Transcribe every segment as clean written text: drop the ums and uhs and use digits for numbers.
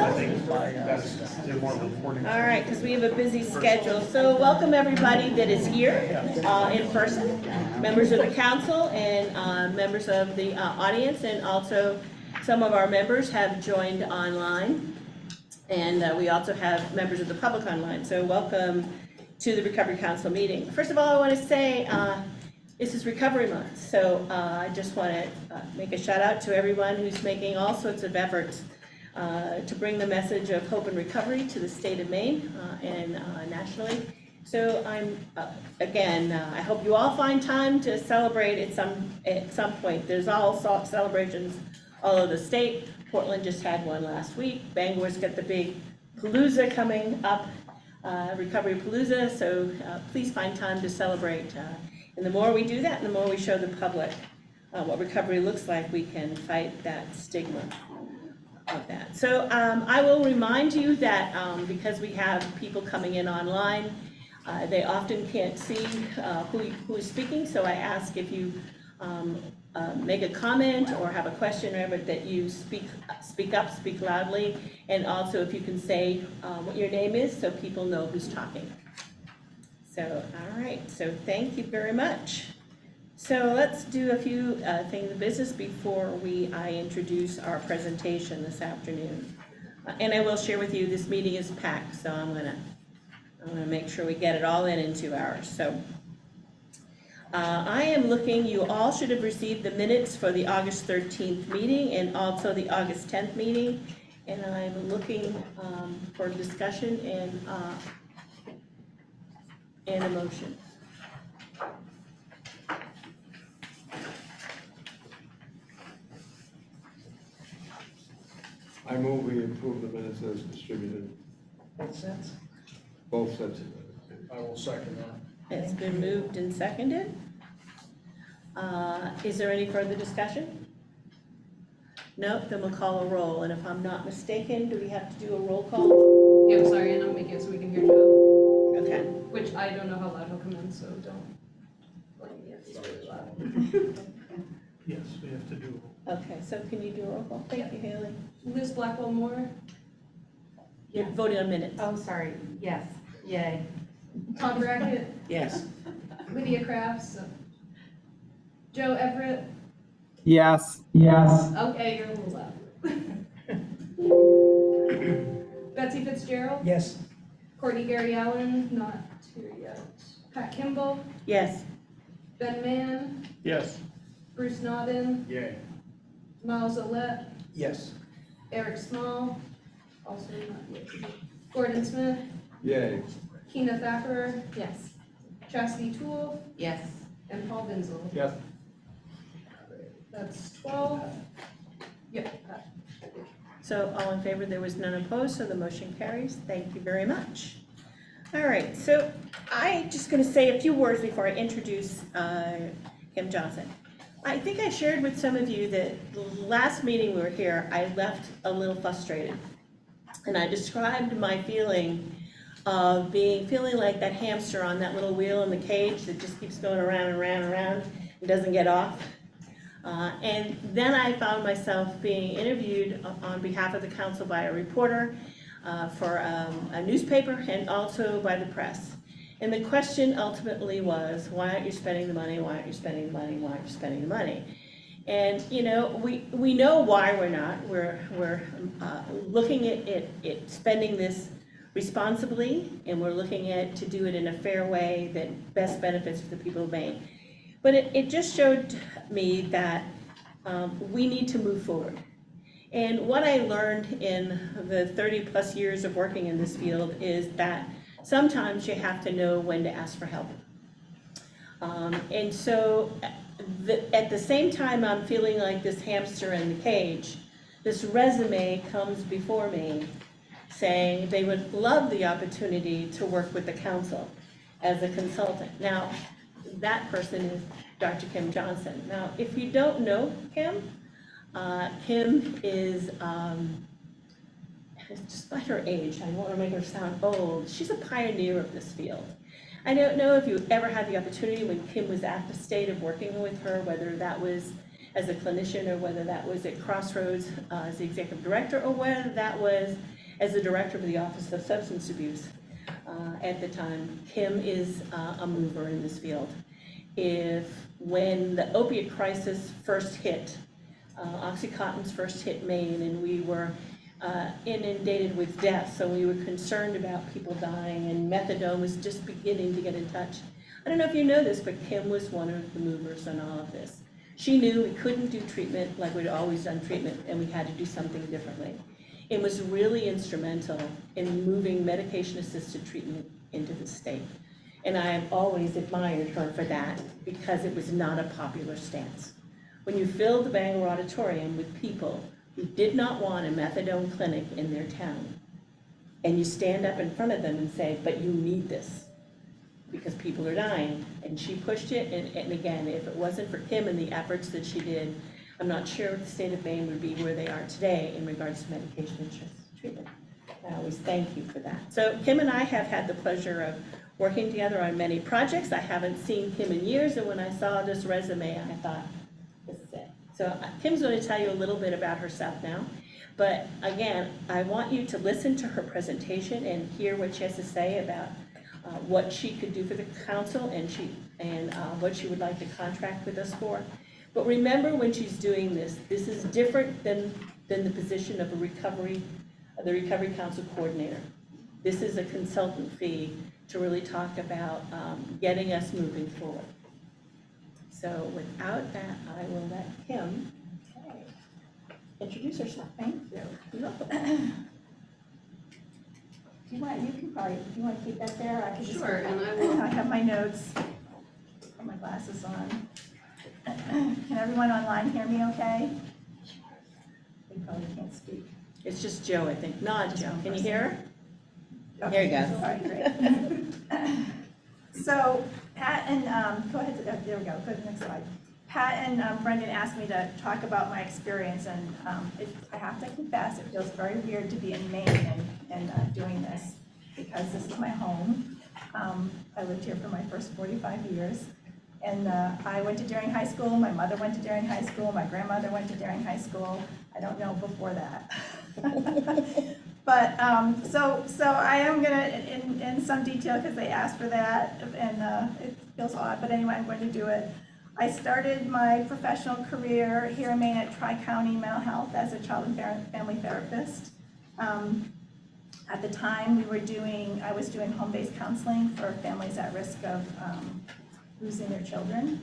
All right, because we have a busy schedule. So welcome everybody that is here in person, members of the council and members of the audience, and also some of our members have joined online. And we also have members of the public online. So welcome to the Recovery Council meeting. First of all, I want to say this is Recovery Month. So I just want to make a shout out to everyone who's making all sorts of efforts to bring the message of hope and recovery to the state of Maine and nationally. So I'm, again, I hope you all find time to celebrate at some point. There's all celebrations all over the state. Portland just had one last week. Bangor's got the big Palooza coming up, Recovery Palooza. So please find time to celebrate. And the more we do that, and the more we show the public what recovery looks like, we can fight that stigma of that. So I will remind you that because we have people coming in online, they often can't see who is speaking. So I ask if you make a comment or have a question or whatever, that you speak up, speak loudly, and also if you can say what your name is so people know who's talking. So, all right, so thank you very much. So let's do a few things of business before I introduce our presentation this afternoon. And I will share with you, this meeting is packed, so I'm gonna make sure we get it all in 2 hours. So I am looking, you all should have received the minutes for the August 13th meeting and also the August 10th meeting. And I'm looking for discussion and a motion. I move we approve the minutes as distributed. Both sets? Both sets of minutes. I will second that. It's been moved and seconded. Is there any further discussion? No, then we'll call a roll. And if I'm not mistaken, do we have to do a roll call? Yeah, I'm sorry, and I'll make it so we can hear Joe. Okay. Which I don't know how loud he'll come in, so don't blame me if he's really loud. Yes, we have to do. Okay, so can you do a roll call? Thank you, Haley. Liz Blackwell Moore, You're voting on minutes. Oh, sorry, yes, yay. Todd Brackett, Yes. Lydia Crafts, Joe Everett. Yes. Okay, you're a little loud. Betsy Fitzgerald, Yes. Courtney Gary Allen, not here yet. Pat Kimball, Yes. Ben Mann, Yes. Bruce Nodden, Yay. Miles Olet, Yes. Eric Small, also not yet. Gordon Smith, Yay. Keena Thacker, Yes. Chastity Toole, Yes. and Paul Binzel. Yes. That's 12. Yep. So all in favor, there was none opposed, so the motion carries. Thank you very much. All right, so I'm just going to say a few words before I introduce Kim Johnson. I think I shared with some of you that the last meeting we were here, I left a little frustrated. And I described my feeling of feeling like that hamster on that little wheel in the cage that just keeps going around and around and around and doesn't get off. And then I found myself being interviewed on behalf of the council by a reporter for a newspaper and also by the press. And the question ultimately was, why aren't you spending the money? Why aren't you spending the money? Why aren't you spending the money? And you know, we know why we're not. We're looking at spending this responsibly, and we're looking at to do it in a fair way that best benefits the people of Maine. But it just showed me that we need to move forward. And what I learned in the 30 plus years of working in this field is that sometimes you have to know when to ask for help. And so at the same time I'm feeling like this hamster in the cage, this resume comes before me saying they would love the opportunity to work with the council as a consultant. Now, that person is Dr. Kim Johnson. Now, if you don't know Kim, Kim is, despite her age, I don't want to make her sound old, she's a pioneer of this field. I don't know if you ever had the opportunity when Kim was at the state of working with her, whether that was as a clinician or whether that was at Crossroads as the executive director or whether that was as the director of the Office of Substance Abuse at the time. Kim is a mover in this field. When the opiate crisis first hit, Oxycontin's first hit Maine, and we were inundated with deaths, so we were concerned about people dying, and methadone was just beginning to get in touch. I don't know if you know this, but Kim was one of the movers on all of this. She knew we couldn't do treatment like we'd always done treatment, and we had to do something differently. It was really instrumental in moving medication-assisted treatment into the state. And I have always admired her for that, because it was not a popular stance. When you filled the Bangor Auditorium with people who did not want a methadone clinic in their town, and you stand up in front of them and say, but you need this, because people are dying, and she pushed it, and again, if it wasn't for Kim and the efforts that she did, I'm not sure the state of Maine would be where they are today in regards to medication-assisted treatment. I always thank you for that. So Kim and I have had the pleasure of working together on many projects. I haven't seen Kim in years, and when I saw this resume, I thought, this is it. So Kim's going to tell you a little bit about herself now. But again, I want you to listen to her presentation and hear what she has to say about what she could do for the council and what she would like to contract with us for. But remember, when she's doing this, this is different than the position of the Recovery Council Coordinator. This is a consultant fee to really talk about getting us moving forward. So without that, I will let Kim introduce herself. Thank you. You're welcome. You want to keep that there? I can just. Sure, and I will. I have my notes, put my glasses on. Can everyone online hear me okay? They probably can't speak. It's just Joe, I think. Nod, Joe. Can you hear her? Okay. There you go. Sorry, great. So Pat and, go ahead, there we go, go to the next slide. Pat and Brendan asked me to talk about my experience, and I have to confess, it feels very weird to be in Maine and doing this, because this is my home. I lived here for my first 45 years, and I went to Daring High School, my mother went to Daring High School, my grandmother went to Daring High School. I don't know before that. But, so I am gonna, in some detail, because they asked for that, and it feels odd, but anyway, I'm going to do it. I started my professional career here in Maine at Tri-County Mental Health as a child and family therapist. At the time, I was doing home-based counseling for families at risk of losing their children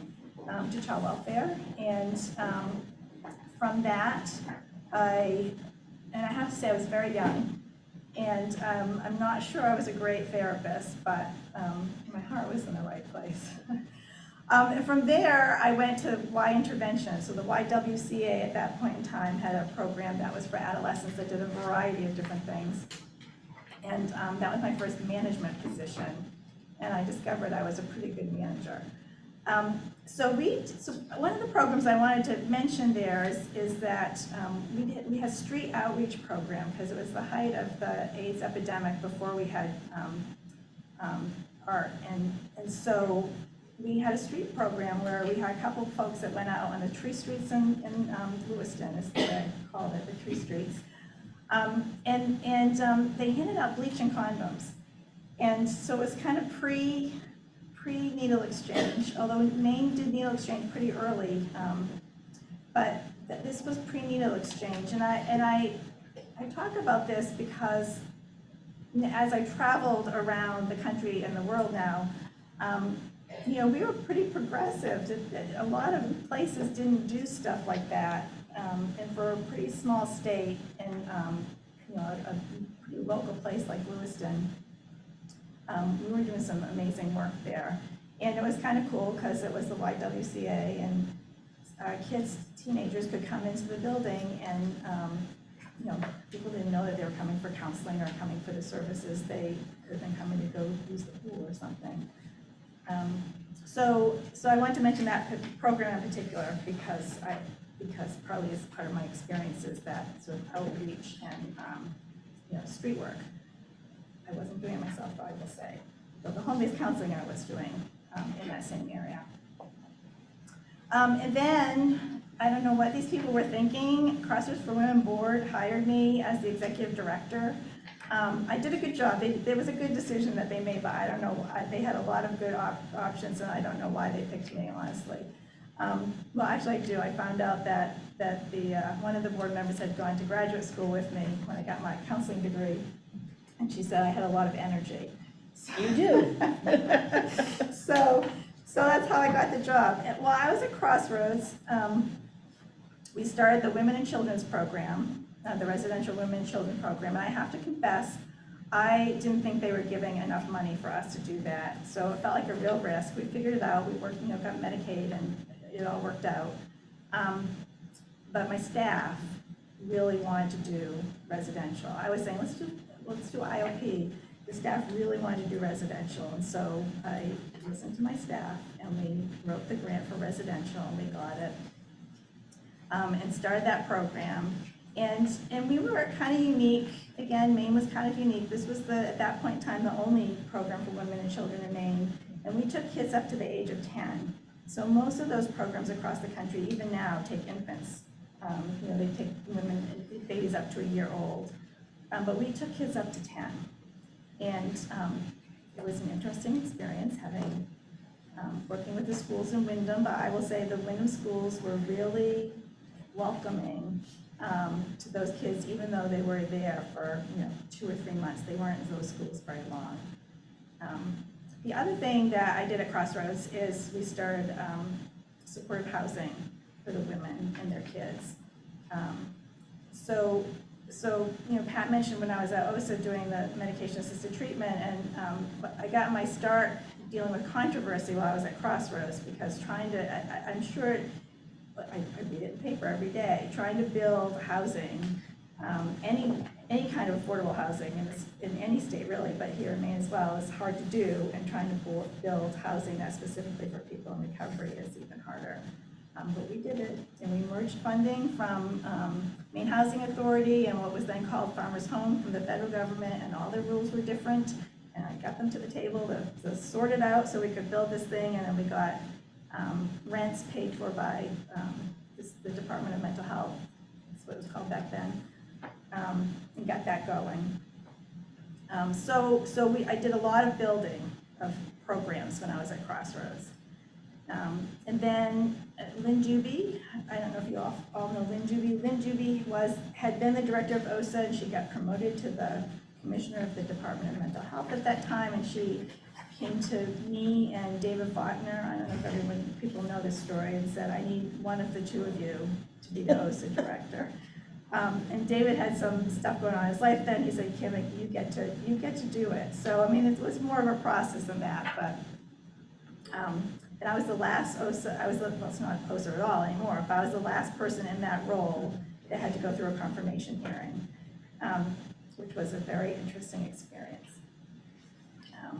to child welfare. And from that, I have to say I was very young. And I'm not sure I was a great therapist, but my heart was in the right place. And from there, I went to Y Intervention. So the YWCA at that point in time had a program that was for adolescents that did a variety of different things. And that was my first management position. And I discovered I was a pretty good manager. So one of the programs I wanted to mention there is that we had a street outreach program, because it was the height of the AIDS epidemic before we had ART. And so we had a street program where we had a couple of folks that went out on the tree streets in Lewiston, is what I called it, the tree streets. And they handed out bleach and condoms. And so it was kind of pre-needle exchange, although Maine did needle exchange pretty early, but this was pre-needle exchange. And I talk about this because as I traveled around the country and the world now, we were pretty progressive. A lot of places didn't do stuff like that, and for a pretty small state and a pretty local place like Lewiston, we were doing some amazing work there. And it was kind of cool because it was the YWCA, and kids, teenagers could come into the building, and people didn't know that they were coming for counseling or coming for the services. They could have been coming to go use the pool or something. So I want to mention that program in particular because probably as part of my experience is that sort of outreach and street work. I wasn't doing it myself, I will say. But the home-based counseling I was doing in that same area. And then, I don't know what these people were thinking, Crossers for Women Board hired me as the executive director. I did a good job. There was a good decision that they made, but I don't know, they had a lot of good options, and I don't know why they picked me, honestly. Well, actually, I do. I found out that one of the board members had gone to graduate school with me when I got my counseling degree, and she said I had a lot of energy. You do. So that's how I got the job. While I was at Crossroads, we started the Women and Children's Program, the Residential Women and Children Program, and I have to confess, I didn't think they were giving enough money for us to do that. So it felt like a real risk. We figured it out. We worked, got Medicaid, and it all worked out. But my staff really wanted to do residential. I was saying, let's do IOP. The staff really wanted to do residential, and so I listened to my staff, and we wrote the grant for residential, and we got it, and started that program. And we were kind of unique. Again, Maine was kind of unique. This was at that point in time, the only program for women and children in Maine, and we took kids up to the age of 10. So most of those programs across the country, even now, take infants. They take babies up to a year old, but we took kids up to 10. And it was an interesting experience having, working with the schools in Wyndham, but I will say the Wyndham schools were really welcoming to those kids, even though they were there for 2 or 3 months. They weren't in those schools very long. The other thing that I did at Crossroads is we started supportive housing for the women and their kids. So Pat mentioned when I was at OSA doing the medication-assisted treatment, and I got my start dealing with controversy while I was at Crossroads, because I'm sure, I read it in the paper every day, trying to build housing, any kind of affordable housing in any state really, but here in Maine as well, is hard to do, and trying to build housing that's specifically for people in recovery is even harder. But we did it, and we merged funding from Maine Housing Authority and what was then called Farmers Home from the federal government, and all their rules were different, and I got them to the table to sort it out so we could build this thing, and then we got rents paid for by the Department of Mental Health, that's what it was called back then, and got that going. I did a lot of building of programs when I was at Crossroads. And then Lynn Juby, I don't know if you all know Lynn Juby. Lynn Juby had been the director of OSA, and she got promoted to the commissioner of the Department of Mental Health at that time, and she came to me and David Faulkner, I don't know if people know this story, and said, I need one of the two of you to be the OSA director. And David had some stuff going on in his life then. He said, Kim, you get to do it. So, I mean, it was more of a process than that, but, and I was the last OSA, well, it's not OSA at all anymore, but I was the last person in that role that had to go through a confirmation hearing, which was a very interesting experience.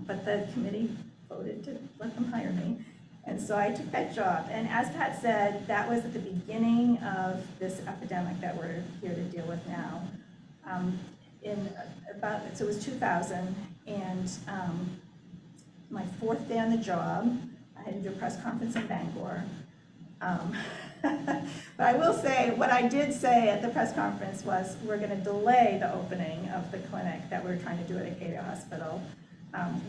But the committee voted to let them hire me, and so I took that job. And as Pat said, that was at the beginning of this epidemic that we're here to deal with now. So it was 2000, and my 4th day on the job, I had to do a press conference in Bangor. But I will say, what I did say at the press conference was, we're going to delay the opening of the clinic that we're trying to do at Acadia Hospital.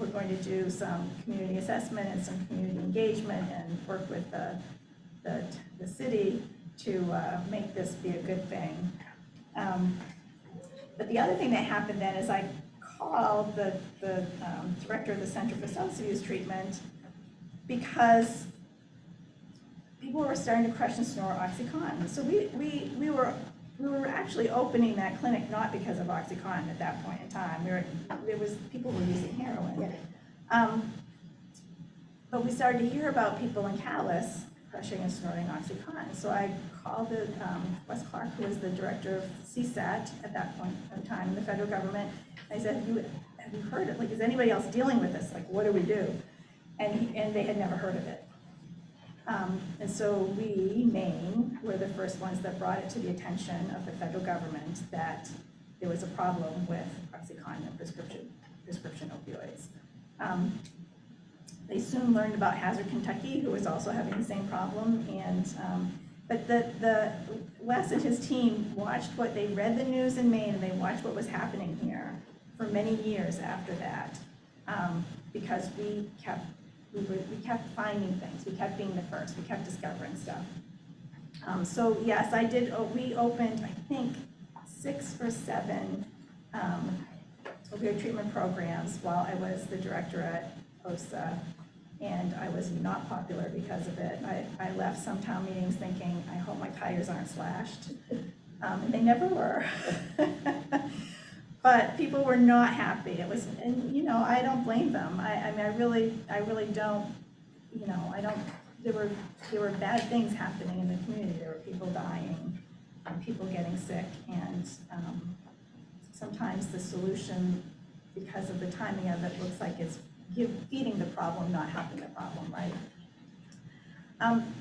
We're going to do some community assessment and some community engagement and work with the city to make this be a good thing. But the other thing that happened then is I called the director of the Center for Substance Abuse Treatment, because people were starting to crush and snort OxyContin. So we were actually opening that clinic not because of OxyContin at that point in time. People were using heroin. But we started to hear about people in Calais crushing and snorting OxyContin. So I called Wes Clark, who was the director of CSAT at that point in time in the federal government. I said, have you heard it? Like, is anybody else dealing with this? Like, what do we do? And they had never heard of it. And so we, Maine, were the first ones that brought it to the attention of the federal government that there was a problem with OxyContin and prescription opioids. They soon learned about Hazard, Kentucky, who was also having the same problem. But Wes and his team watched they read the news in Maine, and they watched what was happening here for many years after that, because we kept finding things, we kept being the first, we kept discovering stuff. So yes, we opened, I think, 6 or 7 opioid treatment programs while I was the director at OSA, and I was not popular because of it. I left some town meetings thinking, I hope my tires aren't slashed, and they never were. But people were not happy. It was, and you know, I don't blame them. I mean, I really don't, you know, there were bad things happening in the community. There were people dying, people getting sick, and sometimes the solution, because of the timing of it, looks like it's feeding the problem, not helping the problem, right?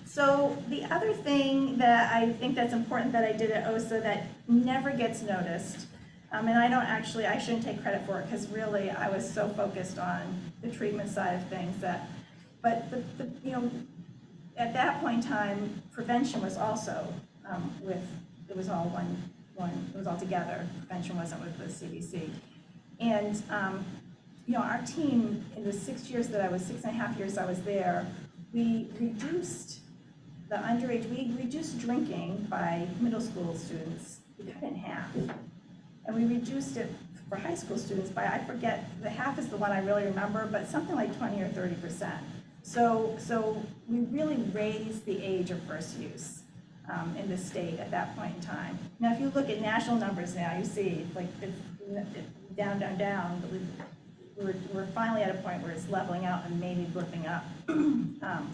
So the other thing that I think that's important that I did at OSA that never gets noticed, and I shouldn't take credit for it, because really I was so focused on the treatment side of things but you know, at that point in time, prevention was also it was all it was all together. Prevention wasn't with the CDC. And, you know, our team, in the 6.5 years I was there, we reduced the underage, we reduced drinking by middle school students, we cut it in half. And we reduced it for high school students by, I forget, the half is the one I really remember, but something like 20 or 30%. So we really raised the age of first use in the state at that point in time. Now, if you look at national numbers now, you see like it's down, down, down. We're finally at a point where it's leveling out and maybe blipping up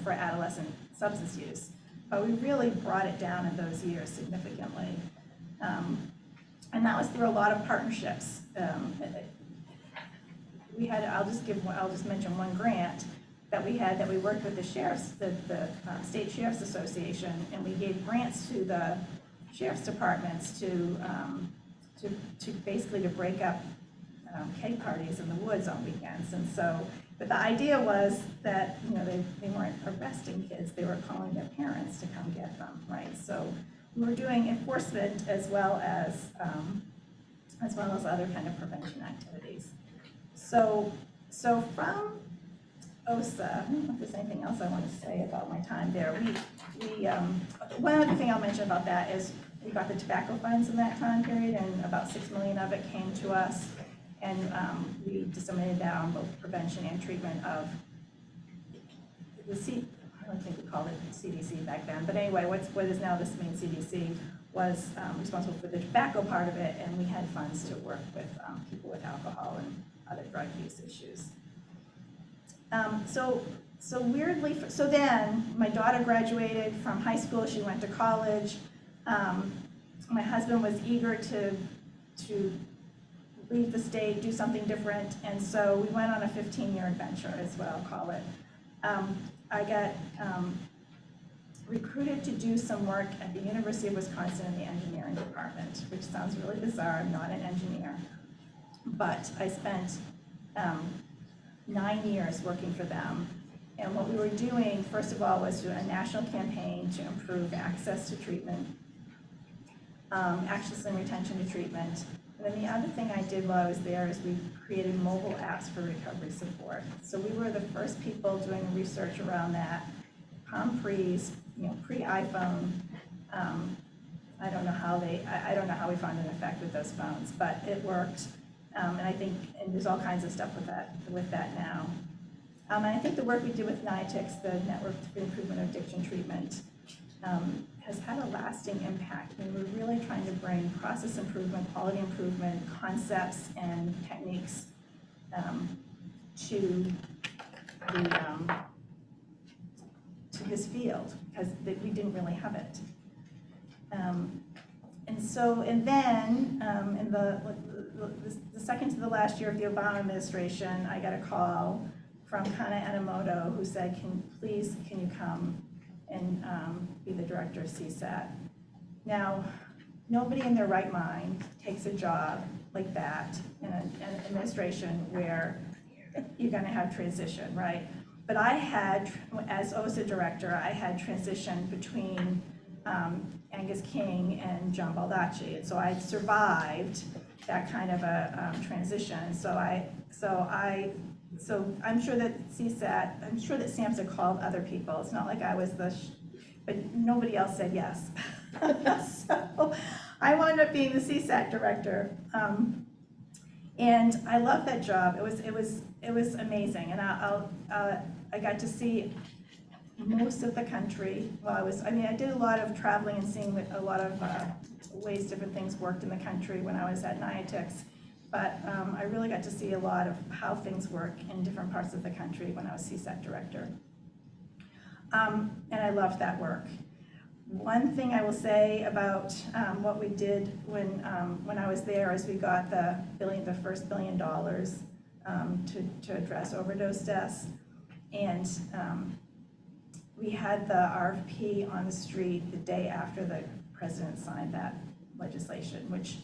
for adolescent substance use. But we really brought it down in those years significantly. And that was through a lot of partnerships. We had, I'll just mention one grant that we had, that we worked with the sheriffs, the State Sheriff's Association, and we gave grants to the sheriff's departments to basically to break up keg parties in the woods on weekends. And so, but the idea was that, you know, they weren't arresting kids, they were calling their parents to come get them, right? So we were doing enforcement as well as other kind of prevention activities. So from OSA, I don't know if there's anything else I want to say about my time there. One other thing I'll mention about that is we got the tobacco funds in that time period, and about $6 million of it came to us, and we disseminated that on both prevention and treatment of I don't think we called it CDC back then, but anyway, what is now this Maine CDC was responsible for the tobacco part of it, and we had funds to work with people with alcohol and other drug use issues. So weirdly, so then my daughter graduated from high school, she went to college. My husband was eager to leave the state, do something different, and so we went on a 15-year adventure, is what I'll call it. I got recruited to do some work at the University of Wisconsin in the engineering department, which sounds really bizarre. I'm not an engineer, but I spent 9 years working for them. And what we were doing, first of all, was a national campaign to improve access to treatment, access and retention to treatment. And then the other thing I did while I was there is we created mobile apps for recovery support. So we were the first people doing research around that. Pre-iPhone. I don't know how we found an effect with those phones, but it worked. And I think, and there's all kinds of stuff with that now. And I think the work we did with NIATICS, the Network for Improvement of Addiction Treatment, has had a lasting impact. I mean, we're really trying to bring process improvement, quality improvement, concepts and techniques to this field, because we didn't really have it. And then in the second to the last year of the Obama administration, I got a call from Kana Enomoto, who said, can you come and be the director of CSAT. Now, nobody in their right mind takes a job like that in an administration where you're gonna have transition, right? But I had, as OSA director, I had transitioned between Angus King and John Baldacci, and so I survived that kind of a transition. So I'm sure that CSAT, I'm sure that SAMHSA called other people. It's not like I was but nobody else said yes. So I wound up being the CSAT director. And I loved that job. It was amazing. And I got to see most of the country. Well, I did a lot of traveling and seeing a lot of ways different things worked in the country when I was at NIATIX. But I really got to see a lot of how things work in different parts of the country when I was CSAT director. And I loved that work. One thing I will say about what we did when I was there is we got the first $1 billion to address overdose deaths. And we had the RFP on the street the day after the president signed that legislation, which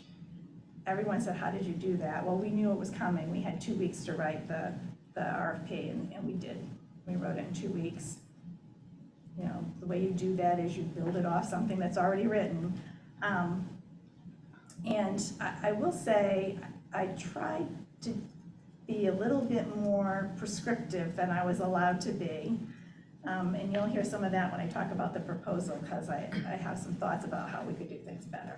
everyone said, how did you do that? Well, we knew it was coming. We had 2 weeks to write the RFP, and we did. We wrote it in 2 weeks. You know, the way you do that is you build it off something that's already written. And I will say, I tried to be a little bit more prescriptive than I was allowed to be. And you'll hear some of that when I talk about the proposal, because I have some thoughts about how we could do things better.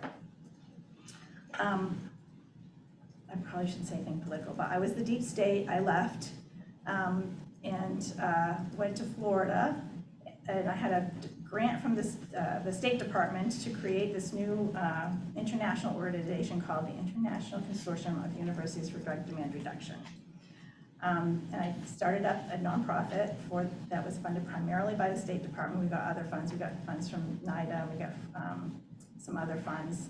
I probably shouldn't say anything political, but I was the deep state. I left and went to Florida, and I had a grant from the State Department to create this new international organization called the International Consortium of Universities for Drug Demand Reduction. And I started up a nonprofit that was funded primarily by the State Department. We got other funds. We got funds from NIDA. We got some other funds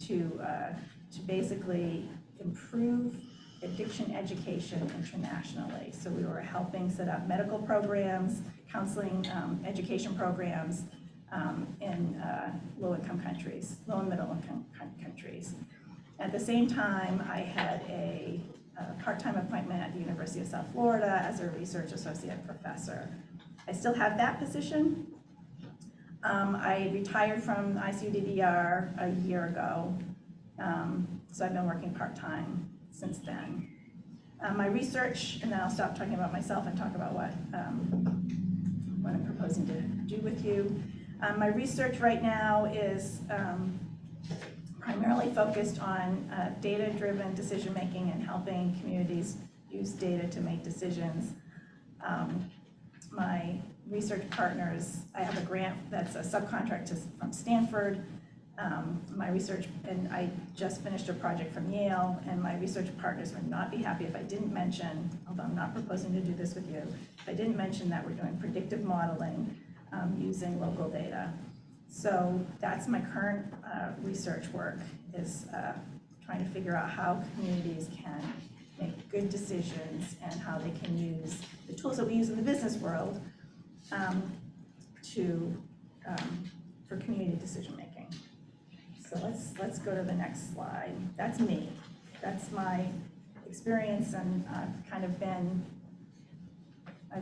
to basically improve addiction education internationally. So we were helping set up medical programs, counseling, education programs in low-income countries, low and middle-income countries. At the same time, I had a part-time appointment at the University of South Florida as a research associate professor. I still have that position. I retired from ICU-DDR a year ago, so I've been working part-time since then. My research, and then I'll stop talking about myself and talk about what I'm proposing to do with you. My research right now is primarily focused on data-driven decision-making and helping communities use data to make decisions. My research partners, I have a grant that's a subcontract from Stanford. My research, and I just finished a project from Yale, and my research partners would not be happy if I didn't mention, although I'm not proposing to do this with you, if I didn't mention that we're doing predictive modeling using local data. So that's my current research work, is trying to figure out how communities can make good decisions and how they can use the tools that we use in the business world for community decision making. So let's go to the next slide. That's me. That's my experience, and I've been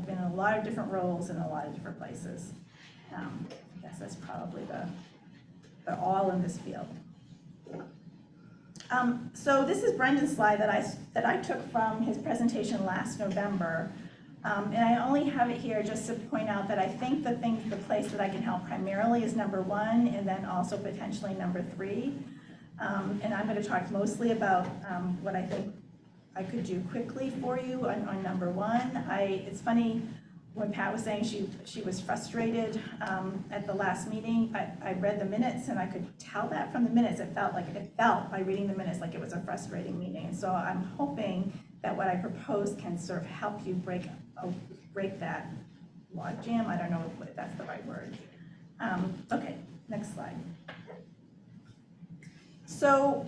in a lot of different roles in a lot of different places. I guess that's probably the all in this field. So this is Brendan's slide that I took from his presentation last November. And I only have it here just to point out that I think the place that I can help primarily is number 1, and then also potentially number 3. And I'm going to talk mostly about what I think I could do quickly for you on number 1. It's funny, when Pat was saying she was frustrated at the last meeting, I read the minutes and I could tell that from the minutes. It felt by reading the minutes like it was a frustrating meeting. And so I'm hoping that what I propose can sort of help you break that log jam. I don't know if that's the right word. Okay, next slide. So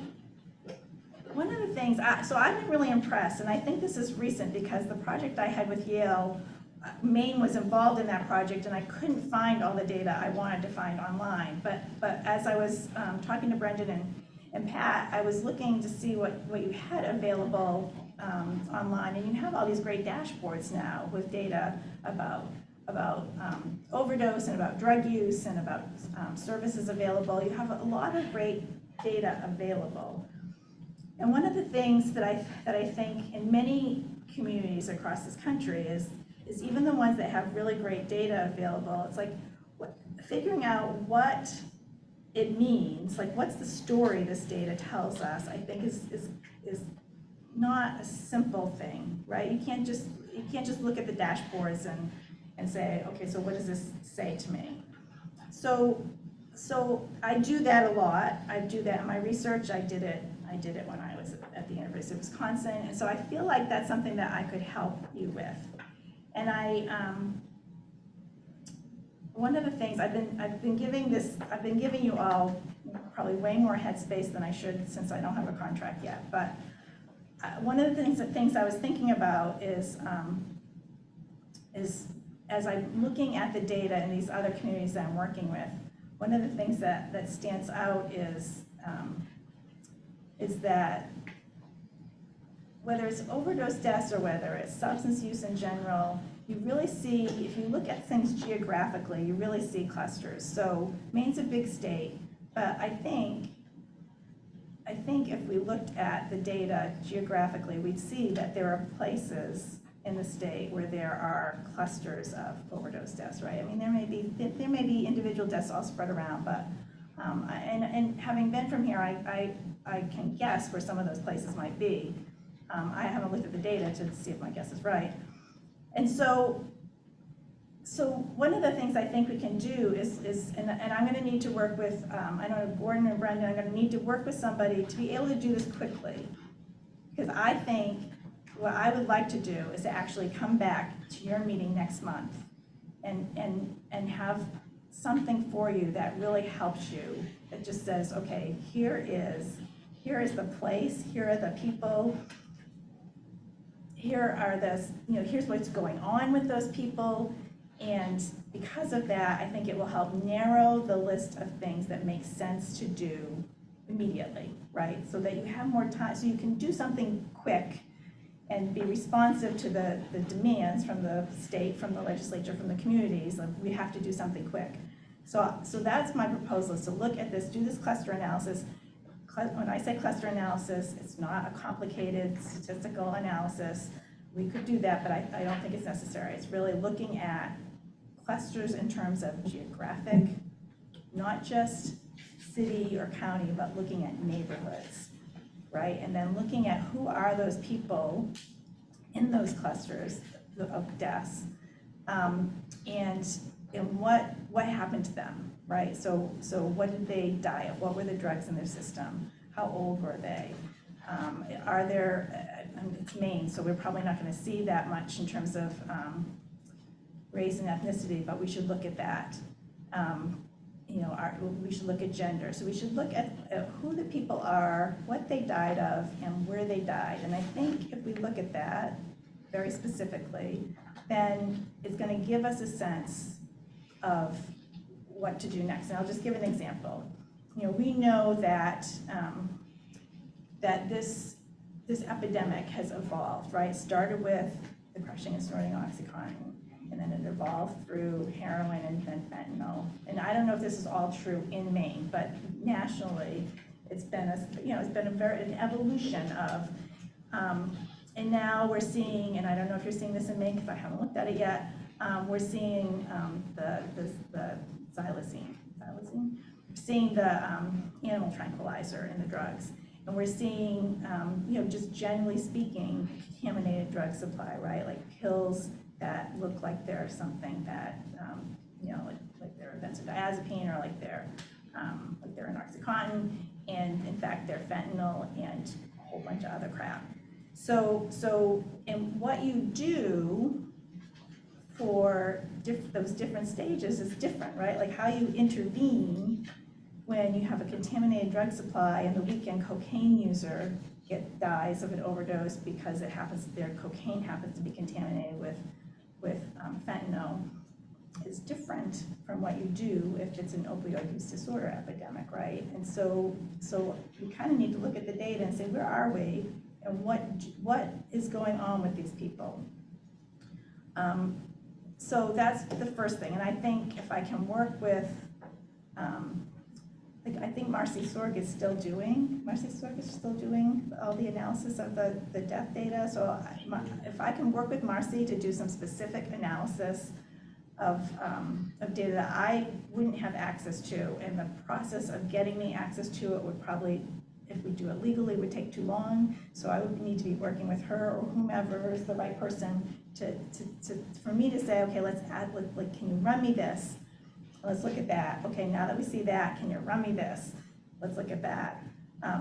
one of the things, so I've been really impressed, and I think this is recent because the project I had with Yale, Maine was involved in that project, and I couldn't find all the data I wanted to find online. But as I was talking to Brendan and Pat, I was looking to see what you had available online, and you have all these great dashboards now with data about overdose and about drug use and about services available. You have a lot of great data available. And one of the things that I think in many communities across this country is even the ones that have really great data available, it's like figuring out what it means, like what's the story this data tells us, I think is not a simple thing, right? You can't just look at the dashboards and say, okay, so what does this say to me? So I do that a lot. I do that in my research. I did it when I was at the University of Wisconsin, and so I feel like that's something that I could help you with. And one of the things I've been giving you all probably way more headspace than I should since I don't have a contract yet. But one of the things I was thinking about is as I'm looking at the data in these other communities that I'm working with, one of the things that stands out is that whether it's overdose deaths or whether it's substance use in general, you really see, if you look at things geographically, you really see clusters. So Maine's a big state, but I think if we looked at the data geographically, we'd see that there are places in the state where there are clusters of overdose deaths, right? I mean, there may be individual deaths all spread around, but and having been from here, I can guess where some of those places might be. I haven't looked at the data to see if my guess is right. And so one of the things I think we can do is and I'm going to need to work with, I know Gordon and Brendan, I'm going to need to work with somebody to be able to do this quickly. Because I think what I would like to do is to actually come back to your meeting next month and have something for you that really helps you, that just says, okay, here is the place, here are the people, here are here's what's going on with those people, and because of that, I think it will help narrow the list of things that make sense to do immediately, right? So that you have more time, so you can do something quick and be responsive to the demands from the state, from the legislature, from the communities. Like, we have to do something quick. So that's my proposal, is to look at this, do this cluster analysis. When I say cluster analysis, it's not a complicated statistical analysis. We could do that, but I don't think it's necessary. It's really looking at clusters in terms of geographic, not just city or county, but looking at neighborhoods, right? And then looking at who are those people in those clusters of deaths, and what happened to them, right? So what did they die of? What were the drugs in their system? How old were they? Are there, it's Maine, so we're probably not going to see that much in terms of race and ethnicity, but we should look at that. We should look at gender. So we should look at who the people are, what they died of, and where they died. And I think if we look at that very specifically, then it's going to give us a sense of what to do next. And I'll just give an example. We know that that this epidemic has evolved, right? It started with the crushing and snorting OxyContin, and then it evolved through heroin and then fentanyl. And I don't know if this is all true in Maine, but nationally, it's been an evolution of, and now we're seeing, and I don't know if you're seeing this in Maine because I haven't looked at it yet. We're seeing the xylazine. We're seeing the animal tranquilizer in the drugs, and we're seeing, just generally speaking, contaminated drug supply, right? Like pills that look like they're something that, like they're benzodiazepine, or like they're an OxyContin, and in fact they're fentanyl and a whole bunch of other crap. So and what you do for those different stages is different, right? Like how you intervene when you have a contaminated drug supply and the weekend cocaine user dies of an overdose because their cocaine happens to be contaminated with fentanyl, is different from what you do if it's an opioid use disorder epidemic, right? And so we kind of need to look at the data and say, where are we, and what is going on with these people? So that's the first thing, and I think if I can work with like, I think Marcy Sorg is still doing all the analysis of the death data, so if I can work with Marcy to do some specific analysis of data that I wouldn't have access to, and the process of getting me access to it would probably, if we do it legally, would take too long, so I would need to be working with her or whomever is the right person for me to say, okay, let's add, like, can you run me this? Let's look at that. Okay, now that we see that, can you run me this? Let's look at that.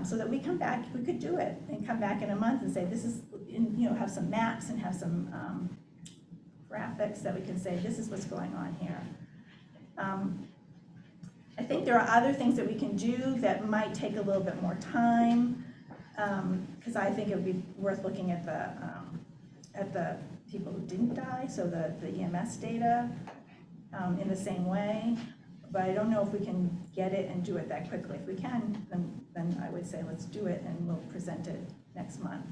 So that we come back, we could do it and come back in a month and say, this is, you know, have some maps and have some graphics that we can say, this is what's going on here. I think there are other things that we can do that might take a little bit more time, because I think it would be worth looking at the people who didn't die, so the EMS data, in the same way, but I don't know if we can get it and do it that quickly. If we can, then I would say let's do it and we'll present it next month.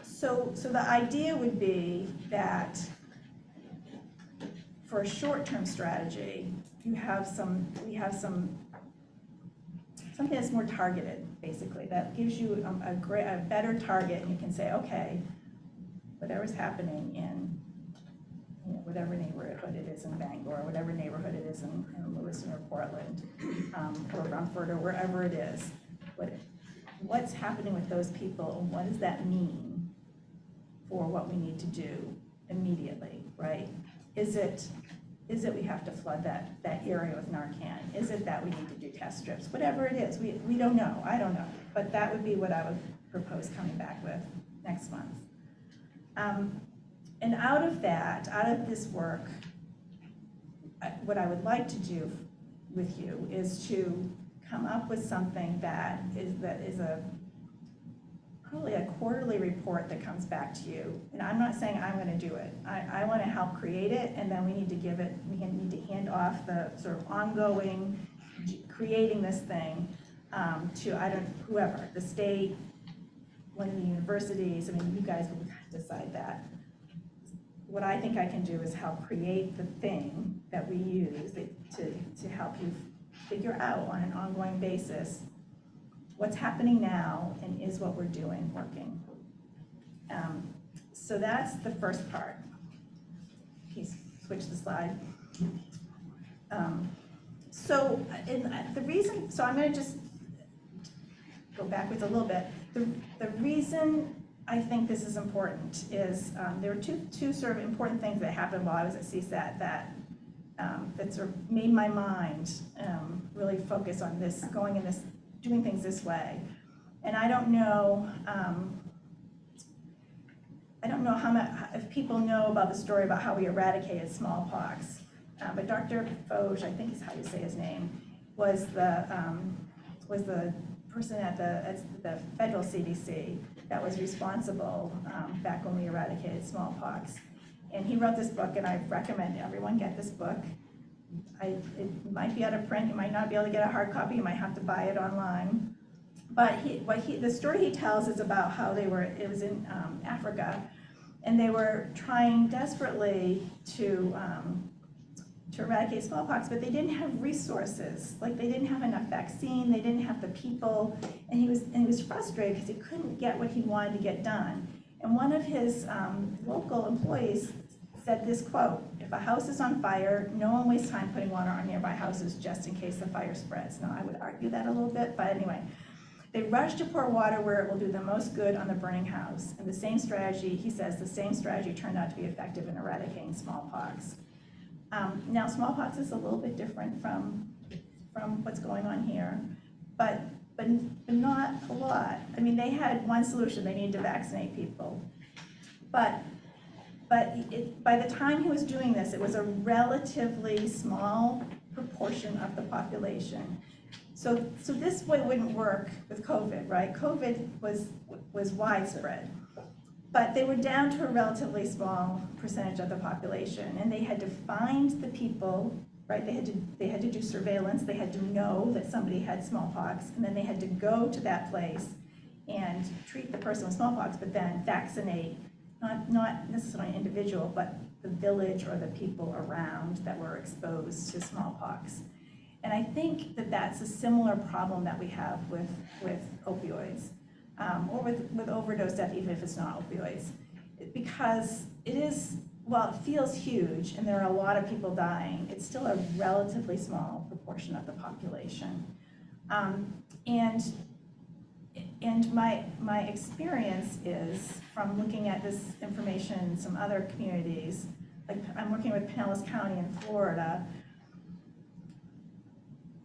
So the idea would be that for a short-term strategy, we have something that's more targeted, basically, that gives you a better target, and you can say, okay, whatever's happening in, you know, whatever neighborhood it is in Bangor, or whatever neighborhood it is in Lewiston or Portland, or Rumford, or wherever it is, what's happening with those people, and what does that mean for what we need to do immediately, right? Is it we have to flood that area with Narcan? Is it that we need to do test strips? Whatever it is, we don't know, I don't know, but that would be what I would propose coming back with next month. And out of this work, what I would like to do with you is to come up with something that is probably a quarterly report that comes back to you. And I'm not saying I'm going to do it. I want to help create it, and then we need to need to hand off the sort of ongoing creating this thing to whoever, the state, one of the universities. I mean, you guys will decide that. What I think I can do is help create the thing that we use to help you figure out on an ongoing basis what's happening now and is what we're doing working. So that's the first part. Please switch the slide. So I'm going to just go backwards a little bit. The reason I think this is important is there were two sort of important things that happened while I was at CSAT that sort of made my mind really focus on this, doing things this way. And I don't know if people know about the story about how we eradicated smallpox, but Dr. Foge, I think is how you say his name, was the person at the federal CDC that was responsible back when we eradicated smallpox. And he wrote this book, and I recommend everyone get this book. It might be out of print, you might not be able to get a hard copy, you might have to buy it online. But the story he tells is about how it was in Africa, and they were trying desperately to eradicate smallpox, but they didn't have resources. Like, they didn't have enough vaccine, they didn't have the people, and he was frustrated because he couldn't get what he wanted to get done. And one of his local employees said this quote, "If a house is on fire, no one wastes time putting water on nearby houses just in case the fire spreads." Now, I would argue that a little bit, but anyway. They rush to pour water where it will do the most good on the burning house. And the same strategy, he says, turned out to be effective in eradicating smallpox. Now, smallpox is a little bit different from what's going on here, but not a lot. I mean, they had one solution: they needed to vaccinate people. But by the time he was doing this, it was a relatively small proportion of the population. So this way wouldn't work with COVID, right? COVID was widespread. But they were down to a relatively small percentage of the population, and they had to find the people, right? They had to do surveillance. They had to know that somebody had smallpox, and then they had to go to that place and treat the person with smallpox, but then vaccinate, not necessarily an individual, but the village or the people around that were exposed to smallpox. And I think that that's a similar problem that we have with opioids, or with overdose death, even if it's not opioids. Because it is, while it feels huge and there are a lot of people dying, it's still a relatively small proportion of the population. And my experience is from looking at this information in some other communities, like I'm working with Pinellas County in Florida.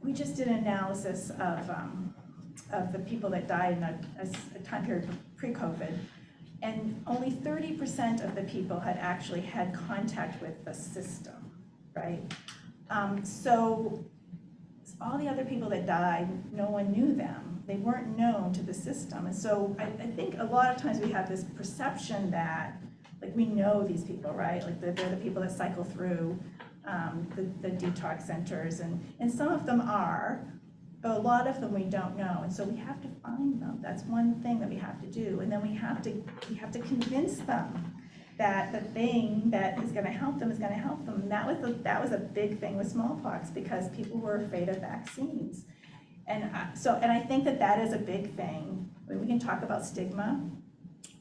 We just did an analysis of the people that died in a time period pre-COVID, and only 30% of the people had actually had contact with the system, right? So all the other people that died, no one knew them. They weren't known to the system. And so I think a lot of times we have this perception that, like, we know these people, right? Like they're the people that cycle through the detox centers, and some of them are, but a lot of them we don't know. And so we have to find them. That's one thing that we have to do. And then we have to convince them that the thing that is going to help them is going to help them. And that was a big thing with smallpox, because people were afraid of vaccines. And I think that is a big thing. I mean, we can talk about stigma,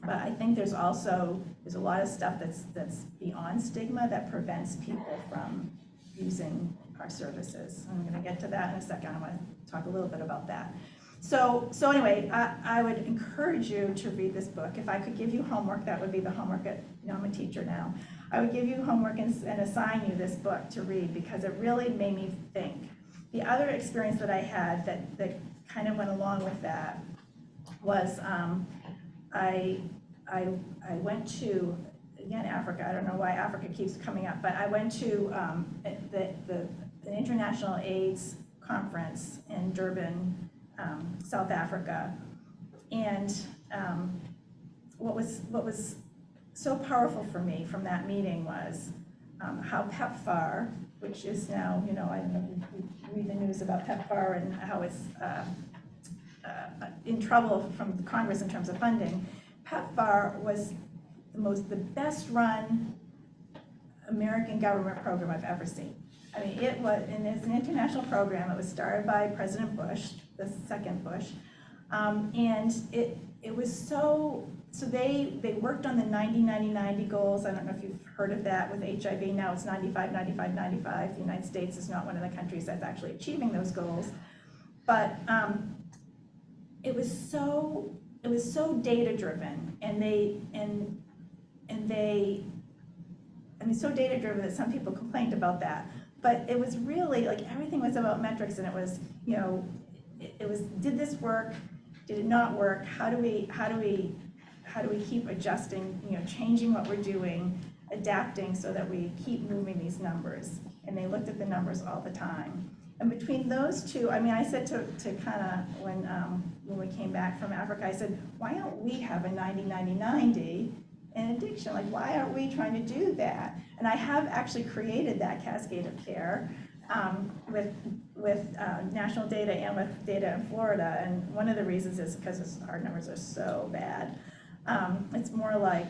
but I think there's a lot of stuff that's beyond stigma that prevents people from using our services. I'm going to get to that in a second. I want to talk a little bit about that. So anyway, I would encourage you to read this book. If I could give you homework, that would be the homework I'm a teacher now. I would give you homework and assign you this book to read, because it really made me think. The other experience that I had that kind of went along with that was I went to, again, Africa. I don't know why Africa keeps coming up, but I went to the International AIDS Conference in Durban, South Africa. And what was so powerful for me from that meeting was how PEPFAR, which is now, I don't know if you read the news about PEPFAR and how it's in trouble from the Congress in terms of funding. PEPFAR was the best run American government program I've ever seen. I mean, and it's an international program. It was started by President Bush, the second Bush, and it was so they worked on the 90-90-90 goals. I don't know if you've heard of that with HIV. Now it's 95-95-95. The United States is not one of the countries that's actually achieving those goals, but it was so data driven, so data driven that some people complained about that. But it was really, like, everything was about metrics, and it was, it was, did this work? Did it not work? How do we keep adjusting, changing what we're doing, adapting so that we keep moving these numbers? And they looked at the numbers all the time. And between those two, I said to kind of, when we came back from Africa, I said, why don't we have a 90-90-90 in addiction? Like, why aren't we trying to do that? And I have actually created that cascade of care with national data and with data in Florida. And one of the reasons is because our numbers are so bad. It's more like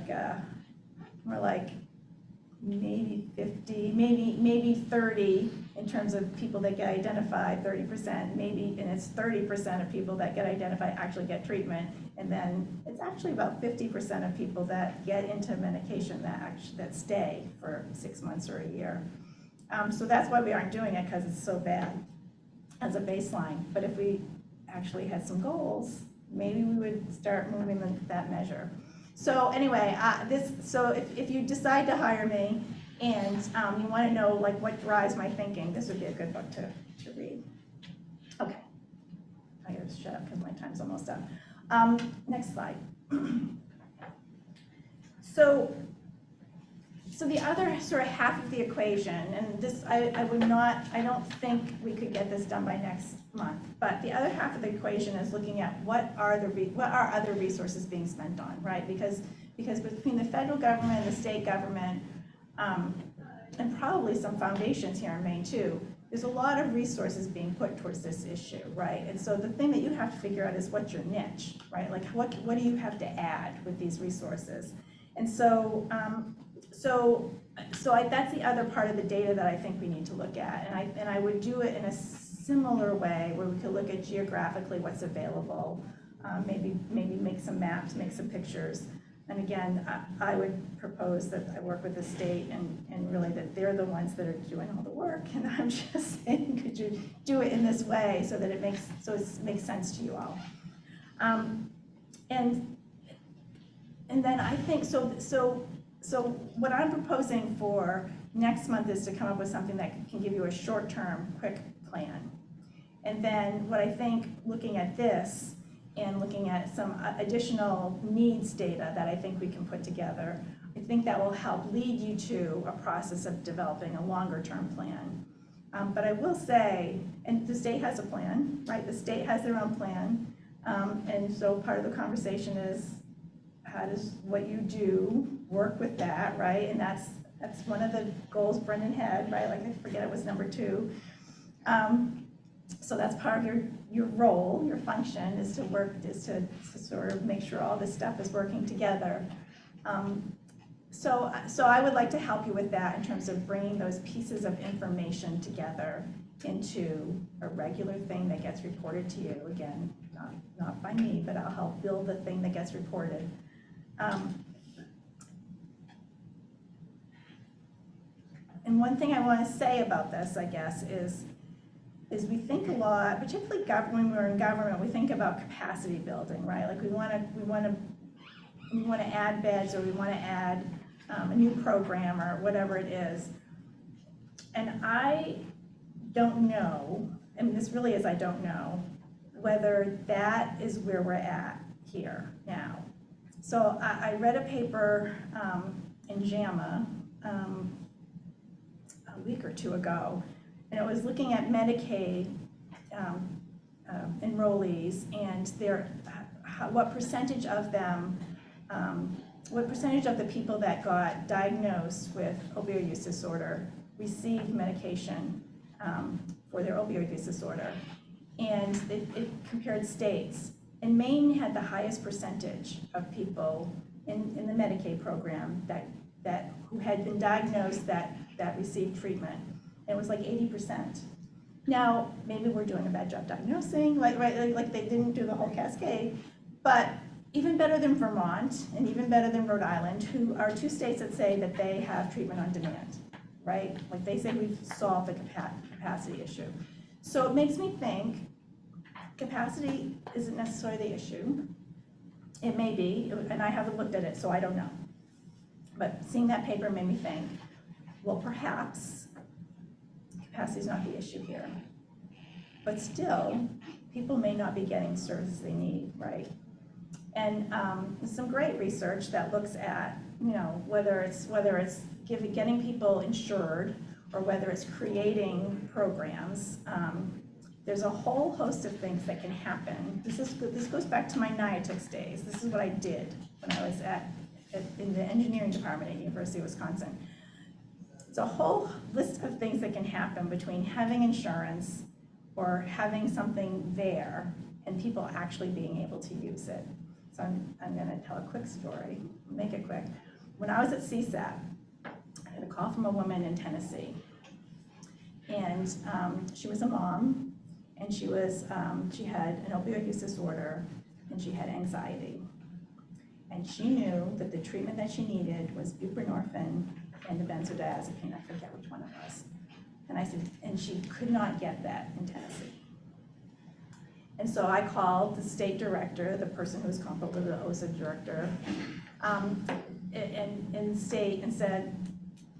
maybe 50, maybe 30 in terms of people that get identified, 30%, maybe, and it's 30% of people that get identified actually get treatment, and then it's actually about 50% of people that get into medication that stay for 6 months or a year. So that's why we aren't doing it, because it's so bad as a baseline. But if we actually had some goals, maybe we would start moving that measure. So anyway, if you decide to hire me and you want to know, like, what drives my thinking, this would be a good book to read. Okay, I gotta shut up because my time's almost up. Next slide. So the other sort of half of the equation, and this I don't think we could get this done by next month, but the other half of the equation is looking at what are other resources being spent on, right? Because between the federal government and the state government, and probably some foundations here in Maine too, there's a lot of resources being put towards this issue, right? And so the thing that you have to figure out is what's your niche, right? Like, what do you have to add with these resources? And so that's the other part of the data that I think we need to look at, and I would do it in a similar way where we could look at geographically what's available, maybe make some maps, make some pictures. And again, I would propose that I work with the state and really that they're the ones that are doing all the work, and I'm just saying, could you do it in this way so that it makes sense to you all? And then I think, so what I'm proposing for next month is to come up with something that can give you a short-term, quick plan. And then what I think, looking at this and looking at some additional needs data that I think we can put together, I think that will help lead you to a process of developing a longer-term plan. But I will say, and the state has a plan, right? The state has their own plan. And so part of the conversation is, how does what you do work with that, right? And that's one of the goals Brendan had, right? Like, I forget it was number 2. So that's part of your role, your function is to sort of make sure all this stuff is working together. So I would like to help you with that in terms of bringing those pieces of information together into a regular thing that gets reported to you. Again, not by me, but I'll help build the thing that gets reported. And one thing I want to say about this, I guess, is we think a lot, particularly when we're in government, we think about capacity building, right? Like we want to add beds, or we want to add a new program, or whatever it is. And I don't know, and this really is, I don't know whether that is where we're at here now. So I read a paper in JAMA a week or 2 ago, and it was looking at Medicaid enrollees and what percentage of them, what percentage of the people that got diagnosed with opioid use disorder received medication for their opioid use disorder. And it compared states. And Maine had the highest percentage of people in the Medicaid program who had been diagnosed that received treatment. And it was like 80%. Now, maybe we're doing a bad job diagnosing, like they didn't do the whole cascade, but even better than Vermont and even better than Rhode Island, who are 2 states that say that they have treatment on demand, right? Like they say we've solved the capacity issue. So it makes me think capacity isn't necessarily the issue. It may be, and I haven't looked at it, so I don't know. But seeing that paper made me think, well, perhaps capacity is not the issue here. But still, people may not be getting the services they need, right? And there's some great research that looks at, whether it's getting people insured or whether it's creating programs. There's a whole host of things that can happen. This goes back to my NIATICS days. This is what I did when I was in the engineering department at University of Wisconsin. It's a whole list of things that can happen between having insurance or having something there and people actually being able to use it. So I'm going to tell a quick story, make it quick. When I was at CSAP, I had a call from a woman in Tennessee. And she was a mom, and she had an opioid use disorder, and she had anxiety. And she knew that the treatment that she needed was buprenorphine and the benzodiazepine. I forget which one it was. And I said, and she could not get that in Tennessee. And so I called the state director, the person who was comparable to the OSA director, in state, and said,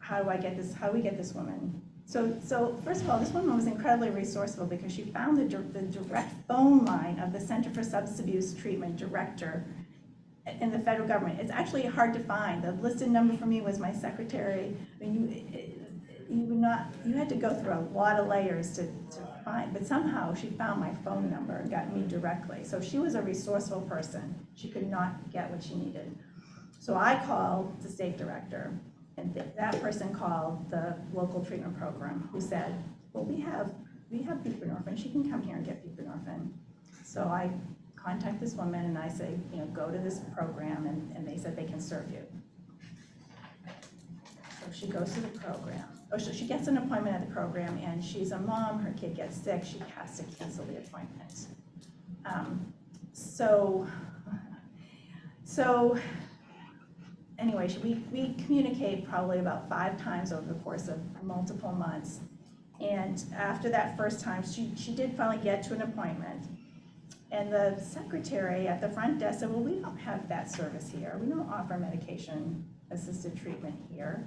how do we get this woman? So first of all, this woman was incredibly resourceful because she found the direct phone line of the Center for Substance Abuse Treatment director in the federal government. It's actually hard to find. The listed number for me was my secretary. I mean, you had to go through a lot of layers to find, but somehow she found my phone number and got me directly. So she was a resourceful person. She could not get what she needed. So I called the state director, and that person called the local treatment program, who said, well, we have buprenorphine. She can come here and get buprenorphine. So I contact this woman and I say, go to this program, and they said they can serve you. So So she goes to the program, or so she gets an appointment at the program, and she's a mom, her kid gets sick, she has to cancel the appointment. So anyway, we communicate probably about 5 times over the course of multiple months. And after that first time, she did finally get to an appointment. And the secretary at the front desk said, well, we don't have that service here. We don't offer medication-assisted treatment here.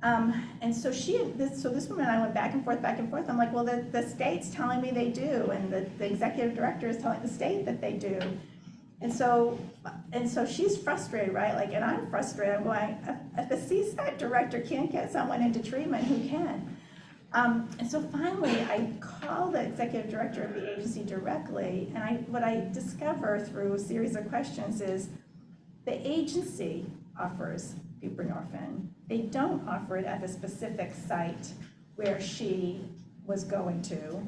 And so this woman and I went back and forth. I'm like, well, the state's telling me they do, and the executive director is telling the state that they do. And so she's frustrated, right? Like, and I'm frustrated. I'm going, if the CSAT director can't get someone into treatment, who can? And so finally, I called the executive director of the agency directly, and what I discover through a series of questions is the agency offers buprenorphine. They don't offer it at the specific site where she was going to,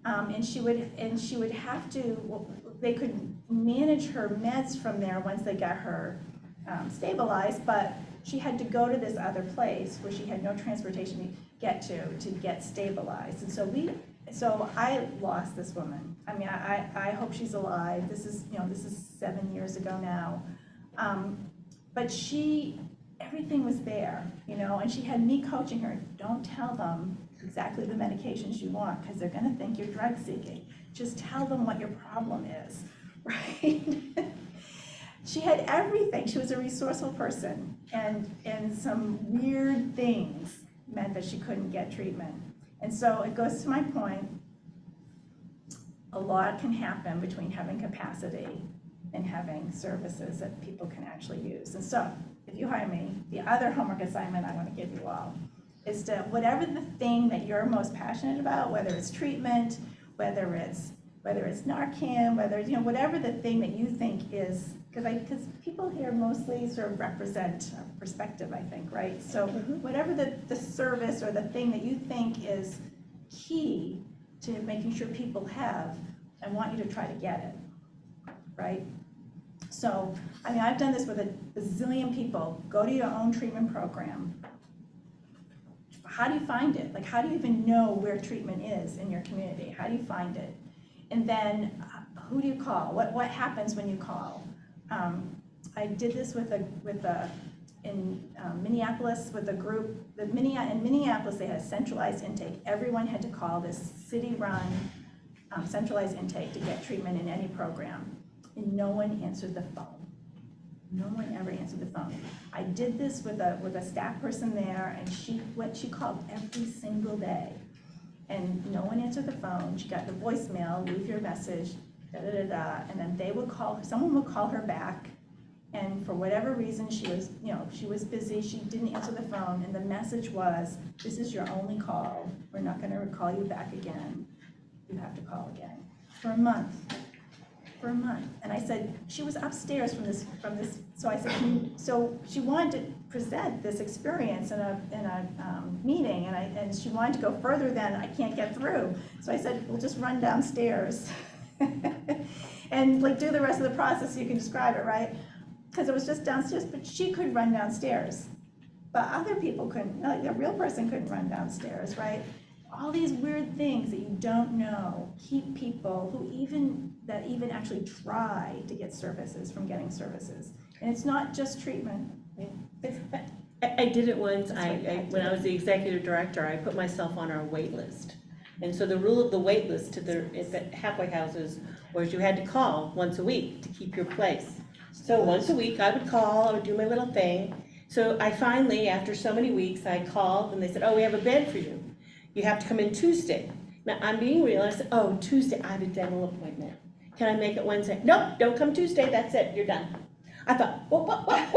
and she would have to. Well, they could manage her meds from there once they got her stabilized, but she had to go to this other place where she had no transportation to get stabilized. And so I lost this woman. I mean, I hope she's alive. This is 7 years ago now. But everything was there, and she had me coaching her. Don't tell them exactly the medications you want, because they're gonna think you're drug seeking. Just tell them what your problem is, right? She had everything. She was a resourceful person, and some weird things meant that she couldn't get treatment. And so it goes to my point, a lot can happen between having capacity and having services that people can actually use. And so, if you hire me, the other homework assignment I want to give you all is to, whatever the thing that you're most passionate about, whether it's treatment, whether it's Narcan, whatever the thing that you think is, because people here mostly sort of represent a perspective, I think, right? So whatever the service or the thing that you think is key to making sure people have, I want you to try to get it, right? So, I mean, I've done this with a bazillion people. Go to your own treatment program. How do you find it? Like, how do you even know where treatment is in your community? How do you find it? And then, who do you call? What happens when you call? I did this in Minneapolis with a group. In Minneapolis, they had a centralized intake. Everyone had to call this city-run centralized intake to get treatment in any program. And no one answered the phone. No one ever answered the phone. I did this with a staff person there, and she called every single day. And no one answered the phone. She got the voicemail, leave your message, and then someone would call her back, and for whatever reason, she was busy, she didn't answer the phone, and the message was, this is your only call, we're not gonna call you back again, you have to call again, for a month. And I said, she was upstairs from this, so I said, so she wanted to present this experience in a meeting, and she wanted to go further than I can't get through. So I said, we'll just run downstairs and do the rest of the process so you can describe it, right? Because it was just downstairs, but she could run downstairs. But other people couldn't, a real person couldn't run downstairs, right? All these weird things that you don't know keep people who even actually try to get services from getting services. And it's not just treatment. I did it once. When I was the executive director, I put myself on our wait list. And so the rule of the wait list at the halfway houses was you had to call once a week to keep your place. So once a week I would call, I would do my little thing. So I finally, after so many weeks, I called and they said, oh, we have a bed for you. You have to come in Tuesday. Now I'm being real. I said, oh, Tuesday, I have a dental appointment. Can I make it Wednesday? Nope, don't come Tuesday, that's it, you're done. I thought, what? What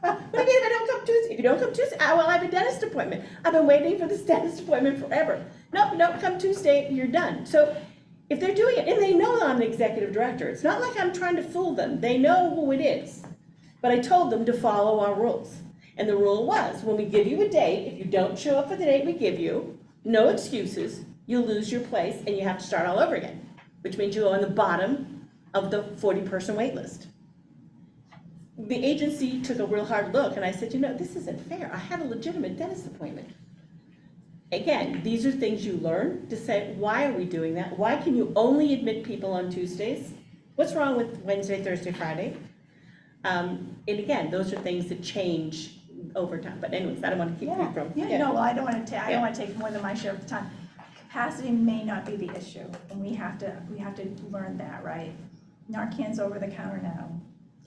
do you mean if I don't come Tuesday? If you don't come Tuesday, I have a dentist appointment. I've been waiting for this dentist appointment forever. Nope, don't come Tuesday, you're done. So if they're doing it, and they know I'm the executive director, it's not like I'm trying to fool them. They know who it is. But I told them to follow our rules. And the rule was, when we give you a date, if you don't show up for the date we give you, no excuses, you'll lose your place and you have to start all over again, which means you go on the bottom of the 40-person wait list. the agency took a real hard look, and I said, this isn't fair. I had a legitimate dentist appointment. Again, these are things you learn to say, why are we doing that? Why can you only admit people on Tuesdays? What's wrong with Wednesday, Thursday, Friday? And again, those are things that change over time. But anyways, I don't want to keep you from. No, well, I don't want to take more than my share of the time. Capacity may not be the issue, and we have to learn that, right? Narcan's over the counter now.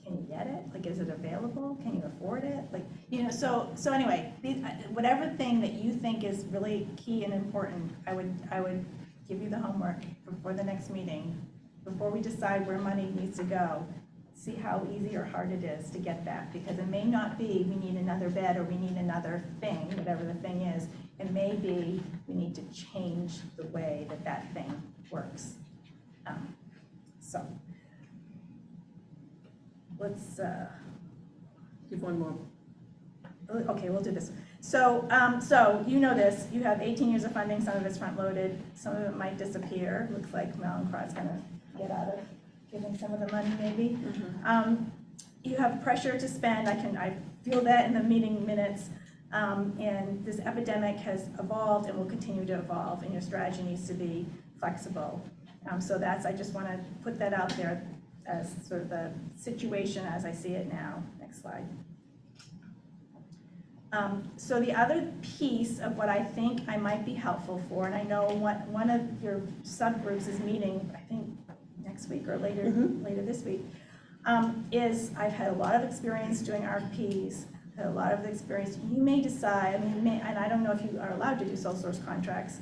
Can you get it? Like, is it available? Can you afford it? Like, so anyway, whatever thing that you think is really key and important, I would give you the homework before the next meeting, before we decide where money needs to go. See how easy or hard it is to get that, because it may not be we need another bed or we need another thing, whatever the thing is. It may be we need to change the way that thing works. So let's Give one more. okay, we'll do this. So you know this, you have 18 years of funding, some of it's front loaded, some of it might disappear. Looks like Mallinckrodt's gonna get out of giving some of the money maybe. You have pressure to spend, I feel that in the meeting minutes, and this epidemic has evolved and will continue to evolve, and your strategy needs to be flexible. So I just want to put that out there as sort of the situation as I see it now. Next slide. So the other piece of what I think I might be helpful for, and I know one of your subgroups is meeting, I think, next week or later this week, is I've had a lot of experience doing RFPs, had a lot of experience. You may decide, and I don't know if you are allowed to do sole source contracts.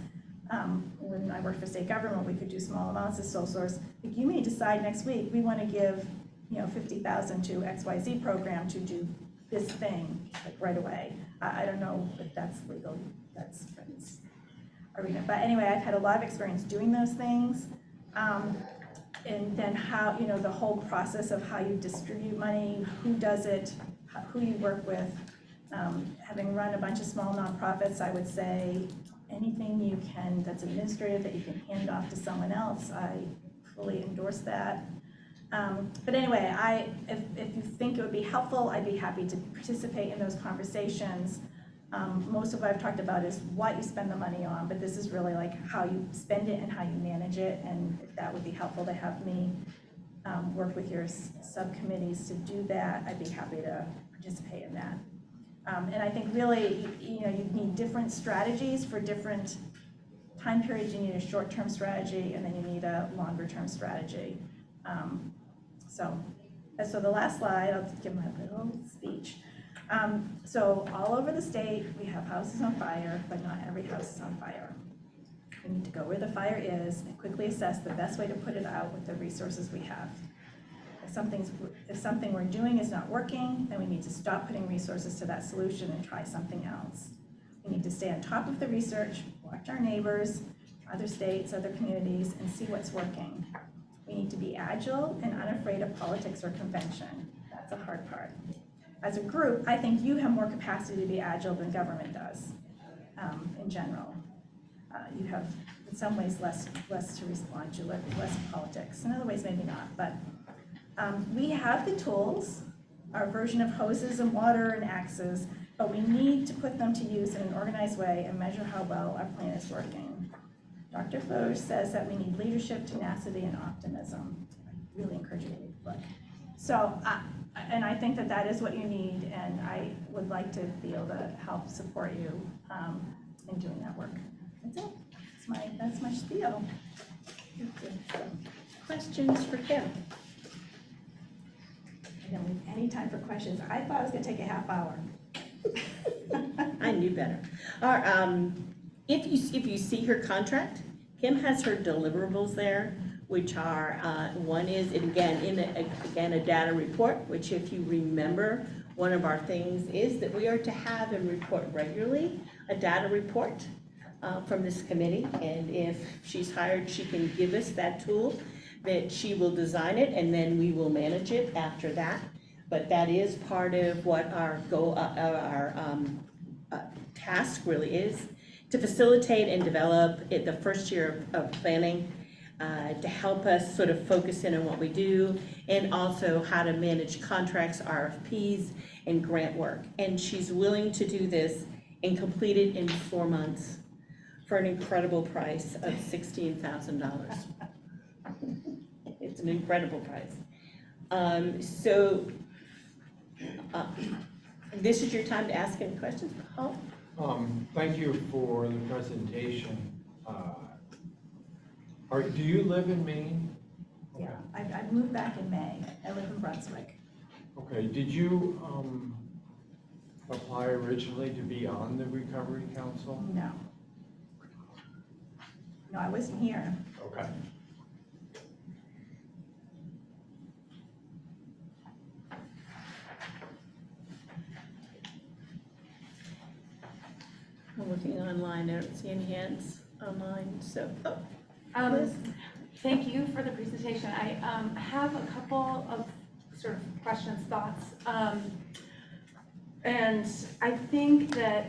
When I worked for state government, we could do small amounts of sole source. But you may decide next week, we want to give, $50,000 to XYZ program to do this thing, like right away. I don't know if that's legal, that's arena. But anyway, I've had a lot of experience doing those things. And then how, the whole process of how you distribute money, who does it, who you work with. Having run a bunch of small nonprofits, I would say anything you can that's administrative that you can hand off to someone else, I fully endorse that. But anyway, if you think it would be helpful, I'd be happy to participate in those conversations. Most of what I've talked about is what you spend the money on, but this is really like how you spend it and how you manage it, and if that would be helpful to have me work with your subcommittees to do that, I'd be happy to participate in that. And I think really, you need different strategies for different time periods. You need a short-term strategy, and then you need a longer-term strategy. So the last slide, I'll just give my little speech. So all over the state, we have houses on fire, but not every house is on fire. We need to go where the fire is and quickly assess the best way to put it out with the resources we have. If something we're doing is not working, then we need to stop putting resources to that solution and try something else. We need to stay on top of the research, watch our neighbors, other states, other communities, and see what's working. We need to be agile and unafraid of politics or convention. That's the hard part. As a group, I think you have more capacity to be agile than government does, in general. You have, in some ways, less to respond to, less politics. In other ways, maybe not, but we have the tools, our version of hoses and water and axes, but we need to put them to use in an organized way and measure how well our plan is working. Dr. Foge says that we need leadership, tenacity, and optimism. I really encourage you to read the book. So, and I think that is what you need, and I would like to be able to help support you in doing that work. That's it. That's my spiel. Questions for Kim? I don't leave any time for questions. I thought it was going to take a half hour. I knew better. If you see her contract, Kim has her deliverables there, which are, one is, again, a data report, which if you remember, one of our things is that we are to have and report regularly a data report from this committee. And if she's hired, she can give us that tool, that she will design it, and then we will manage it after that. But that is part of what our task really is, to facilitate and develop the first year of planning. to help us sort of focus in on what we do, and also how to manage contracts, RFPs, and grant work. And she's willing to do this and complete it in 4 months for an incredible price of $16,000. It's an incredible price. This is your time to ask any questions. Paul? Thank you for the presentation. Do you live in Maine? Yeah, I moved back in May. I live in Brunswick. Okay, did you apply originally to be on the Recovery Council? No. No, I wasn't here. Okay. I'm looking online, I don't see any hands online, so, oh, Thank you for the presentation. I have a couple of sort of questions, thoughts. And I think that,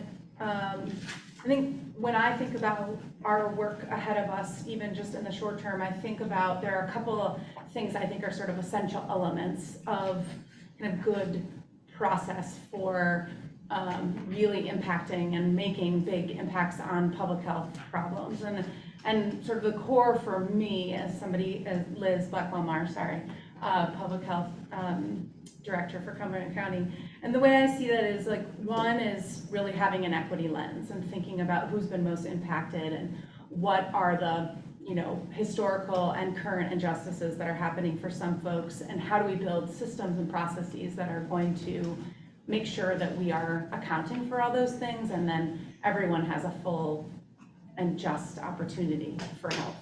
when I think about our work ahead of us, even just in the short term, I think about, there are a couple of things I think are sort of essential elements of kind of good process for really impacting and making big impacts on public health problems. And sort of the core for me as somebody, as Liz Blackwell-Marr, public health director for Cumberland County. And the way I see that is, like, one is really having an equity lens and thinking about who's been most impacted and what are the, historical and current injustices that are happening for some folks, and how do we build systems and processes that are going to make sure that we are accounting for all those things, and then everyone has a full and just opportunity for health.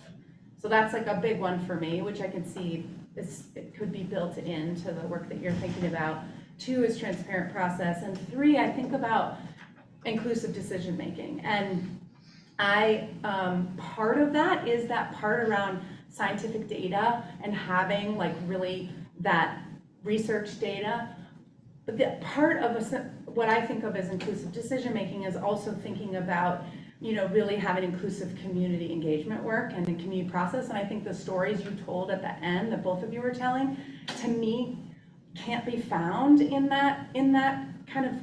So that's like a big one for me, which I can see it could be built into the work that you're thinking about. 2 is transparent process, and 3, I think about inclusive decision making. And part of that is that part around scientific data and having like really that research data. But the part of what I think of as inclusive decision making is also thinking about, really having inclusive community engagement work and the community process. And I think the stories you told at the end that both of you were telling, to me, can't be found in that kind of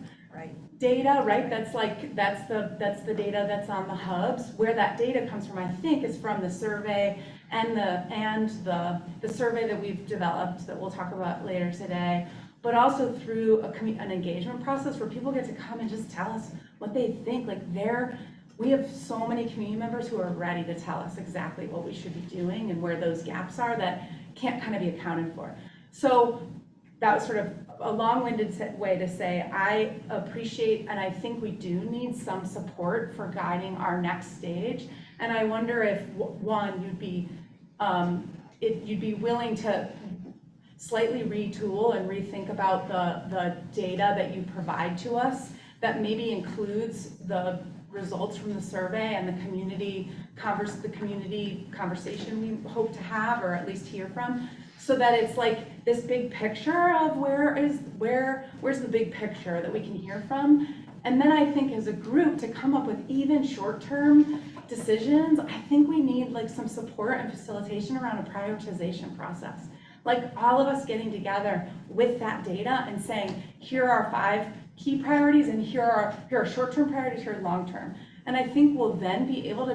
data, right? That's the data that's on the hubs. Where that data comes from, I think, is from the survey and the survey that we've developed that we'll talk about later today, but also through an engagement process where people get to come and just tell us what they think. Like, we have so many community members who are ready to tell us exactly what we should be doing and where those gaps are that can't kind of be accounted for. So that was sort of a long-winded way to say I appreciate, and I think we do need some support for guiding our next stage. And I wonder if, one, you'd be willing to slightly retool and rethink about the data that you provide to us that maybe includes the results from the survey and the community conversation we hope to have, or at least hear from, so that it's like this big picture of where's the big picture that we can hear from. And then I think as a group to come up with even short-term decisions, I think we need like some support and facilitation around a prioritization process. Like all of us getting together with that data and saying, here are 5 key priorities, and here are short-term priorities, here are long-term. And I think we'll then be able to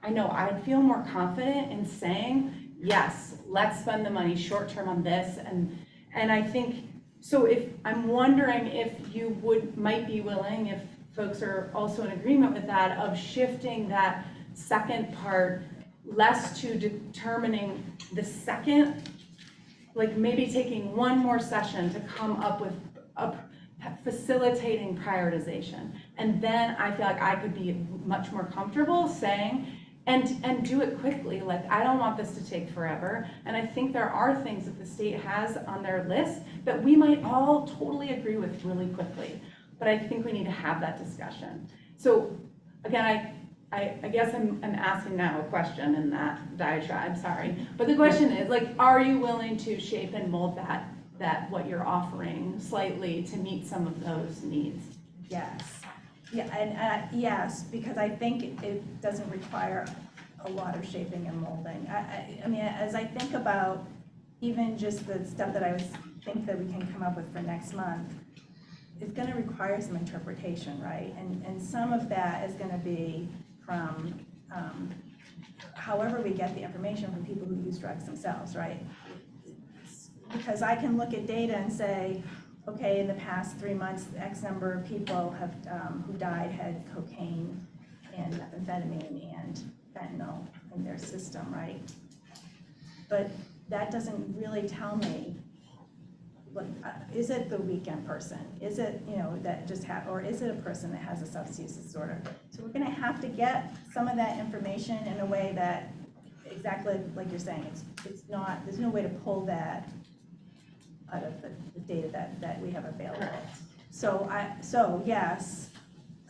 I'd feel more confident in saying, yes, let's spend the money short-term on this. And I think, so I'm wondering if you might be willing, if folks are also in agreement with that, of shifting that second part less to determining the second, like maybe taking one more session to come up with facilitating prioritization. And then I feel like I could be much more comfortable saying, and do it quickly. Like, I don't want this to take forever. And I think there are things that the state has on their list that we might all totally agree with really quickly. But I think we need to have that discussion. So again, I guess I'm asking now a question in that diatribe, sorry. But the question is, like, are you willing to shape and mold that what you're offering slightly to meet some of those needs? Yes. Yeah, and yes, because I think it doesn't require a lot of shaping and molding. I mean, as I think about even just the stuff that I think that we can come up with for next month, it's gonna require some interpretation, right? And some of that is gonna be from, however we get the information from people who use drugs themselves, right? Because I can look at data and say, okay, in the past 3 months, X number of people have, who died had cocaine and methamphetamine and fentanyl in their system, right? But that doesn't really tell me, what, is it the weekend person? Is it, that just or is it a person that has a substance use disorder? So we're gonna have to get some of that information in a way that, exactly like you're saying, it's not, there's no way to pull that out of the data that we have available. So yes,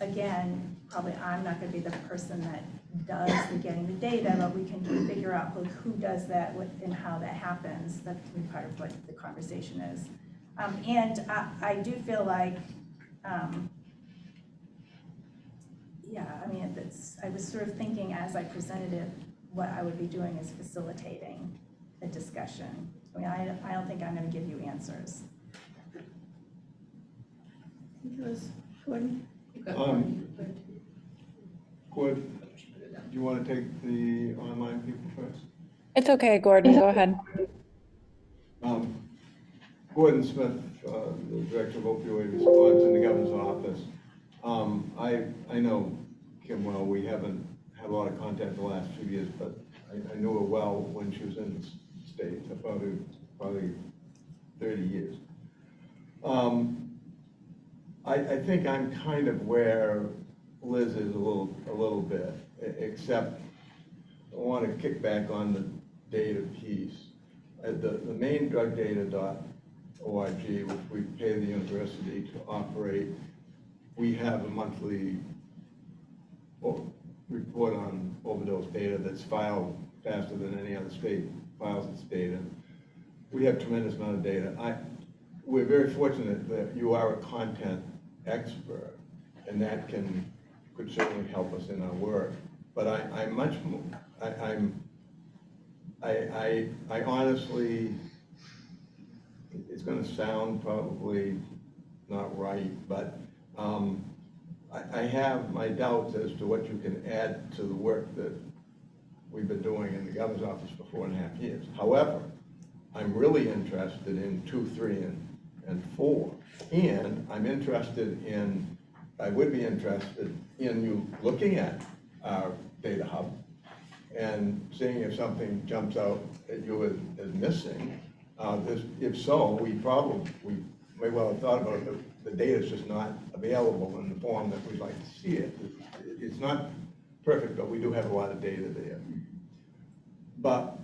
again, probably I'm not gonna be the person that does the getting the data, but we can figure out who does that and how that happens. That can be part of what the conversation is. And I do feel like, yeah, I mean, I was sort of thinking as I presented it, what I would be doing is facilitating a discussion. I mean, I don't think I'm gonna give you answers. I think it was Gordon. Gordon, do you want to take the online people first? It's okay, Gordon, go ahead. Gordon Smith, the Director of Opioid Response in the Governor's Office. I know Kim well. We haven't had a lot of contact the last few years, but I knew her well when she was in the state, about probably 30 years. I think I'm kind of where Liz is a little bit, except I want to kick back on the data piece. The Maine drug data.org, which we pay the university to operate, we have a monthly report on overdose data that's filed faster than any other state files its data. We have tremendous amount of data. We're very fortunate that you are a content expert, and that could certainly help us in our work. But I'm much more, I honestly, it's gonna sound probably not right, but I have my doubts as to what you can add to the work that we've been doing in the governor's office for 4.5 years. However, I'm really interested in 2, 3, and 4. And I'm interested in, I would be interested in you looking at our data hub and seeing if something jumps out at you as missing. If so, we may well have thought about it. The data is just not available in the form that we'd like to see it. It's not perfect, but we do have a lot of data there. But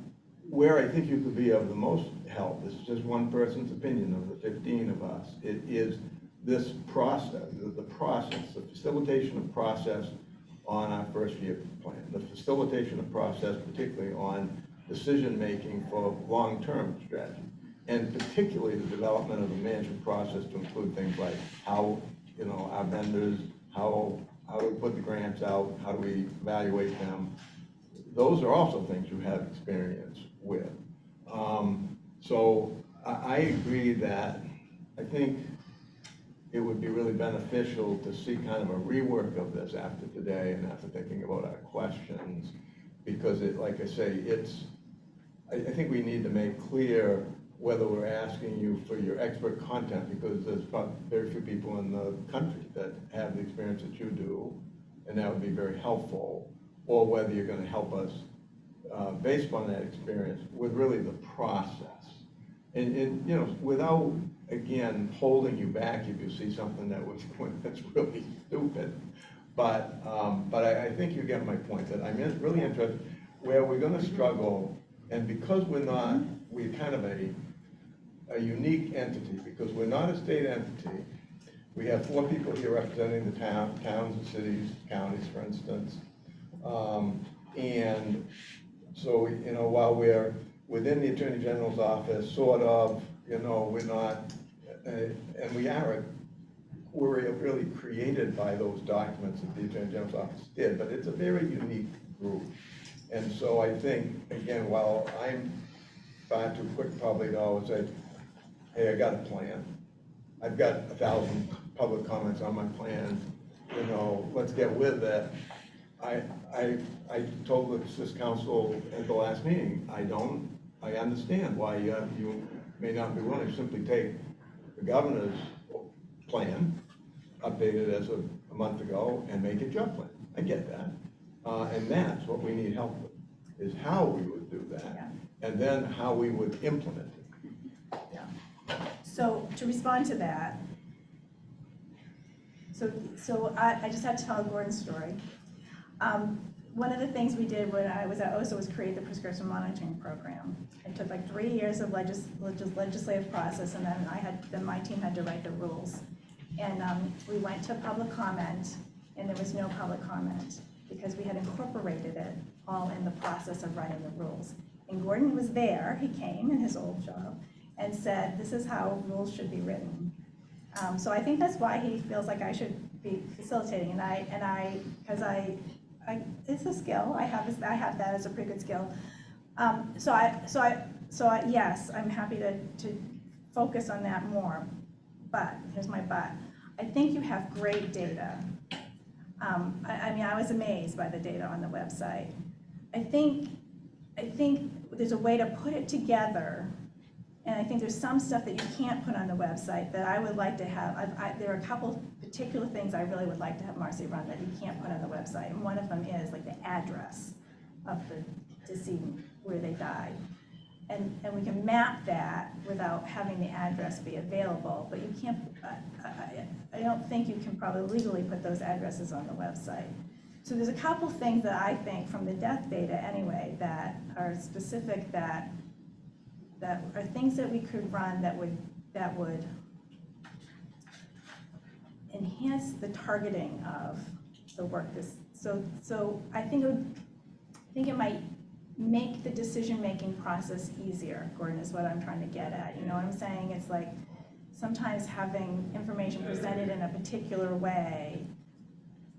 where I think you could be of the most help, this is just one person's opinion of the 15 of us, it is this process, the facilitation of process on our first year plan, the facilitation of process particularly on decision-making for long-term strategy, and particularly the development of the management process to include things like how, our vendors, how do we put the grants out, how do we evaluate them. Those are also things you have experience with. So I agree that I think it would be really beneficial to see kind of a rework of this after today and after thinking about our questions, because like I say, I think we need to make clear whether we're asking you for your expert content, because there's very few people in the country that have the experience that you do, and that would be very helpful, or whether you're going to help us based upon that experience with really the process. And without, again, holding you back if you see something that's really stupid. But I think you get my point, that I'm really interested where we're going to struggle, and because we're kind of a unique entity, because we're not a state entity. We have 4 people here representing the towns and cities, counties, for instance. And so, while we're within the Attorney General's office, sort of, we're not, and we're really created by those documents that the Attorney General's office did, but it's a very unique group. And so I think, again, while I'm far too quick probably to always say, hey, I got a plan. I've got 1,000 public comments on my plan, you know, let's get with it. I told this council at the last meeting, I understand why you may not be willing to simply take the governor's plan, updated as of a month ago, and make it your plan. I get that. And that's what we need help with, is how we would do that, and then how we would implement it. So to respond to that, so I just had to tell Gordon's story. One of the things we did when I was at OSA was create the prescription monitoring program. It took like 3 years of legislative process, and then my team had to write the rules. And we went to public comment, and there was no public comment because we had incorporated it all in the process of writing the rules. And Gordon was there, he came in his old job, and said, this is how rules should be written. So I think that's why he feels like I should be facilitating, because it's a skill, I have that as a pretty good skill. Yes, I'm happy to focus on that more, but, here's my but. I think you have great data. I mean, I was amazed by the data on the website. I think there's a way to put it together, and I think there's some stuff that you can't put on the website that I would like to have. There are a couple particular things I really would like to have Marcy run that you can't put on the website, and one of them is like the address of the decedent, where they died. And we can map that without having the address be available, but you can't, I don't think you can probably legally put those addresses on the website. So there's a couple things that I think from the death data anyway that are specific that are things that we could run that would enhance the targeting of the work. So I think it might make the decision-making process easier, Gordon, is what I'm trying to get at. You know what I'm saying? It's like sometimes having information presented in a particular way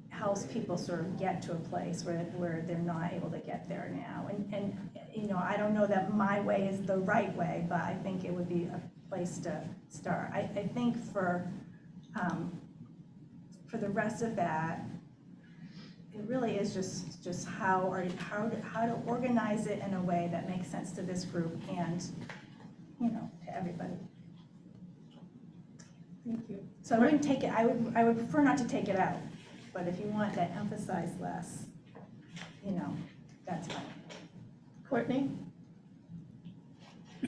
helps people sort of get to a place where they're not able to get there now. And you know, I don't know that my way is the right way, but I think it would be a place to start. I think for the rest of that, it really is just how to organize it in a way that makes sense to this group and, you know, to everybody. Thank you. So I wouldn't take it, I would prefer not to take it out, but if you want to emphasize less, you know, that's fine. Courtney?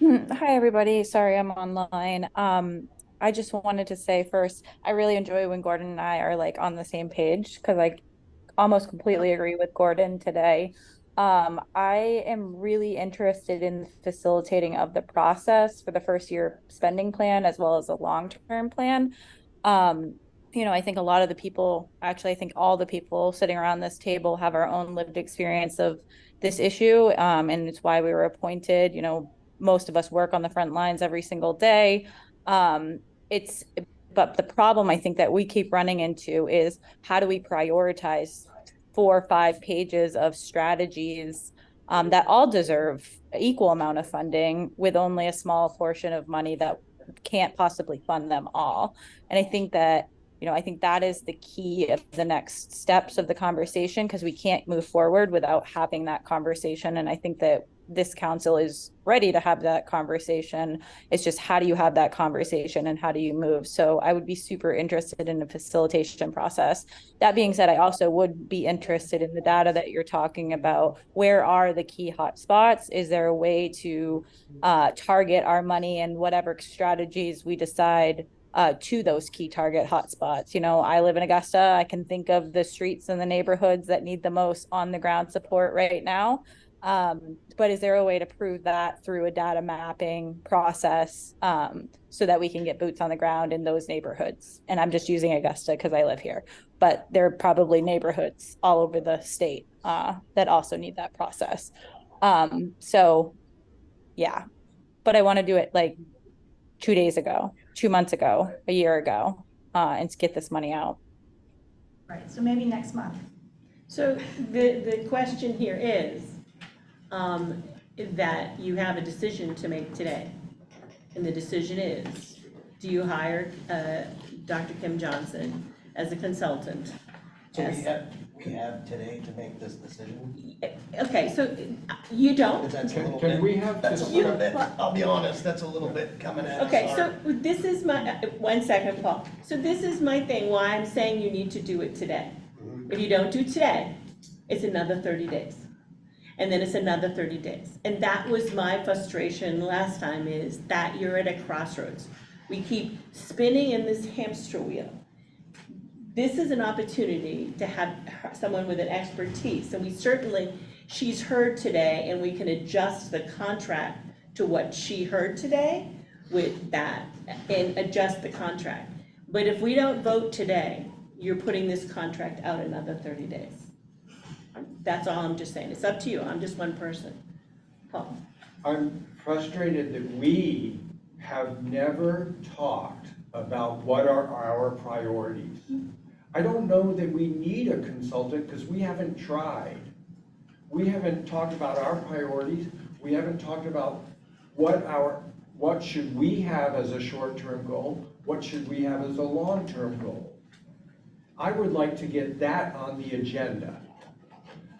Hi, everybody. Sorry, I'm online. I just wanted to say first, I really enjoy when Gordon and I are like on the same page because I almost completely agree with Gordon today. I am really interested in facilitating of the process for the first year spending plan as well as a long-term plan. You know, I think a lot of the people, actually, I think all the people sitting around this table have our own lived experience of this issue. And it's why we were appointed. You know, most of us work on the front lines every single day. It's but the problem I think that we keep running into is how do we prioritize 4 or 5 pages of strategies that all deserve equal amount of funding with only a small portion of money that can't possibly fund them all. And I think that, you know, I think that is the key of the next steps of the conversation because we can't move forward without having that conversation. And I think that this council is ready to have that conversation. It's just how do you have that conversation and how do you move? So I would be super interested in the facilitation process. That being said, I also would be interested in the data that you're talking about. Where are the key hotspots? Is there a way to target our money and whatever strategies we decide to those key target hotspots? You know, I live in Augusta. I can think of the streets and the neighborhoods that need the most on the ground support right now. But is there a way to prove that through a data mapping process so that we can get boots on the ground in those neighborhoods? And I'm just using Augusta because I live here, but there are probably neighborhoods all over the state that also need that process. So yeah, but I want to do it like 2 days ago, 2 months ago, a year ago, and get this money out. Right, so maybe next month. So the question here is, that you have a decision to make today. And the decision is, do you hire Dr. Kim Johnson as a consultant? So Yes. we have today to make this decision? Okay, so you don't? That's a little Can bit, we have that's a this? little bit, I'll be honest, that's a little bit coming at us Okay, so hard. this is my, 1 second, Paul. So this is my thing, why I'm saying you need to do it today. If you don't do today, it's another 30 days. And then it's another 30 days. And that was my frustration last time, is that you're at a crossroads. We keep spinning in this hamster wheel. This is an opportunity to have someone with an expertise, and we certainly, she's heard today, and we can adjust the contract to what she heard today with that, and adjust the contract. But if we don't vote today, you're putting this contract out another 30 days. That's all I'm just saying. It's up to you. I'm just one person. Paul? I'm frustrated that we have never talked about what are our priorities. I don't know that we need a consultant because we haven't tried. We haven't talked about our priorities. We haven't talked about what should we have as a short-term goal? What should we have as a long-term goal? I would like to get that on the agenda.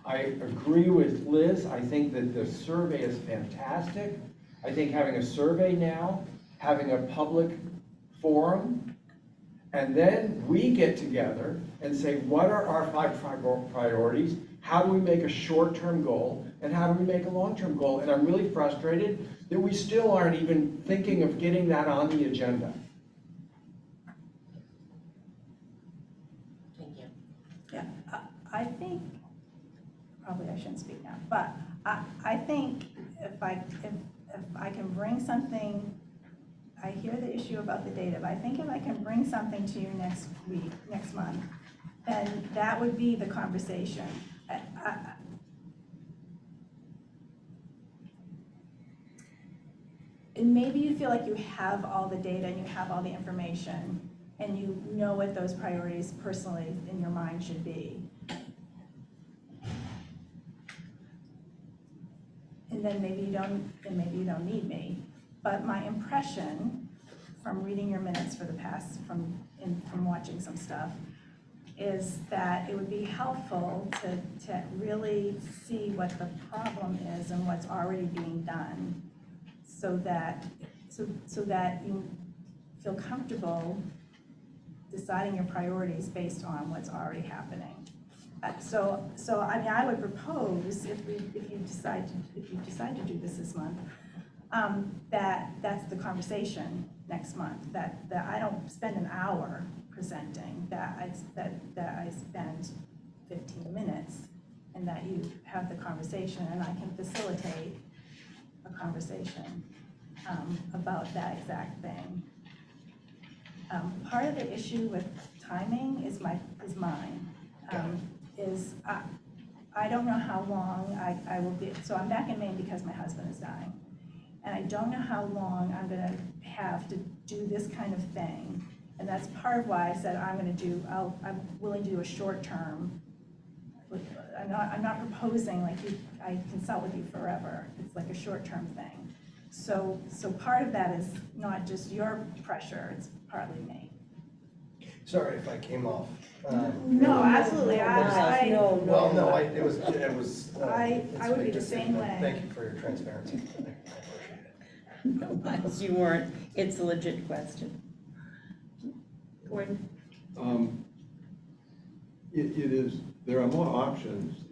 I agree with Liz. I think that the survey is fantastic. I think having a survey now, having a public forum, and then we get together and say, what are our 5 priorities? How do we make a short-term goal? And how do we make a long-term goal? And I'm really frustrated that we still aren't even thinking of getting that on the agenda. Yeah, I think, probably I shouldn't speak now, but I think if I can bring something, I hear the issue about the data, but I think if I can bring something to you next week, next month, then that would be the conversation. And maybe you feel like you have all the data and you have all the information, and you know what those priorities personally in your mind should be. And then maybe you don't need me. But my impression from reading your minutes for the past, from watching some stuff, is that it would be helpful to really see what the problem is and what's already being done, so that you feel comfortable deciding your priorities based on what's already happening. So I mean, I would propose, if you decide to do this month, that's the conversation next month, that I don't spend an hour presenting, that I spend 15 minutes, and that you have the conversation, and I can facilitate a conversation about that exact thing. Part of the issue with timing is mine. I don't know how long I will be, so I'm back in Maine because my husband is dying. And I don't know how long I'm gonna have to do this kind of thing. And that's part of why I said I'm willing to do a short term. I'm not proposing like I consult with you forever. It's like a short term thing. So part of that is not just your pressure, it's partly me. Sorry if I came off. No, absolutely, Well, no, it was, I it's would a be big the same decision. way. Thank you for your transparency. I appreciate it. Unless you weren't, it's a legit question. Gordon? It is, there are more options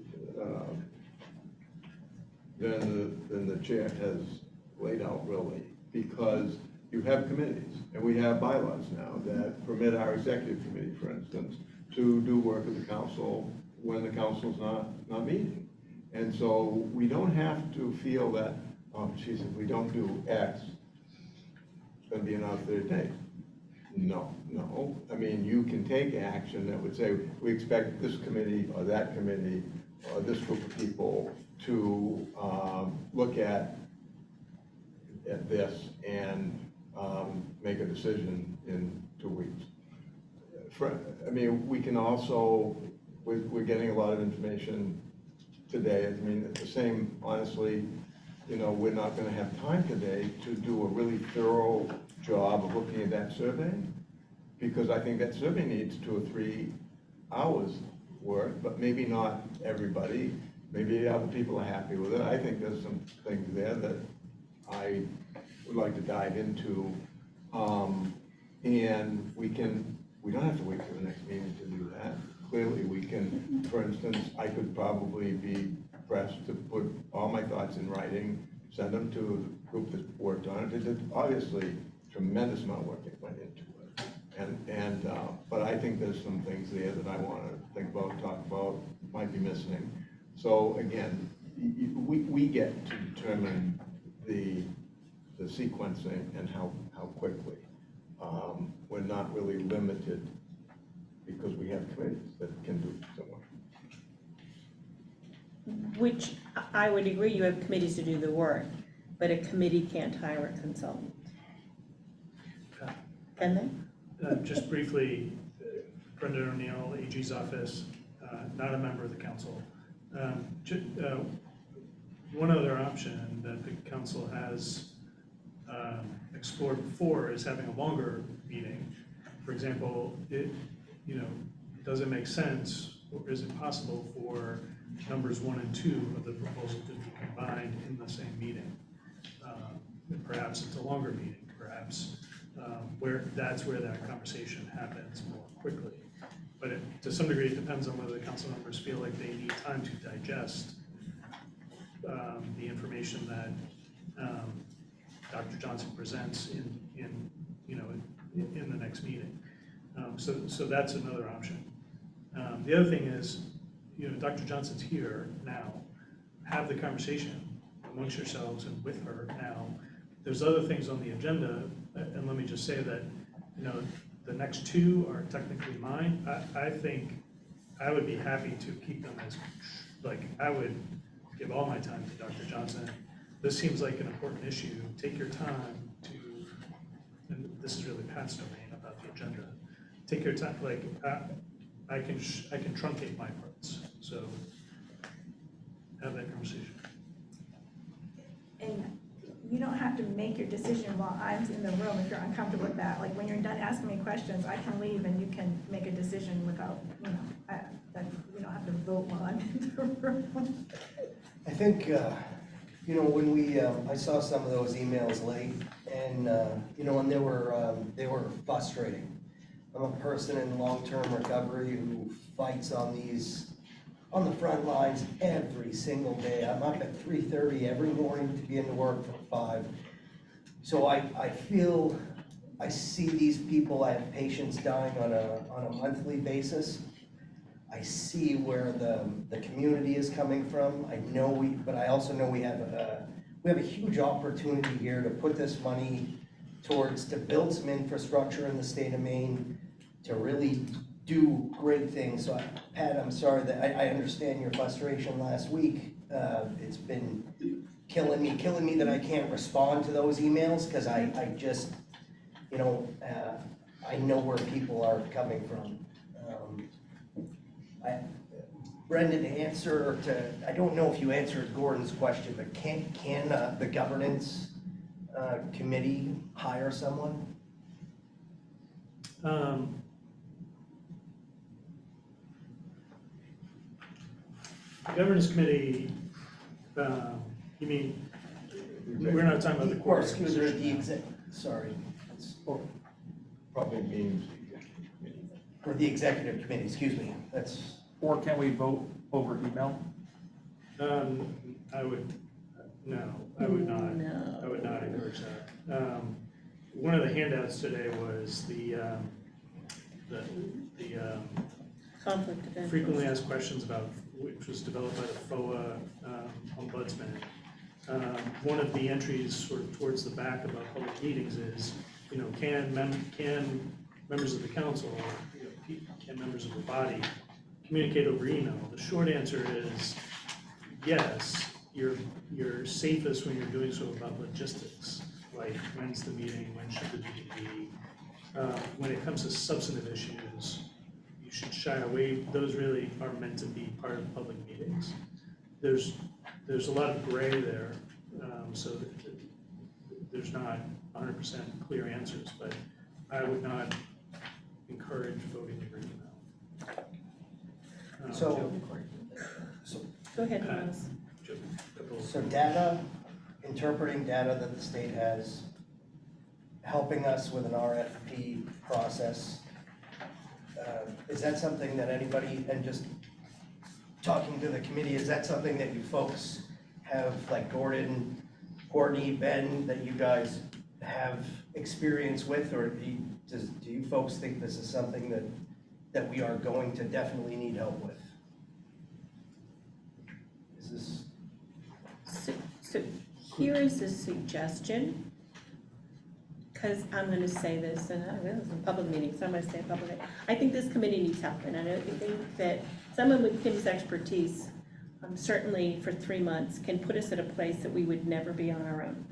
than the chair has laid out, really, because you have committees, and we have bylaws now that permit our executive committee, for instance, to do work of the council when the council's not meeting. And so we don't have to feel that, oh, geez, if we don't do X, it's gonna be another 30 days. No, I mean, you can take action that would say, we expect this committee or that committee or this group of people to look at this and make a decision in 2 weeks. I mean, we can also, we're getting a lot of information today. I mean, it's the same, honestly, you know, we're not gonna have time today to do a really thorough job of looking at that survey, because I think that survey needs 2 or 3 hours work, but maybe not everybody. Maybe other people are happy with it. I think there's some things there that I would like to dive into. And we don't have to wait till the next meeting to do that. Clearly, we can, for instance, I could probably be pressed to put all my thoughts in writing, send them to the group that worked on it. There's obviously tremendous amount of work that went into it. But I think there's some things there that I want to think about, talk about, might be missing. So again, we get to determine the sequencing and how quickly. We're not really limited because we have committees that can do some work. Which I would agree, you have committees to do the work, but a committee can't hire a consultant. Can they? Just briefly, Brendan O'Neill, AG's office, not a member of the council. One other option that the council has explored before is having a longer meeting. For example, does it make sense, or is it possible for numbers 1 and 2 of the proposal to be combined in the same meeting? Perhaps it's a longer meeting, perhaps that's where that conversation happens more quickly. But to some degree, it depends on whether the council members feel like they need time to digest the information that Dr. Johnson presents in the next meeting. So that's another option. The other thing is, Dr. Johnson's here now. Have the conversation amongst yourselves and with her now. There's other things on the agenda, and let me just say that, the next 2 are technically mine. I think I would be happy to keep them as, I would give all my time to Dr. Johnson. This seems like an important issue. Take your time to, and this is really Pat's domain about the agenda. Take your time, I can truncate my parts, so have that conversation. And you don't have to make your decision while I'm in the room if you're uncomfortable with that. Like, when you're done asking me questions, I can leave and you can make a decision without, that you don't have to vote while I'm in the room. I think, when I saw some of those emails late, and, and they were frustrating. I'm a person in long-term recovery who fights on the front lines every single day. I'm up at 3:30 every morning to be into work for 5. So I see these people. I have patients dying on a monthly basis. I see where the community is coming from. But I also know we have a huge opportunity here to put this money to build some infrastructure in the state of Maine, to really do great things. So Pat, I'm sorry that I understand your frustration last week. It's been killing me that I can't respond to those emails, because I just, I know where people are coming from. Brendan, I don't know if you answered Gordon's question, but can the governance committee hire someone? Governance committee, you mean, we're not talking about the Or, court. excuse me, sorry. Probably means For the executive committee, excuse me, Or can we vote over email? I would not. No. I would not encourage that. One of the handouts today was the Conflict of interest. frequently asked questions about, which was developed by the FOA ombudsman. One of the entries sort of towards the back about public meetings is, can members of the council, can members of the body communicate over email? The short answer is yes. You're safest when you're doing so about logistics, like when's the meeting, when should the meeting be. When it comes to substantive issues, you should shy away. Those really are meant to be part of public meetings. there's a lot of gray there, so there's not 100% clear answers, but I would not encourage voting to bring them out. So, Go ahead, Pat. Thomas. so data, interpreting data that the state has, helping us with an RFP process, is that something that anybody, and just talking to the committee, is that something that you folks have, like Gordon, Courtney, Ben, that you guys have experience with, or do you folks think this is something that we are going to definitely need help with? Is this? So here is a suggestion, because I'm gonna say this, and this is a public meeting, so I'm gonna say it publicly. I think this committee needs help, and I don't think that someone with Kim's expertise, certainly for 3 months, can put us at a place that we would never be on our own.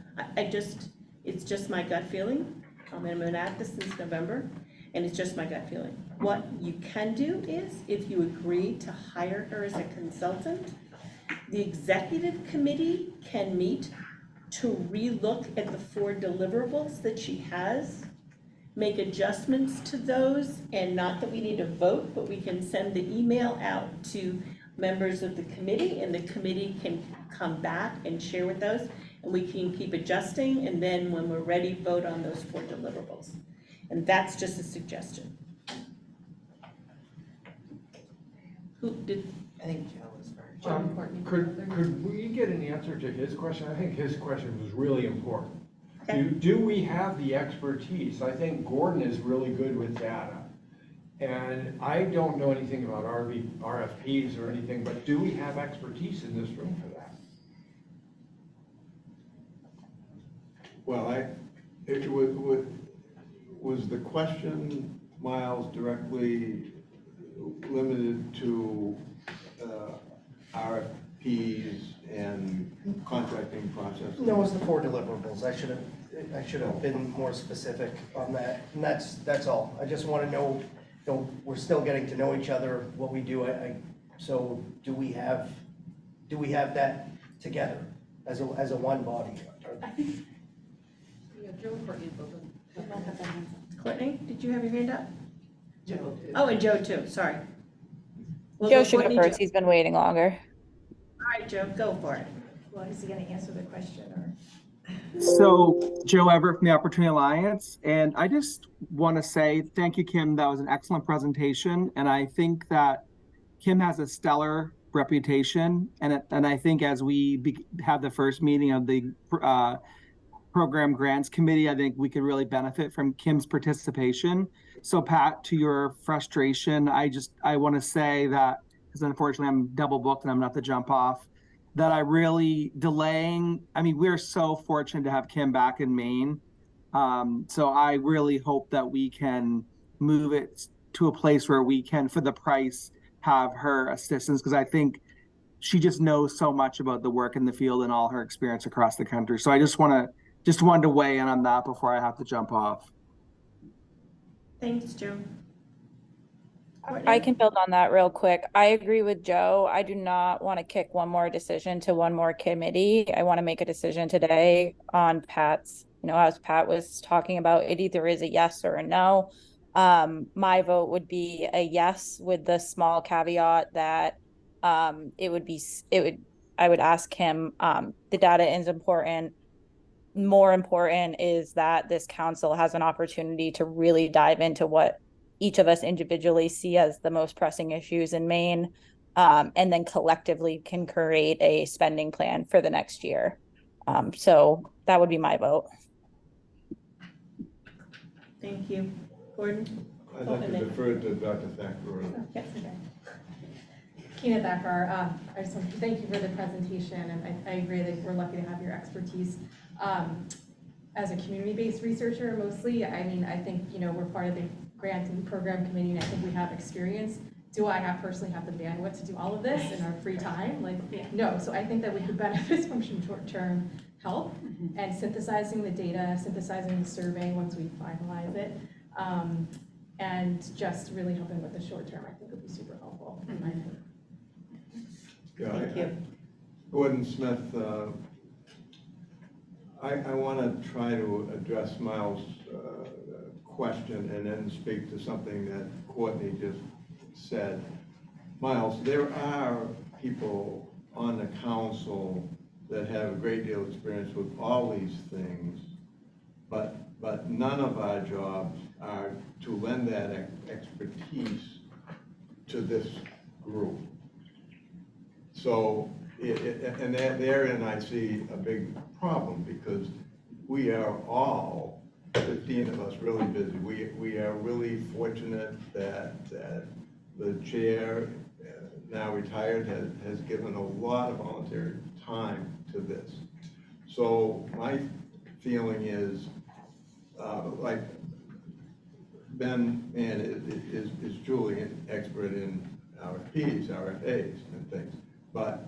It's just my gut feeling. I've been at this since November, and it's just my gut feeling. What you can do is, if you agree to hire her as a consultant, the executive committee can meet to relook at the 4 deliverables that she has, make adjustments to those, and not that we need a vote, but we can send the email out to members of the committee, and the committee can come back and share with those, and we can keep adjusting, and then when we're ready, vote on those 4 deliverables. And that's just a suggestion. Who did? I think Joe was very. Could we get an answer to his question? I think his question was really important. Okay. Do we have the expertise? I think Gordon is really good with data. And I don't know anything about RFPs or anything, but do we have expertise in this room for that? Well, was the question, Miles, directly limited to RFPs and contracting processes? No, it was the 4 deliverables. I should have been more specific on that. And that's all. I just want to know, we're still getting to know each other, what we do. So do we have that together as a one body? Yeah, Joe and Courtney both have their hands up. Courtney, did you have your hand up? Joe did. Oh, and Joe too, sorry. Well, Joe should go Courtney, first, he's been waiting longer. All right, Joe, go for it. Well, is he gonna answer the question, or? So, Joe Everett from the Opportunity Alliance, and I just want to say thank you, Kim. That was an excellent presentation, and I think that Kim has a stellar reputation, and I think as we have the first meeting of the Program Grants Committee, I think we could really benefit from Kim's participation. So, Pat, to your frustration, I want to say that, because unfortunately I'm double booked and I'm not to jump off, that I really delaying. I mean, we're so fortunate to have Kim back in Maine. So I really hope that we can move it to a place where we can, for the price, have her assistance, because I think she just knows so much about the work in the field and all her experience across the country. So I just wanted to weigh in on that before I have to jump off. Thanks, Joe. I can build on that real quick. I agree with Joe. I do not want to kick one more decision to one more committee. I want to make a decision today on Pat's, as Pat was talking about, it either is a yes or a no. My vote would be a yes, with the small caveat that I would ask him, the data is important. More important is that this council has an opportunity to really dive into what each of us individually see as the most pressing issues in Maine, and then collectively can create a spending plan for the next year. So that would be my vote. Thank you. Gordon? I'd like to defer to Dr. Thacker. Yes, okay. Keena Thacker, I just want to thank you for the presentation, and I agree that we're lucky to have your expertise. As a community-based researcher mostly, I mean, I think, we're part of the grant and program committee, and I think we have experience. Do I personally have the bandwidth to do all of this in our free time? No. So I think that we could benefit from some short-term help and synthesizing the data, synthesizing the survey once we finalize it, and just really helping with the short term, I think would be super helpful in my opinion. Yeah, Thank you. Gordon Smith, I want to try to address Miles' question and then speak to something that Courtney just said. Miles, there are people on the council that have a great deal of experience with all these things, but none of our jobs are to lend that expertise to this group. So, and therein I see a big problem, because we are all, 15 of us, really busy. We are really fortunate that the chair, now retired, has given a lot of voluntary time to this. So my feeling is, like Ben is truly an expert in RFPs, RFAs and things, but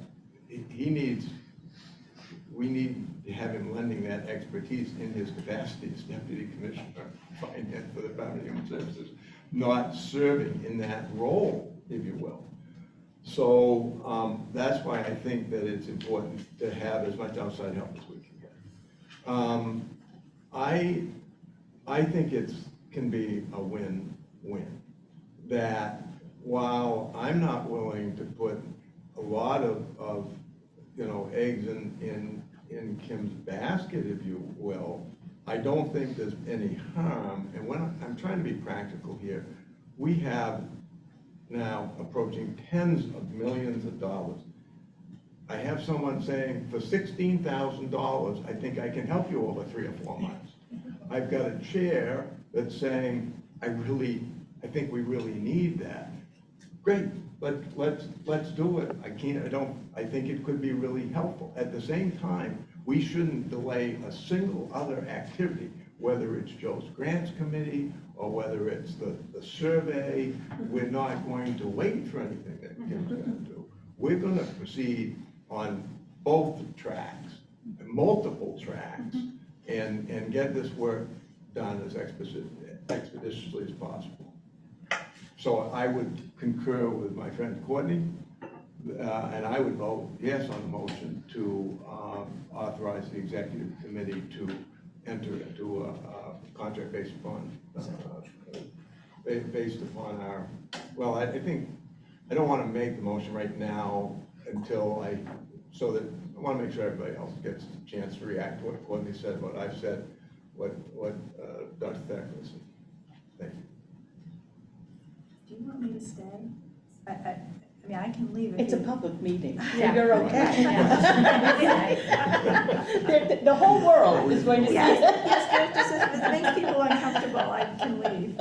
we need to have him lending that expertise in his capacity as Deputy Commissioner of Finance for the Department of Human Services, not serving in that role, if you will. So that's why I think that it's important to have as much outside help as we can get. I think it can be a win-win. That while I'm not willing to put a lot of eggs in Kim's basket, if you will, I don't think there's any harm. And when I'm trying to be practical here, we have now approaching tens of millions of dollars. I have someone saying, for $16,000, I think I can help you over 3 or 4 months. I've got a chair that's saying, I think we really need that. Great, let's do it. I think it could be really helpful. At the same time, we shouldn't delay a single other activity, whether it's Joe's Grants Committee or whether it's the survey. We're not going to wait for anything that Kim's going to do. We're going to proceed on both tracks, multiple tracks, and get this work done as expeditiously as possible. So I would concur with my friend Courtney, and I would vote yes on the motion to authorize the executive committee to enter into a contract based upon our, well, I think, I don't want to make the motion right now until so that I want to make sure everybody else gets a chance to react to what Courtney said, what I've said, what Dr. Thacker said. Thank you. Do you want me to stay? I mean, I can leave if It's a you- public meeting, so Yeah. you're okay. Yeah. The whole world is going to see Yes, it. yes, just if it makes people uncomfortable, I can leave.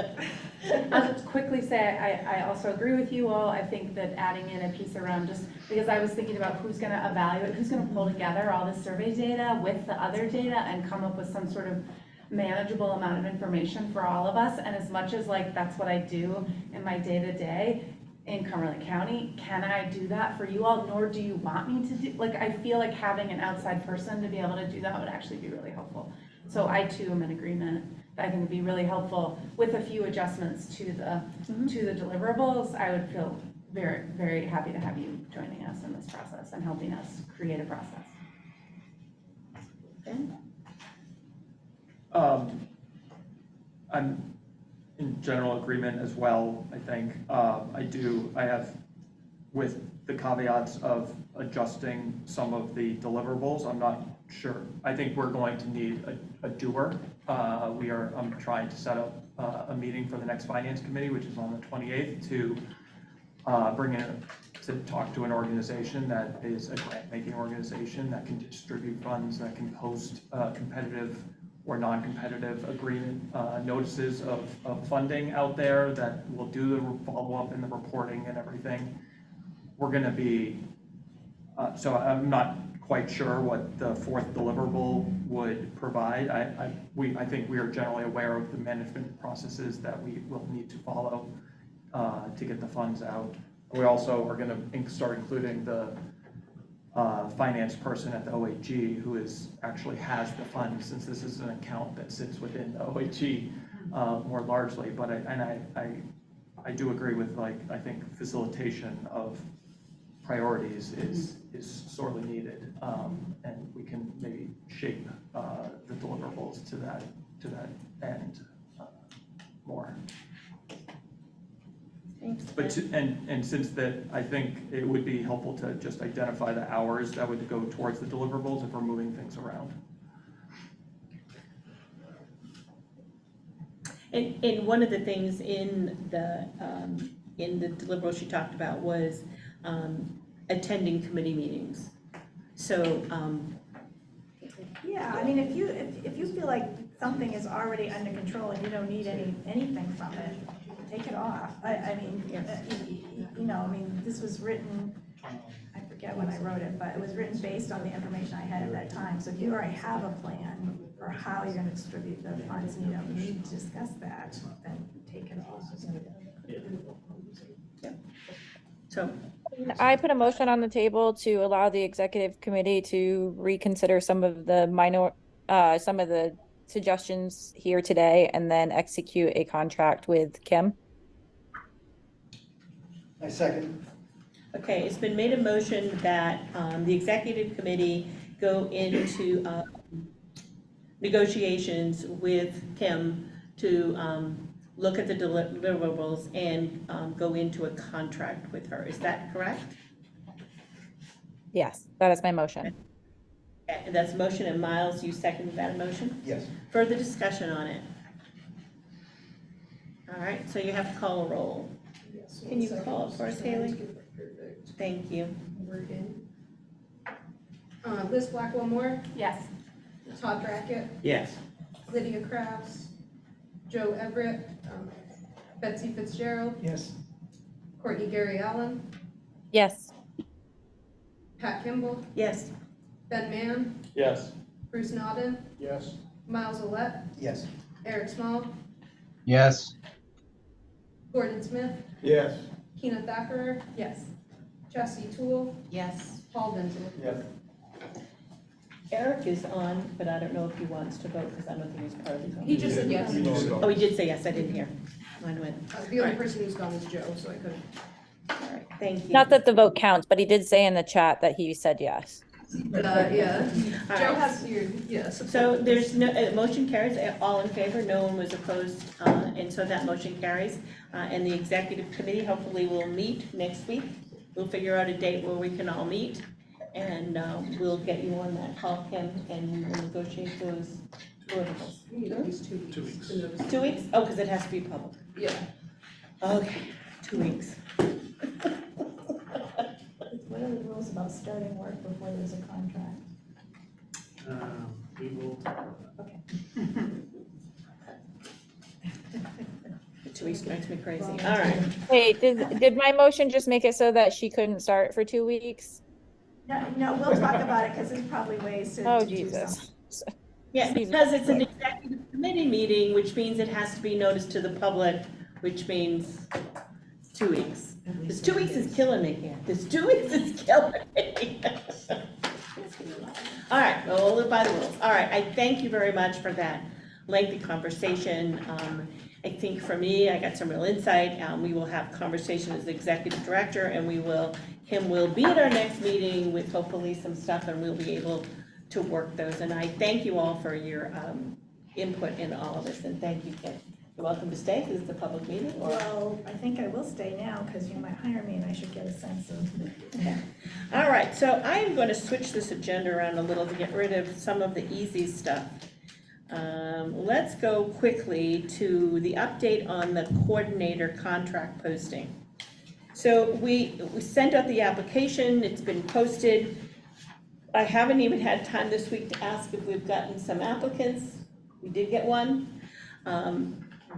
I'll just quickly say, I also agree with you all. I think that adding in a piece around, just because I was thinking about who's gonna evaluate, who's gonna pull together all the survey data with the other data and come up with some sort of manageable amount of information for all of us. And as much as like, that's what I do in my day-to-day in Cumberland County, can I do that for you all? Nor do you want me to do, like, I feel like having an outside person to be able to do that would actually be really helpful. So I too am in agreement. I think it'd be really helpful with a few adjustments to the deliverables. I would feel very, very happy to have you joining us in this process and helping us create a process. I'm in general agreement as well, I think. I have, with the caveats of adjusting some of the deliverables, I'm not sure. I think we're going to need a doer. I'm trying to set up a meeting for the next finance committee, which is on the 28th, to talk to an organization that is a grant-making organization that can distribute funds, that can post competitive or non-competitive agreement notices of funding out there, that will do the follow-up and the reporting and everything. We're going to be, so I'm not quite sure what the fourth deliverable would provide. I think we are generally aware of the management processes that we will need to follow to get the funds out. We also are going to start including the finance person at the OHG who actually has the funds, since this is an account that sits within the OHG more largely. But I do agree with, like, I think facilitation of priorities is sorely needed. And we can maybe shape the deliverables to that end more. Thanks. But and since that, I think it would be helpful to just identify the hours that would go towards the deliverables if we're moving things around. And one of the things in the deliverables she talked about was attending committee meetings. So, Yeah, I mean, if you feel like something is already under control and you don't need anything from it, take it off. I mean, you know, I mean, this was written, I forget when I wrote it, but it was written based on the information I had at that time. So if you already have a plan for how you're gonna distribute the funds and you don't need to discuss that, then take it off. so, I put a motion on the table to allow the executive committee to reconsider some of the suggestions here today and then execute a contract with Kim. I second. okay, it's been made a motion that the executive committee go into negotiations with Kim to look at the deliverables and go into a contract with her. Is that correct? Yes, that is my motion. And that's motion, and Miles, you seconded that motion? Yes. Further discussion on it? All right, so you have to call a roll. Can you call it for us, Haley? Thank you. Liz Blackwell Moore, Yes. Todd Brackett, Yes. Lydia Krabs, Joe Everett, Betsy Fitzgerald, Yes. Courtney Gary Allen, Yes. Pat Kimball, Yes, Ben Mann, Yes. Bruce Nodden, Yes. Miles Olet, Yes. Eric Small, Yes. Gordon Smith, Yes. Keena Thacker, Yes. Chastity Toole, Yes. Paul Denzel. Yes. Eric is on, but I don't know if he wants to vote because I don't think he's part of the. He just said yes. Oh, he did say yes, I didn't hear. Mine went, The only person who's gone is Joe, so I couldn't. all right, thank you. Not that the vote counts, but he did say in the chat that he said yes. But, yeah, All Joe right. has your, yes. So there's no, motion carries, all in favor, no one was opposed, and so that motion carries. And the executive committee hopefully will meet next week. We'll figure out a date where we can all meet, and we'll get you on that call, Kim, and we will negotiate those deliverables. We need at least 2 weeks. 2 weeks. to notice. 2 weeks? Oh, because it has to be public. Yeah. Okay, 2 weeks. What are the rules about starting work before there's a contract? We will talk about that. Okay. 2 weeks makes me crazy. All right. Wait, did my motion just make it so that she couldn't start for 2 weeks? No, we'll talk about it because there's probably ways to. Oh, to do Jesus. Yeah, Excuse me. because it's an executive committee meeting, which means it has to be noticed to the public, which means 2 weeks. This 2 weeks is killing me here. This 2 weeks is killing me. All right, well, we'll live by the rules. All right, I thank you very much for that lengthy conversation. I think for me, I got some real insight. We will have conversation as the executive director, and Kim will be at our next meeting with hopefully some stuff, and we'll be able to work those. And I thank you all for your input in all of this, and thank you, Kim. You're welcome to stay, because it's a public meeting, or? Well, I think I will stay now because you might hire me and I should get a sense of. Okay. All right, so I am going to switch this agenda around a little to get rid of some of the easy stuff. Let's go quickly to the update on the coordinator contract posting. So we sent out the application, it's been posted. I haven't even had time this week to ask if we've gotten some applicants. We did get one.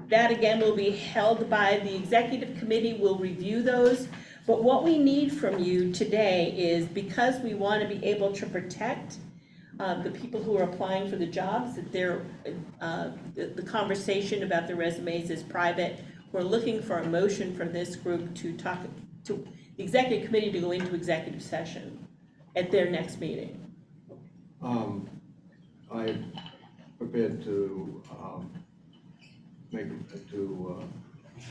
That again will be held by the executive committee, will review those. But what we need from you today is, because we want to be able to protect the people who are applying for the jobs, that the conversation about the resumes is private. We're looking for a motion from this group to talk to the executive committee to go into executive session at their next meeting. I'm prepared to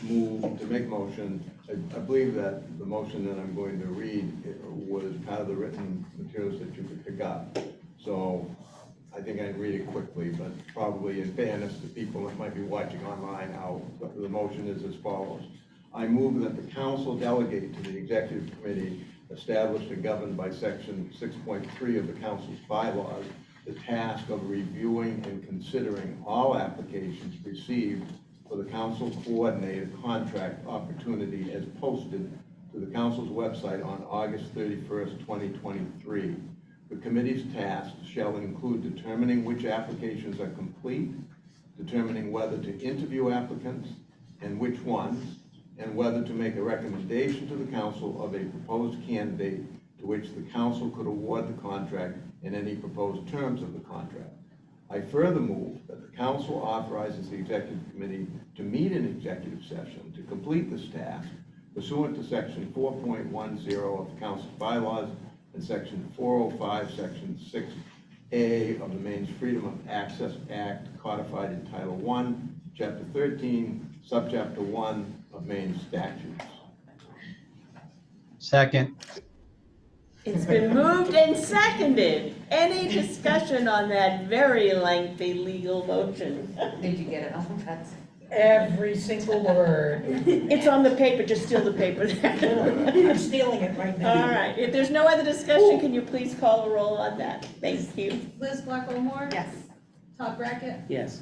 move to make motion. I believe that the motion that I'm going to read was part of the written materials that you could pick up. So I think I'd read it quickly, but probably in fairness to people that might be watching online, the motion is as follows. I move that the council delegate to the executive committee established and governed by section 6.3 of the council's bylaws the task of reviewing and considering all applications received for the council coordinated contract opportunity as posted to the council's website on August 31st, 2023. The committee's tasks shall include determining which applications are complete, determining whether to interview applicants and which ones, and whether to make a recommendation to the council of a proposed candidate to which the council could award the contract and any proposed terms of the contract. I further move that the council authorizes the executive committee to meet in executive session to complete this task pursuant to section 4.10 of the council's bylaws and section 405, section 6A of the Maine's Freedom of Access Act codified in Title I, Chapter 13, Subchapter 1 of Maine statutes. Second. It's been moved and seconded. Any discussion on that very lengthy legal motion? Did you get it? Oh, that's. Every single word. It's on the paper, just steal the paper. I'm stealing it right now. All right, if there's no other discussion, can you please call the roll on that? Thank you. Liz Blackmore? Yes. Todd Brackett? Yes.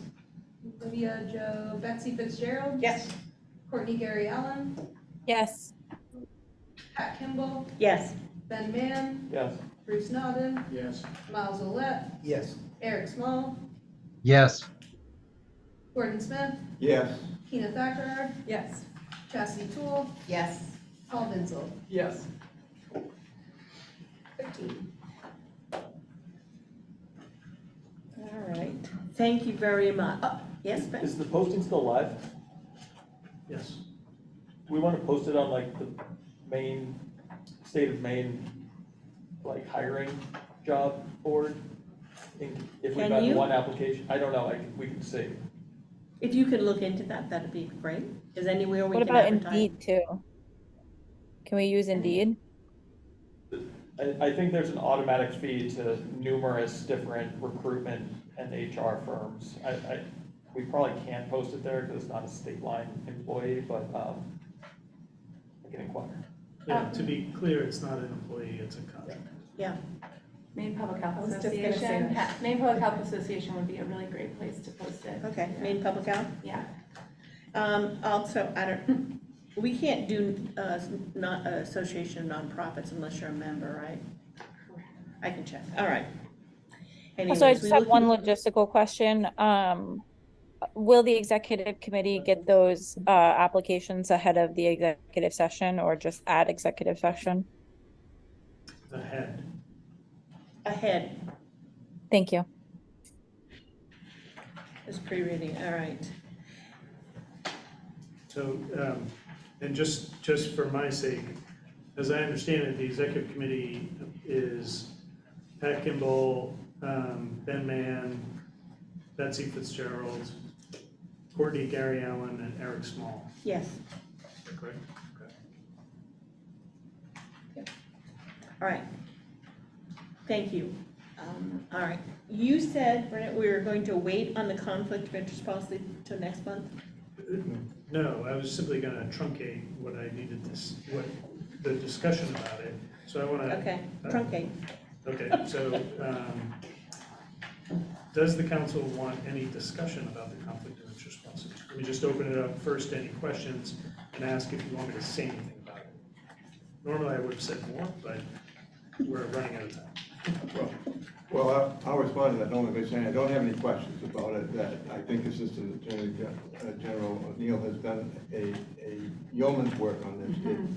Olivia Joe Betsy Fitzgerald? Yes. Courtney Gary Allen? Yes. Pat Kimball? Yes. Ben Mann? Yes. Bruce Naughton? Yes. Miles Olet? Yes. Eric Small? Yes. Gordon Smith? Yes. Tina Thacker? Yes. Chastity Toole? Yes. Paul Vinzel? Yes. 15. All right, thank you very much. Oh, yes, Ben? Is the posting still live? Yes. We want to post it on like the Maine, state of Maine, like hiring job board? If we've Can had you? one application, I don't know, we can see. If you could look into that, that'd be great. Is anywhere we What can about advertise? Indeed too? Can we use Indeed? I think there's an automatic fee to numerous different recruitment and HR firms. We probably can't post it there because it's not a state line employee, but I can inquire. Yeah, to be clear, it's not an employee, it's a contract. Yeah, Maine Public Health I was just gonna say Association, that. Maine Public Health Association would be a really great place to post it. okay, Maine Public Health. Yeah. Also, we can't do, not, association of nonprofits unless you're a member, right? I can check, all right. Also, I Anyways, just we have one looking- logistical question. Will the executive committee get those applications ahead of the executive session or just at executive session? Ahead. Ahead, Thank you. is pre-reading, all right. So, and just for my sake, as I understand it, the executive committee is Pat Kimball, Ben Mann, Betsy Fitzgerald, Courtney Gary Allen, and Eric Small. Yes, Is that correct? Okay. all right. Thank you. All right, you said, Bernadette, we were going to wait on the conflict of interest policy till next month? No, I was simply gonna truncate what I needed what the discussion about it. So I wanna. Okay, truncate. Okay, so, does the council want any discussion about the conflict of interest policy? Let me just open it up first to any questions and ask if you want me to say anything about it. Normally I would have said more, but we're running out of time. Well, I'll respond to that only by saying I don't have any questions about it, that I think Assistant Attorney General O'Neill has done a yeoman's work on this,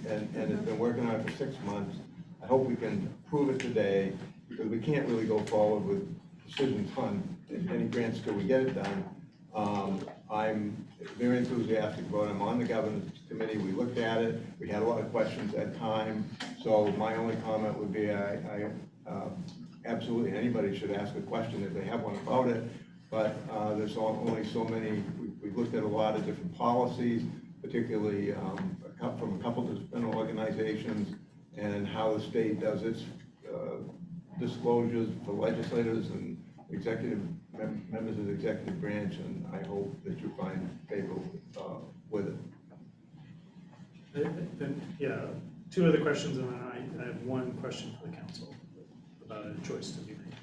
and has been working on it for 6 months. I hope we can approve it today, because we can't really go forward with decisions on any grants till we get it done. I'm very enthusiastic about it. I'm on the governance committee. We looked at it. We had a lot of questions at time. So my only comment would be absolutely anybody should ask a question if they have one about it. But there's only so many. We've looked at a lot of different policies. particularly from a couple of different organizations, and how the state does its disclosures for legislators and members of the executive branch, and I hope that you find favor with it. And, yeah, two other questions, and then I have one question for the council about a choice to be made.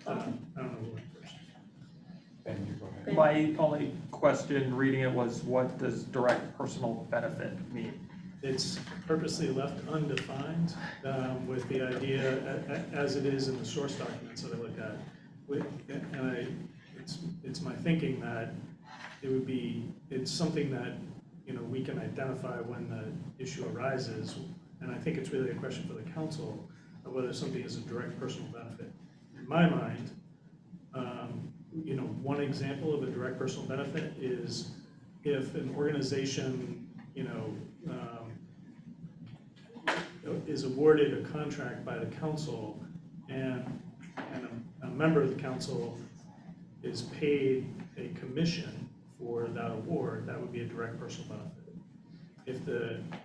I don't know who went first. Ben, you go ahead. My only question reading it was, what does direct personal benefit mean? It's purposely left undefined with the idea, as it is in the source documents that I looked at. It's my thinking that it's something that, we can identify when the issue arises. And I think it's really a question for the council of whether something is a direct personal benefit. In my mind, one example of a direct personal benefit is if an organization, is awarded a contract by the council and a member of the council is paid a commission for that award, that would be a direct personal benefit.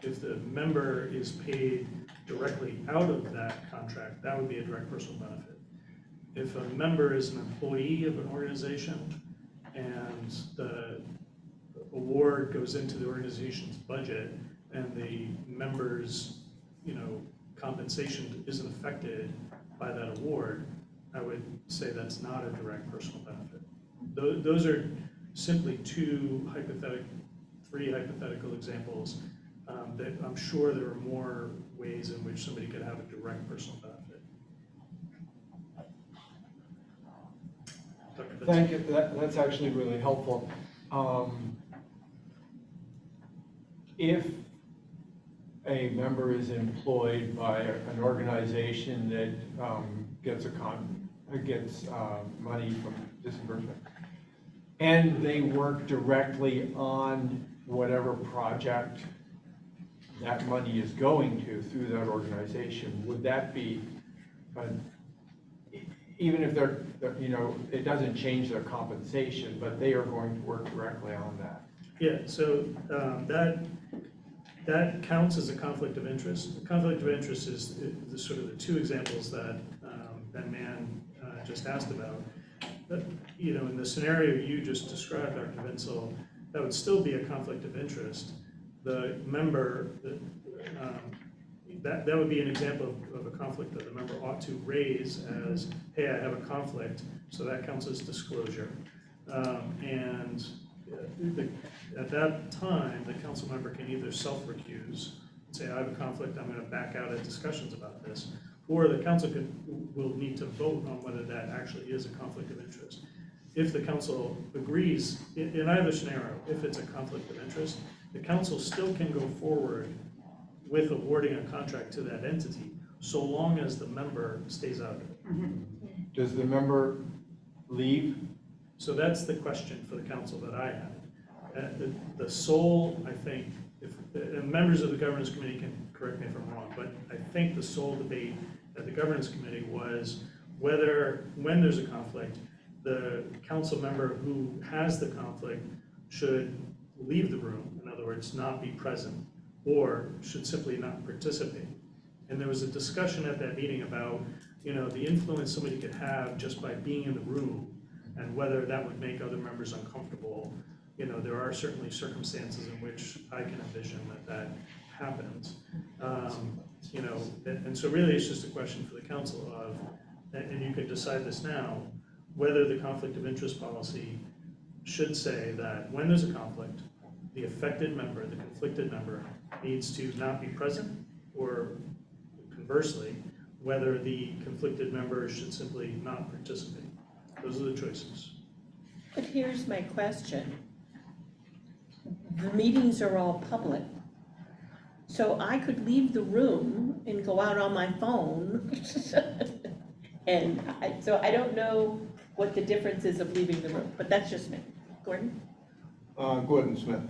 If the member is paid directly out of that contract, that would be a direct personal benefit. If a member is an employee of an organization and the award goes into the organization's budget and the member's compensation isn't affected by that award, I would say that's not a direct personal benefit. Those are simply three hypothetical examples that I'm sure there are more ways in which somebody could have a direct personal benefit. Thank you, that's actually really helpful. If a member is employed by an organization that gets money from disbursement, and they work directly on whatever project that money is going to through that organization, would that be, even if they're, it doesn't change their compensation, but they are going to work directly on that? Yeah, so that counts as a conflict of interest. The conflict of interest is the sort of the two examples that Mann just asked about. But, in the scenario you just described, Dr. Vinsel, that would still be a conflict of interest. The member, that would be an example of a conflict that the member ought to raise as, hey, I have a conflict, so that counts as disclosure. And at that time, the council member can either self-recuse and say, I have a conflict, I'm going to back out of discussions about this, or the council will need to vote on whether that actually is a conflict of interest. If the council agrees, in either scenario, if it's a conflict of interest, the council still can go forward with awarding a contract to that entity, so long as the member stays out of it. Mm-hmm. Does the member leave? So that's the question for the council that I had. The sole, I think, and members of the governance committee can correct me if I'm wrong, but I think the sole debate at the governance committee was whether, when there's a conflict, the council member who has the conflict should leave the room, in other words, not be present, or should simply not participate. And there was a discussion at that meeting about, the influence somebody could have just by being in the room and whether that would make other members uncomfortable. There are certainly circumstances in which I can envision that happens. And so really it's just a question for the council of, and you could decide this now, whether the conflict of interest policy should say that when there's a conflict, the affected member, the conflicted member, needs to not be present, or conversely, whether the conflicted member should simply not participate. Those are the choices. But here's my question. The meetings are all public. So I could leave the room and go out on my phone. So I don't know what the difference is of leaving the room, but that's just me. Gordon? Gordon Smith.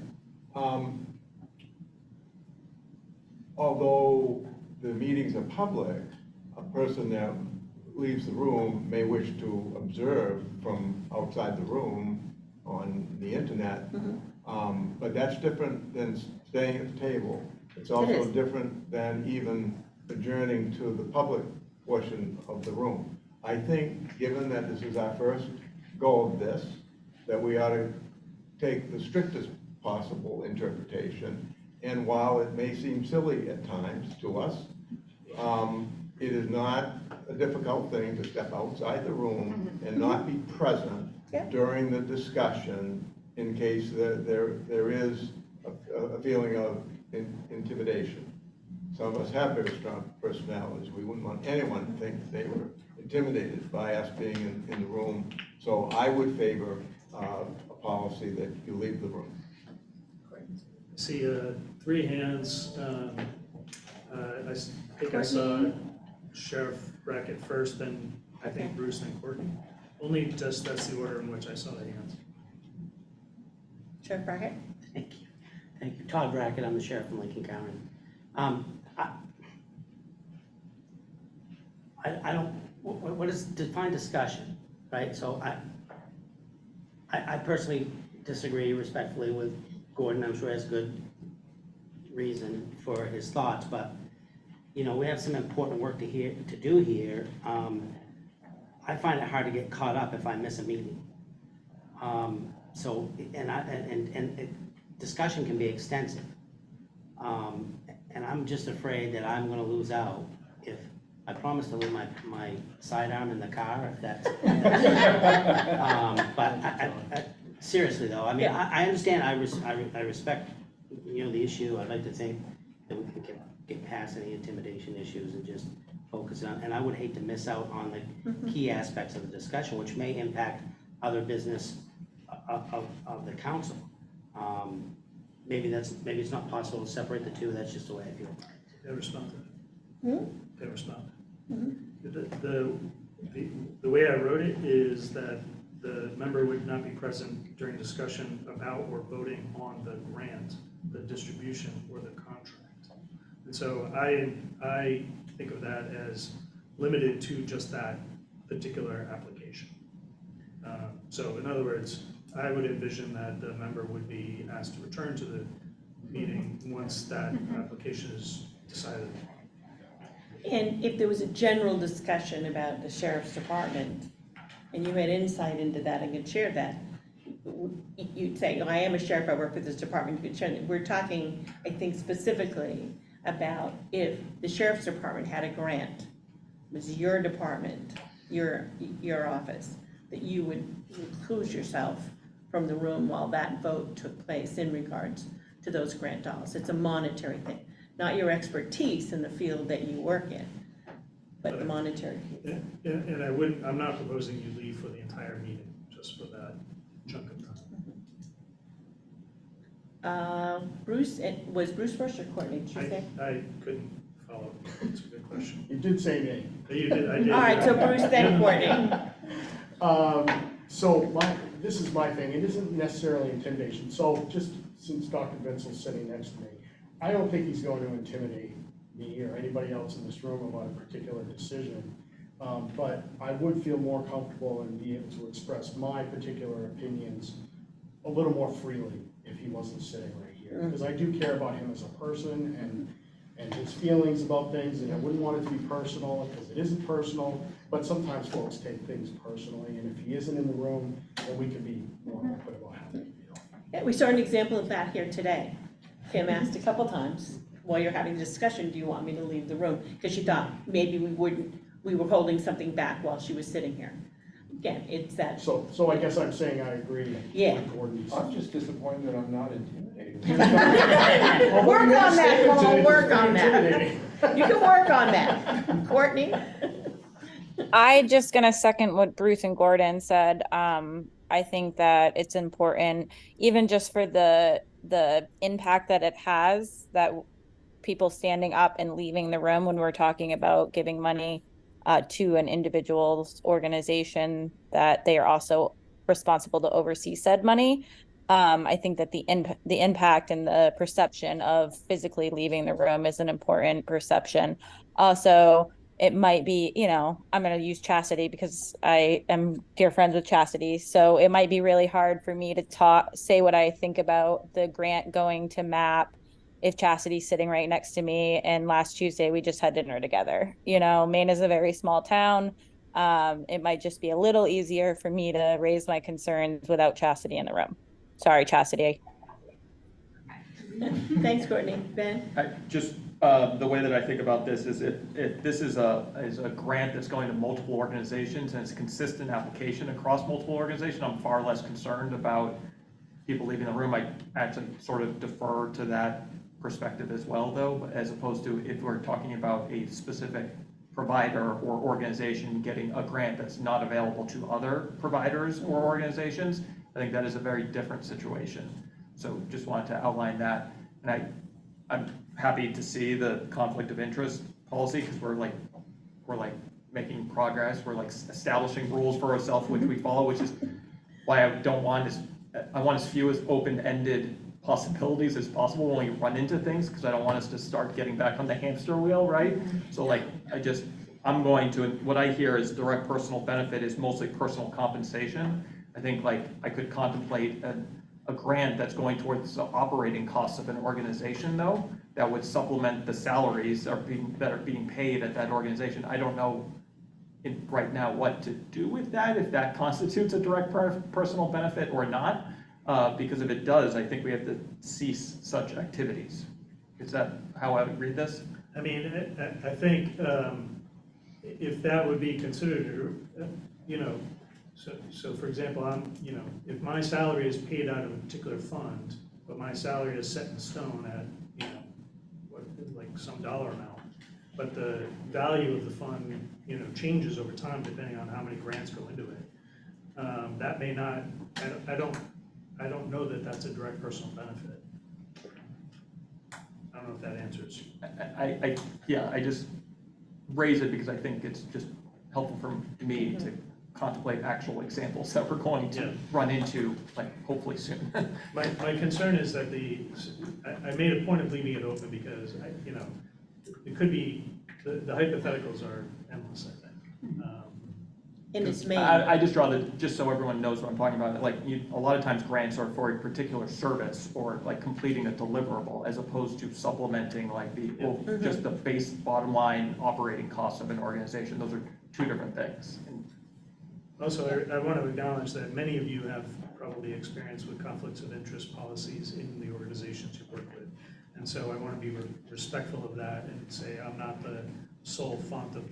Although the meetings are public, a person that leaves the room may wish to observe from outside the room on the internet, But that's different than staying at the table. It's It also is. different than even adjourning to the public portion of the room. I think, given that this is our first go of this, that we ought to take the strictest possible interpretation. And while it may seem silly at times to us, it is not a difficult thing to step outside the room and not be present Yeah. during the discussion in case there is a feeling of intimidation. Some of us have very strong personalities. We wouldn't want anyone to think that they were intimidated by us being in the room. So I would favor a policy that you leave the room. See, 3 hands. Think I saw Sheriff Brackett first, then I think Bruce, then Courtney. Only just that's the order in which I saw the hands. Sheriff Brackett? Thank you. Thank you. Todd Brackett, I'm the sheriff in Lincoln County. I don't, what is defined discussion, right? So I personally disagree respectfully with Gordon. I'm sure he has good reason for his thoughts, but you know, we have some important work to do here. I find it hard to get caught up if I miss a meeting. Discussion can be extensive. And I'm just afraid that I'm gonna lose out if I promise to leave my sidearm in the car, if that's. But seriously though, I mean, I understand, I respect, you know, the issue. I'd like to think that we can get past any intimidation issues and just focus on, and I would hate to miss out on the key aspects of the discussion, which may impact other business of the council. Maybe it's not possible to separate the two. That's just the way I feel. They responded. Hmm? They responded. The way I wrote it is that the member would not be present during discussion about or voting on the grant, the distribution, or the contract. And so I think of that as limited to just that particular application. So in other words, I would envision that the member would be asked to return to the meeting once that application is decided. And if there was a general discussion about the sheriff's department, and you had insight into that and could share that, you'd say, oh, I am a sheriff, I work with this department, you could share that. We're talking, I think, specifically about if the sheriff's department had a grant, it was your department, your office, that you would recluse yourself from the room while that vote took place in regards to those grant dollars. It's a monetary thing, not your expertise in the field that you work in, but the monetary piece. And I'm not proposing you leave for the entire meeting, just for that chunk of time. Bruce, was Bruce first or Courtney, did you say? I couldn't follow. It's a good question. You did say me. You did, I did. All right, so Bruce, then Courtney. So this is my thing. It isn't necessarily intimidation. So just since Dr. Vincel's sitting next to me, I don't think he's going to intimidate me or anybody else in this room about a particular decision. But I would feel more comfortable and be able to express my particular opinions a little more freely if he wasn't sitting right here. Because I do care about him as a person and his feelings about things, and I wouldn't want it to be personal, because it isn't personal, but sometimes folks take things personally, and if he isn't in the room, then we can be more open about how we feel. Yeah, we saw an example of that here today. Kim asked a couple times, while you're having the discussion, do you want me to leave the room? Because she thought maybe we were holding something back while she was sitting here. Again, it's that. So I guess I'm saying I agree with Gordon's. I'm just disappointed that I'm not intimidated. Work on that, Paul, work on that. You can work on that. Courtney? I just gonna second what Bruce and Gordon said. I think that it's important, even just for the impact that it has, that people standing up and leaving the room when we're talking about giving money to an individual's organization, that they are also responsible to oversee said money. I think that the impact and the perception of physically leaving the room is an important perception. Also, it might be, I'm going to use Chastity because I am dear friends with Chastity. So it might be really hard for me to say what I think about the grant going to MAP if Chastity's sitting right next to me. And last Tuesday, we just had dinner together. Maine is a very small town. It might just be a little easier for me to raise my concerns without Chastity in the room. Sorry, Chastity. Thanks, Courtney. Ben? The way that I think about this is if this is a grant that's going to multiple organizations and it's a consistent application across multiple organizations, I'm far less concerned about people leaving the room. I actually sort of defer to that perspective as well, though, as opposed to if we're talking about a specific provider or organization getting a grant that's not available to other providers or organizations. I think that is a very different situation. So just wanted to outline that. And I'm happy to see the conflict of interest policy because we're making progress. We're establishing rules for ourselves which we follow, which is why I want as few as open-ended possibilities as possible when we run into things, because I don't want us to start getting back on the hamster wheel, right? So what I hear is direct personal benefit is mostly personal compensation. I think I could contemplate a grant that's going towards the operating costs of an organization, though, that would supplement the salaries that are being paid at that organization. I don't know right now what to do with that, if that constitutes a direct personal benefit or not, because if it does, I think we have to cease such activities. Is that how I would read this? I mean, I think if that would be considered, so for example, if my salary is paid out of a particular fund, but my salary is set in stone at, some dollar amount, but the value of the fund, changes over time depending on how many grants go into it. That may not, I don't know that that's a direct personal benefit. I don't know if that answers. I just raise it because I think it's just helpful for me to contemplate actual examples that we're going to run into, hopefully soon. My concern is that I made a point of leaving it open because it could be, the hypotheticals are endless, I think. In its main. I just draw just so everyone knows what I'm talking about. A lot of times grants are for a particular service or completing a deliverable, as opposed to supplementing just the base bottom line operating costs of an organization. Those are two different things. Also, I want to acknowledge that many of you have probably experience with conflicts of interest policies in the organizations you work with. And so I want to be respectful of that and say I'm not the sole font of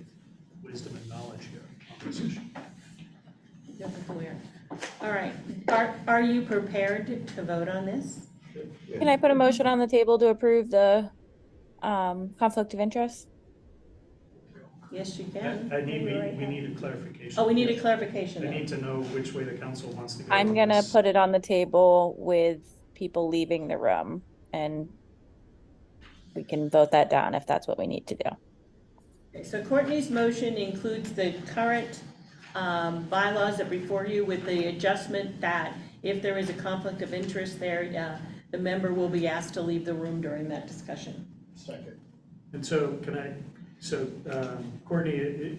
wisdom and knowledge here on this issue. All right. Are you prepared to vote on this? Can I put a motion on the table to approve the conflict of interest? Yes, you can. We need a clarification. Oh, we need a clarification. I need to know which way the council wants to go. I'm gonna put it on the table with people leaving the room, and we can vote that down if that's what we need to do. Okay, so Courtney's motion includes the current bylaws that are before you with the adjustment that if there is a conflict of interest there, the member will be asked to leave the room during that discussion. Second. And so Courtney,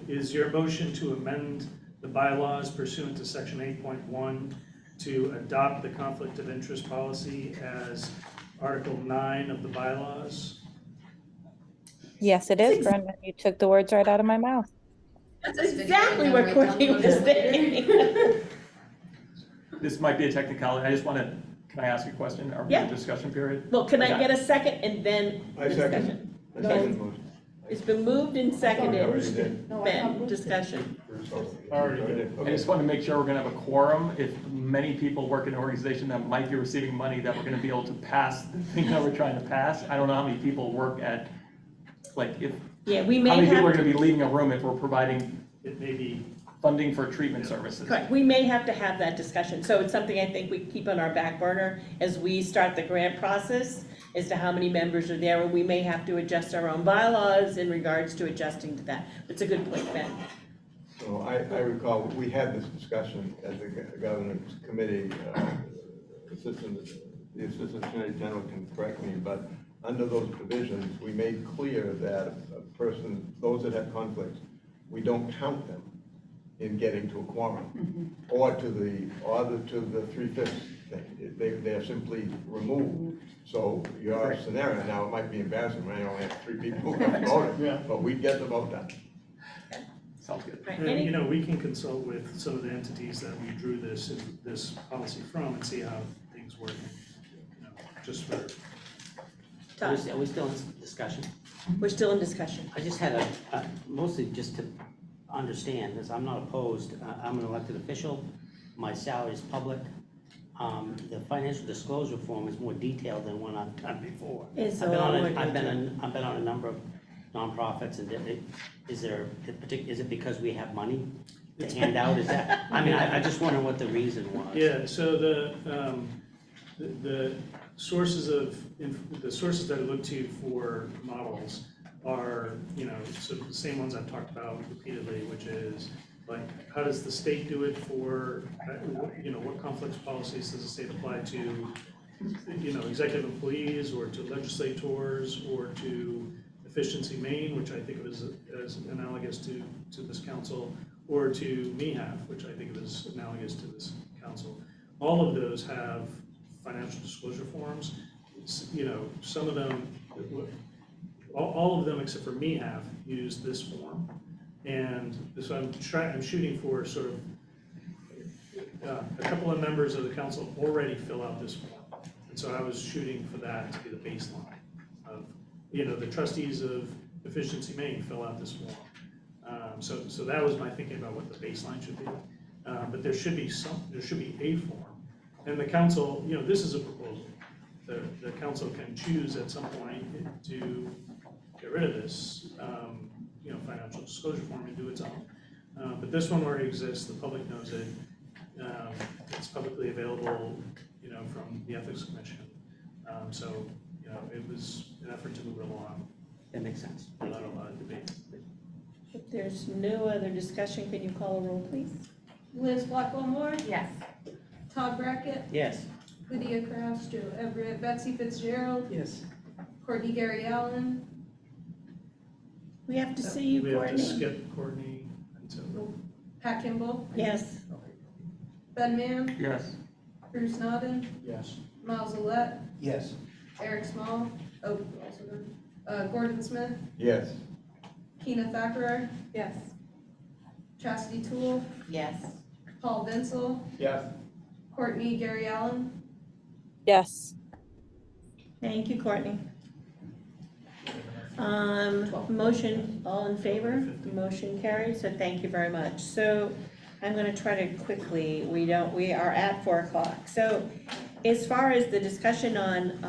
is your motion to amend the bylaws pursuant to section 8.1 to adopt the conflict of interest policy as Article 9 of the bylaws? Yes, it is, Brenda. You took the words right out of my mouth. That's exactly what Courtney was saying. This might be a technicality. I just want to, can I ask a question? Are we in discussion period? Well, can I get a second and then discussion? I second motion. It's been moved and seconded. Already did. Ben, discussion. Already did. I just want to make sure we're going to have a quorum. If many people work in an organization that might be receiving money, that we're going to be able to pass the thing that we're trying to pass. I don't know how many people work at, we may how many people are have, going to be leaving a room if we're providing It may be, funding for treatment services. correct, we may have to have that discussion. So it's something I think we keep on our back burner as we start the grant process as to how many members are there, and we may have to adjust our own bylaws in regards to adjusting to that. It's a good point, Ben. So I recall, we had this discussion at the governance committee, the assistant attorney general can correct me, but under those provisions, we made clear that a person, those that have conflicts, we don't count them in getting to a quorum, or to the 3/5 thing. They're simply removed. So your scenario, now it might be embarrassing, when I only have 3 people who have voted, Yeah. but we get the vote done. Sounds good. Right, And, any- you know, we can consult with some of the entities that we drew this policy from and see how things work, you know, just for. Are we still in discussion? We're still in discussion. I just had mostly just to understand, because I'm not opposed, I'm an elected official, my salary is public. The financial disclosure form is more detailed than one I've done before. It's I've a been lot on more I've been on a number of nonprofits, and is it because we have money to hand out, is that, I mean, I just wonder what the reason was. Yeah, so the sources that I look to for models are, you know, so the same ones I've talked about repeatedly, which is like, how does the state do it for, you know, what conflicts policies does the state apply to, you know, executive employees, or to legislators, or to Efficiency Maine, which I think of as analogous to this council, or to MEHAF, which I think of as analogous to this council. All of those have financial disclosure forms. You know, some of them, all of them except for MEHAF use this form. And so I'm shooting for sort of, a couple of members of the council already fill out this form. And so I was shooting for that to be the baseline of, you know, the trustees of Efficiency Maine fill out this form. So that was my thinking about what the baseline should be. But there should be a form. And the council, you know, this is a proposal. The council can choose at some point to get rid of this, you know, financial disclosure form and do its own. But this one already exists, the public knows it. It's publicly available, you know, from the Ethics Commission. So, you know, it was an effort to move it along That makes sense. without a lot of debate. If there's no other discussion, can you call a roll, please? Liz Blackwell-Moore, Yes. Todd Brackett, Yes. Lydia Kraus, Joe Everett, Betsy Fitzgerald, Yes. Courtney Gary Allen, We have to see you, We have to Courtney. skip Courtney until. Pat Kimball, Yes. Ben Mann, Yes. Bruce Nodden, Yes. Miles Alette, Yes. Eric Small, Gordon Smith, Yes. Keena Thacker, Yes. Chastity Toole, Yes. Paul Vinsel, Yes. Courtney Gary Allen, Yes. Thank you, Courtney. Motion, all in favor? The motion carries, so thank you very much. So I'm gonna try to quickly, we are at 4 o'clock. So as far as the discussion on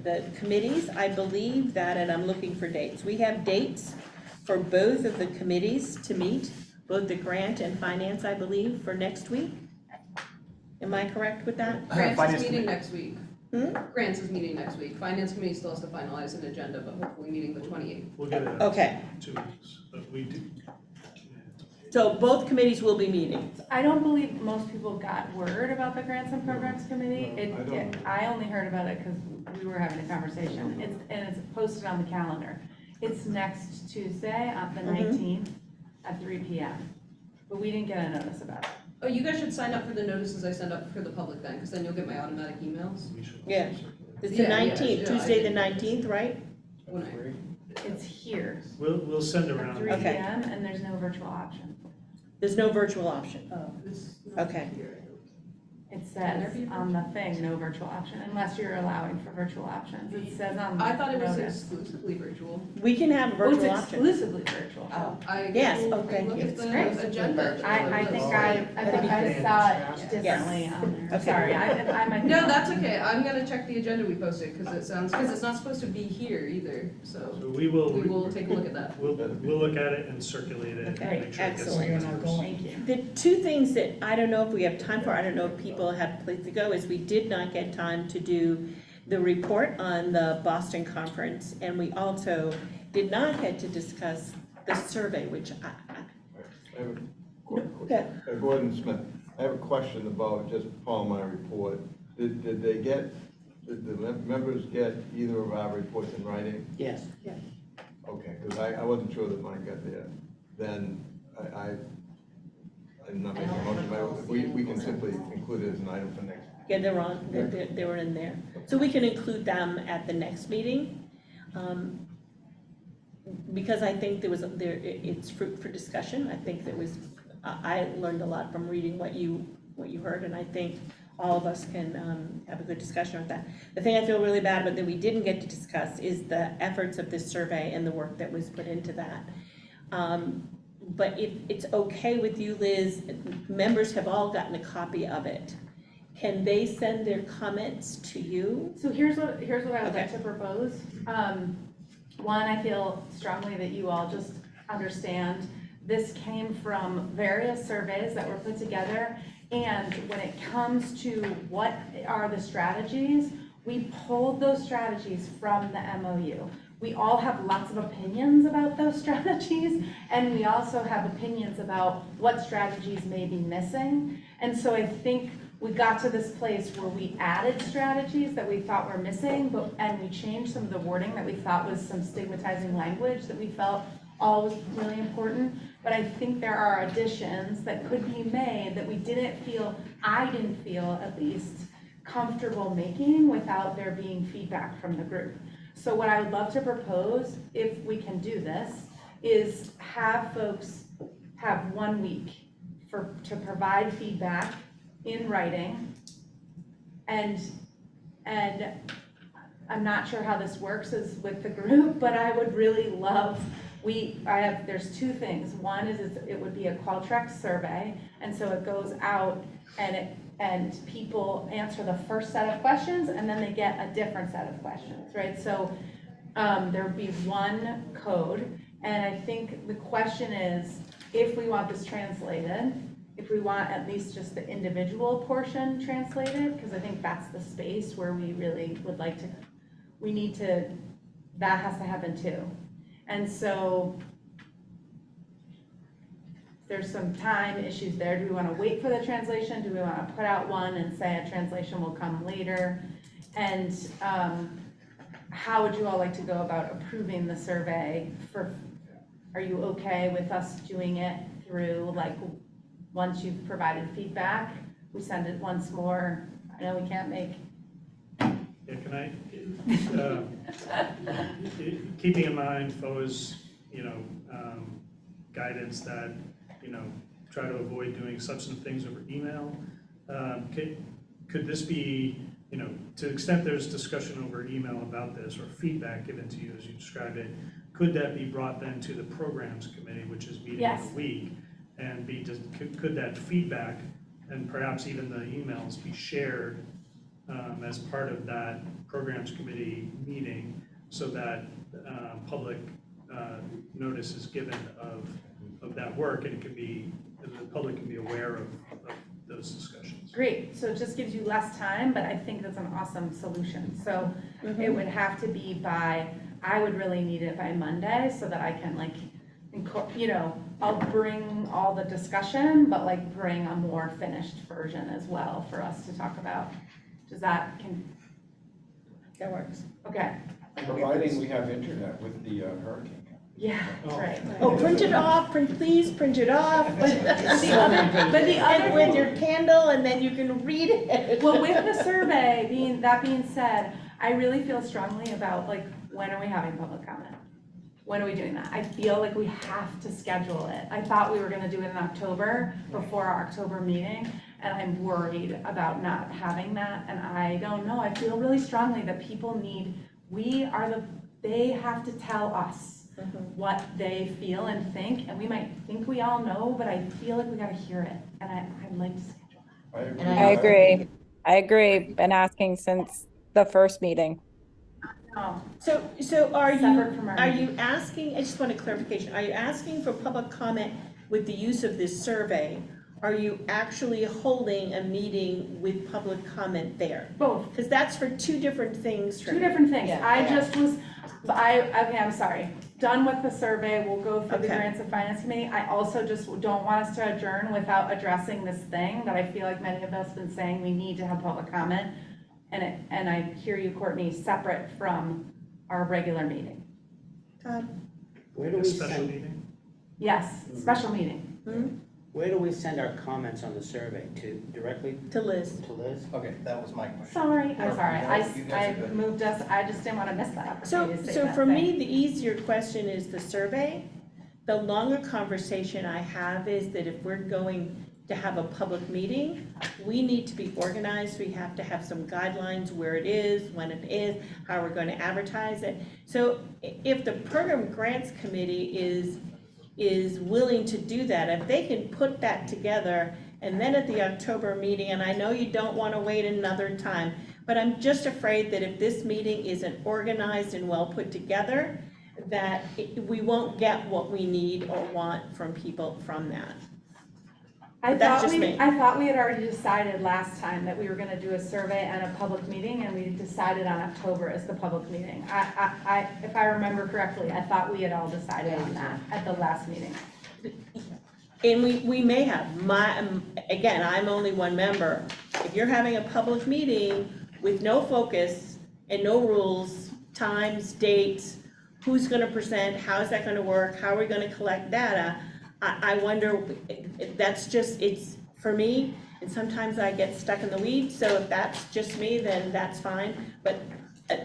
the committees, I believe that, and I'm looking for dates. We have dates for both of the committees to meet, both the grant and finance, I believe, for next week. Am I correct with that? Grants Finance is meeting committee. next week. Hmm? Grants is meeting next week. Finance committee still has to finalize an agenda, but hopefully meeting the 28th. We'll get it out Okay, in 2 weeks, but we do. so both committees will be meeting. I don't believe most people got word about the Grants and Programs Committee. I only heard about it because we were having a conversation. It's posted on the calendar. It's next Tuesday, on the 19th at 3 p.m. But we didn't get a notice about it. Oh, you guys should sign up for the notices I send up for the public then, because then you'll get my automatic emails. We should Yeah. circulate. It's the Yeah, yeah, 19th, yeah, Tuesday I the did. 19th, right? When I- It's here We'll send at around. 3 Okay. p.m. and there's no virtual option. There's no virtual option. Oh, it's not Okay. here. It says on the thing, no virtual option, unless you're allowing for virtual options. It says on the I thought it was notice. exclusively virtual. We can have a Oh, it's virtual option. exclusively virtual. Yes, will oh, thank look you. at the Great. agenda. I think I saw it differently on there. Okay. Sorry, I might be. No, wrong. that's okay. I'm gonna check the agenda we posted, because it's not supposed to be here either, so So we will. we will take a look at that. We'll look at it and circulate it. and Okay, make sure it gets excellent. to the Thank you. The two things that I don't know if we have time for, I don't know if people have places to go, is we did not get time to do the report on the Boston conference, and we also did not get to discuss the survey, which I have Okay. Gordon Smith, I have a question about just Paul, my report. Did they get did the members get either of our reports in writing? Yes. Okay, because I wasn't sure that mine got there. Then I'm not making a motion, but we can simply include it as an item for next. Yeah, they're on, they were in there. So we can include them at the next meeting. Because I think it's fruit for discussion. I think I learned a lot from reading what you heard, and I think all of us can have a good discussion on that. The thing I feel really bad about that we didn't get to discuss is the efforts of this survey and the work that was put into that. But if it's okay with you, Liz, members have all gotten a copy of it. Can they send their comments to you? So here's what I would like Okay. to propose. One, I feel strongly that you all just understand this came from various surveys that were put together. And when it comes to what are the strategies, we pulled those strategies from the MOU. We all have lots of opinions about those strategies, and we also have opinions about what strategies may be missing. And so I think we got to this place where we added strategies that we thought were missing, and we changed some of the wording that we thought was some stigmatizing language that we felt all was really important. But I think there are additions that could be made that I didn't feel at least comfortable making without there being feedback from the group. So what I would love to propose, if we can do this, is have folks have 1 week to provide feedback in writing. And I'm not sure how this works with the group, but I would really love, there's 2 things. One is it would be a Qualtrics survey, and so it goes out and people answer the first set of questions, and then they get a different set of questions, right? So there would be 1 code, and I think the question is, if we want this translated, if we want at least just the individual portion translated, because I think that's the space where we really would like to, that has to happen too. And so there's some time issues there. Do we want to wait for the translation? Do we want to put out one and say a translation will come later? And how would you all like to go about approving the survey? Are you okay with us doing it through, like, once you've provided feedback, we send it once more? I know we can't make. Yeah, can I, keeping in mind FOA's, guidance that, try to avoid doing substantive things over email, could this be, to the extent there's discussion over email about this or feedback given to you as you described it, could that be brought then to the programs committee, which is meeting in a week, and could that feedback and perhaps even the emails be shared as part of that programs committee meeting, so that public notice is given of that work, and the public can be aware of those discussions. Great, so it just gives you less time, but I think that's an awesome solution. So it would have to be I would really need it by Monday so that I can I'll bring all the discussion, but bring a more finished version as well for us to talk about. That works. Okay. Providing we have internet with the hurricane. Yeah, that's right. Oh, print it off, please print it off. But the other with your candle, and then you can read it. Well, with the survey, that being said, I really feel strongly about when are we having public comment? When are we doing that? I feel like we have to schedule it. I thought we were gonna do it in October before our October meeting, and I'm worried about not having that, and I don't know. I feel really strongly that people they have to tell us what they feel and think, and we might think we all know, but I feel like we gotta hear it, and I'd like to schedule that. I agree. Been asking since the first meeting. No. So are you meeting. asking, I just want a clarification, are you asking for public comment with the use of this survey? Are you actually holding a meeting with public comment there? Both. Because that's for 2 different things. Two different things. Yeah. I'm sorry. Done with the survey, we'll go through the Grants and Finance Committee. I also just don't want us to adjourn without addressing this thing that I feel like many of us have been saying we need to have public comment. and I hear you, Courtney, separate from our regular meeting. Todd? Where do A we special send, meeting? Yes, special meeting. where do we send our comments on the survey? To, directly To Liz. to Liz? Okay, that was my question. Sorry, I'm sorry, You guys I are good. moved us, I just didn't want to miss that So, opportunity to say so that. for Thank- me, the easier question is the survey. The longer conversation I have is that if we're going to have a public meeting, we need to be organized, we have to have some guidelines where it is, when it is, how we're gonna advertise it. So if the program grants committee is willing to do that, if they can put that together, and then at the October meeting, and I know you don't wanna wait another time, but I'm just afraid that if this meeting isn't organized and well put together, that we won't get what we need or want from people from that. I But that's thought just me. I thought we had already decided last time that we were gonna do a survey and a public meeting, and we decided on October as the public meeting. If I remember correctly, I thought we had all decided on that at the last meeting. And we may have, again, I'm only one member. If you're having a public meeting with no focus and no rules, times, dates, who's gonna present, how's that gonna work, how are we gonna collect data? I wonder, that's just, it's, for me, and sometimes I get stuck in the weeds, so if that's just me, then that's fine, but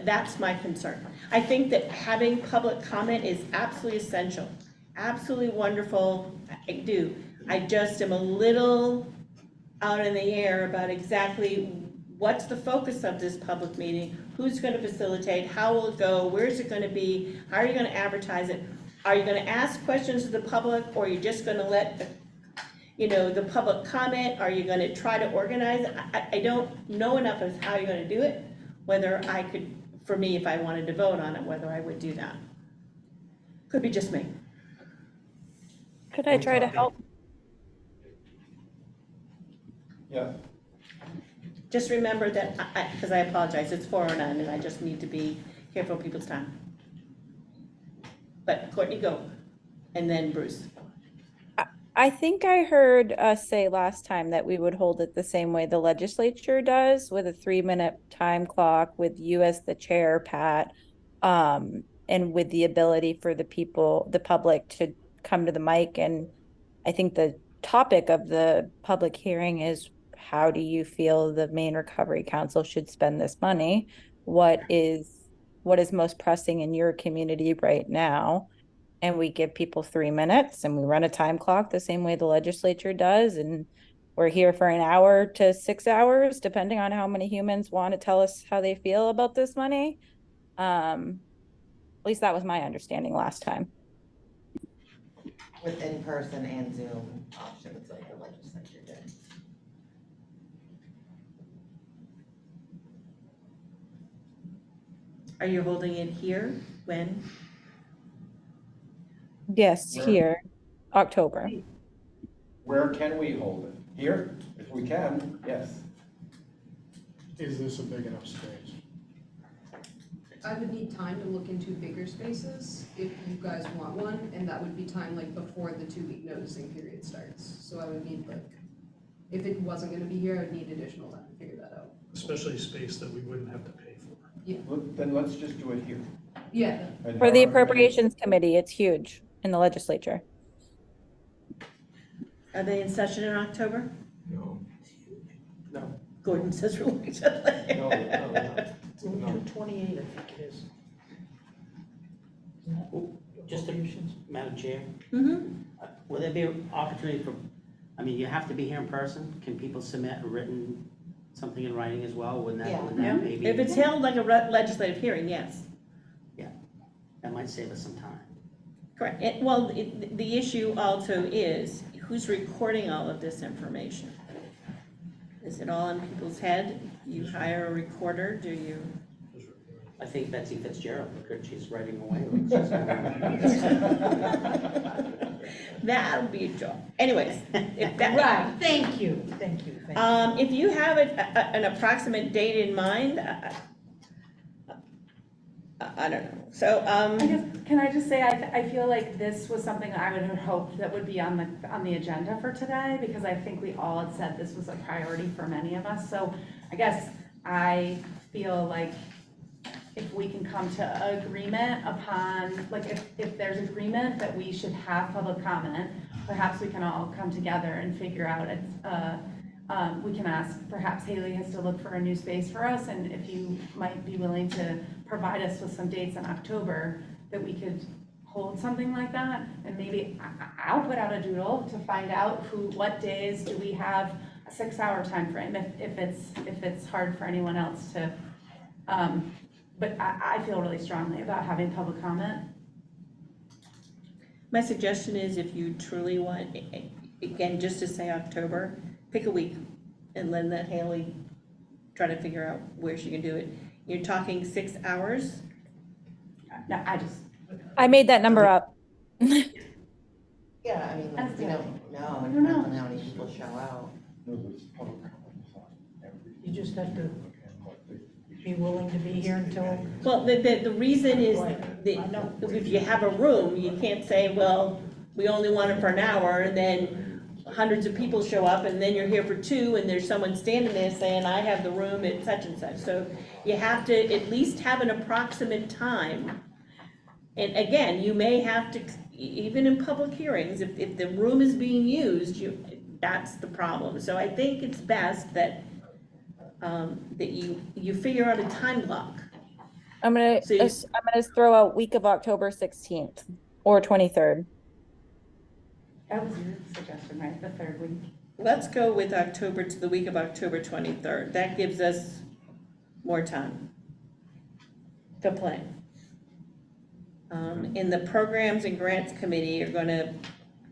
that's my concern. I think that having public comment is absolutely essential, absolutely wonderful, I do. I just am a little out in the air about exactly what's the focus of this public meeting, who's gonna facilitate, how will it go, where's it gonna be, how are you gonna advertise it? Are you gonna ask questions of the public, or are you just gonna let the public comment? Are you gonna try to organize it? I don't know enough of how you're gonna do it, whether I could, for me, if I wanted to vote on it, whether I would do that. Could be just me. Could I try to help? Yeah. Just remember that, because I apologize, it's 4:09, and I just need to be careful of people's time. But Courtney, go, and then Bruce. I think I heard us say last time that we would hold it the same way the legislature does, with a 3-minute time clock, with you as the chair, Pat, and with the ability for the public to come to the mic. And I think the topic of the public hearing is, how do you feel the Maine Recovery Council should spend this money? What is most pressing in your community right now? And we give people 3 minutes, and we run a time clock the same way the legislature does. And we're here for an hour to 6 hours, depending on how many humans want to tell us how they feel about this money. At least that was my understanding last time. With in-person and Zoom options like the legislature did. Are you holding it here? When? Yes, Where? here, October. Where can we hold it? Here, if we can, yes. Is this a big enough space? I would need time to look into bigger spaces if you guys want one, and that would be time like before the 2-week noticing period starts. So I would need if it wasn't gonna be here, I would need additional time to figure that out. Especially space that we wouldn't have to pay for. Then let's just do it here. Yeah. And For the however many- Appropriations Committee, it's huge in the legislature. Are they in session in October? No. No. Gordon says reluctantly. No, no. 228, I think it is. Just Madam Chair, Mm-hmm. will there be an opportunity for, I mean, you have to be here in person? Can people submit a written, something in writing as well? Wouldn't that maybe? If it's held like a legislative hearing, yes. That might save us some time. Correct. The issue also is, who's recording all of this information? Is it all in people's head? You hire a recorder, do you? I think Betsy Fitzgerald, because she's writing away. That'll be a job. Anyways, if that. Right, thank you. If you have an approximate date in mind, I don't know. So, I guess, can I just say, I feel like this was something I would have hoped that would be on the agenda for today, because I think we all had said this was a priority for many of us. So I guess I feel like if we can come to agreement upon, like if there's agreement that we should have public comment, perhaps we can all come together and figure out it. We can ask, perhaps Haley has to look for a new space for us, and if you might be willing to provide us with some dates in October that we could hold something like that, and maybe I'll put out a doodle to find out what days do we have a 6-hour time frame if it's hard for anyone else to, but I feel really strongly about having public comment. My suggestion is if you truly want, again, just to say October, pick a week and then let Haley try to figure out where she can do it. You're talking 6 hours? No, I made that number up. Yeah, I mean, like, That's we it. don't know, I it don't depends know. on how many people show out. You just have to be willing to be here until. Well, the reason is I know. that if you have a room, you can't say, well, we only want it for an hour, and then hundreds of people show up, and then you're here for 2, and there's someone standing there saying, I have the room at such and such. So you have to at least have an approximate time. And again, you may have to, even in public hearings, if the room is being used, that's the problem. So I think it's best that, that you figure out a time block. I'm gonna throw out week of October 16th or 23rd. That was your suggestion, right? The third week. Let's go with October to the week of October 23rd. That gives us more time to plan. In the Programs and Grants Committee, you're gonna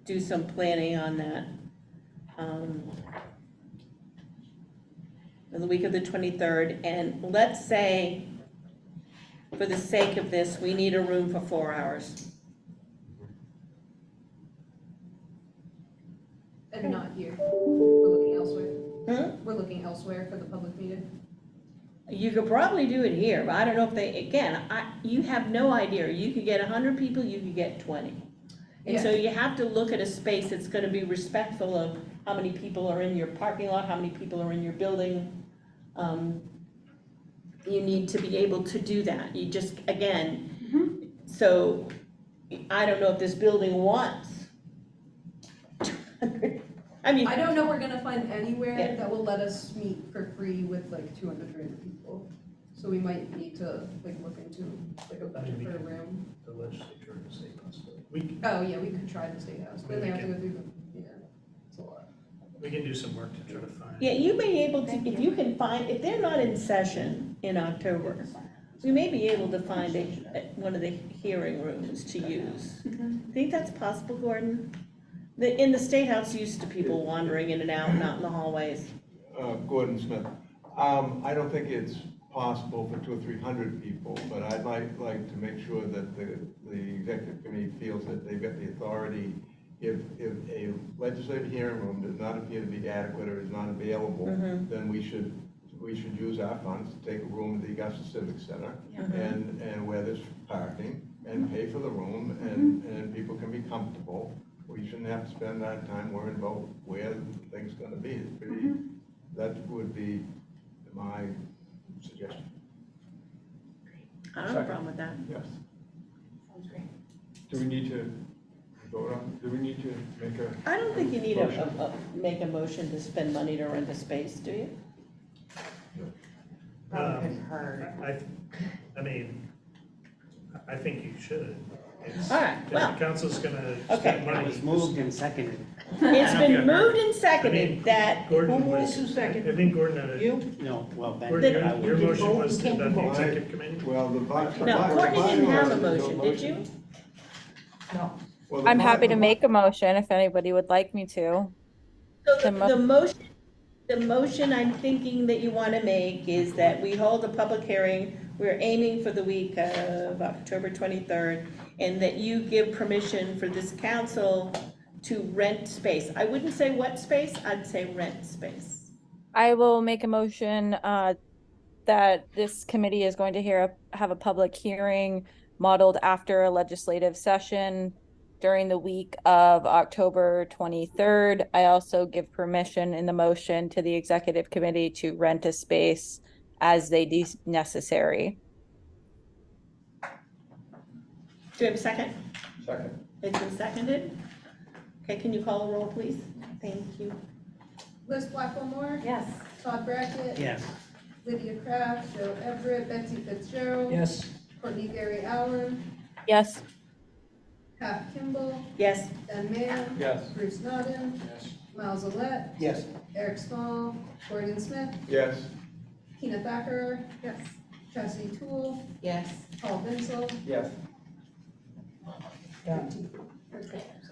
do some planning on that. In the week of the 23rd, and let's say, for the sake of this, we need a room for 4 hours. And not here. We're looking elsewhere. Hmm? We're looking elsewhere for the public meeting. You could probably do it here, but I don't know if they, again, you have no idea. You could get 100 people, you could get 20. And so you have to look at a space that's gonna be respectful of how many people are in your parking lot, how many people are in your building. You need to be able to do that. You just, again, so I don't know if this building wants 200. I mean, I don't know we're gonna find anywhere Yeah. that will let us meet for free with like 200, 300 people. So we might need to like look into like a budget for a room. The legislature and the state house. Oh, yeah, we could try the state house, but then they have to go through the, yeah, it's a lot. We can do some work to try to find. yeah, you may be able to, if you can find, if they're not in session in October, we may be able to find one of the hearing rooms to use. Think that's possible, Gordon? In the State House, used to people wandering in and out, not in the hallways. Gordon Smith. I don't think it's possible for 200 or 300 people, but I'd like to make sure that the executive committee feels that they've got the authority. If a legislative hearing room does not appear to be adequate or is not available, then we should use our funds to take a room at the Augusta Civic Center and where there's parking and pay for the room and people can be comfortable. We shouldn't have to spend our time worrying about where the thing's gonna be. It's pretty, that would be my suggestion. I don't have a problem with that. Yes. Sounds great. Do we need to vote on, do we need to make a? I don't think you need make a motion to spend money to rent a space, do you? Probably couldn't hurt. I mean, I think you should. It's- All right, if well, the council's gonna okay. spend It money. was moved and seconded. It's been moved and I seconded mean, that, Gordon was, Who's second? I think Gordon had a. You? No, well, Ben. Gordon, I your would- motion was You can't about the vote. executive committee? Well, no, Courtney didn't have a motion, did you? No. I'm happy to make a motion if anybody would like me to. So The the motion I'm thinking that you want to make is that we hold a public hearing. We're aiming for the week of October 23rd, and that you give permission for this council to rent space. I wouldn't say what space, I'd say rent space. I will make a motion that this committee is going to have a public hearing modeled after a legislative session during the week of October 23rd. I also give permission in the motion to the executive committee to rent a space as they deem necessary. Do we have a second? Second. It's been seconded. Okay, can you call the roll, please? Thank you. Liz Blackwell-Moore, Yes. Todd Brackett. Yes. Lydia Craft, Joe Everett, Betsy Fitzgerald. Yes. Courtney Barry Allen, Yes. Pat Kimball, Yes. Ben Mann. Yes. Bruce Naughton, Yes. Miles Olet, Yes. Eric Small, Gordon Smith, Yes, Tina Thacker. Yes. Chastity Toole, Yes. Paul Vincil. Yes.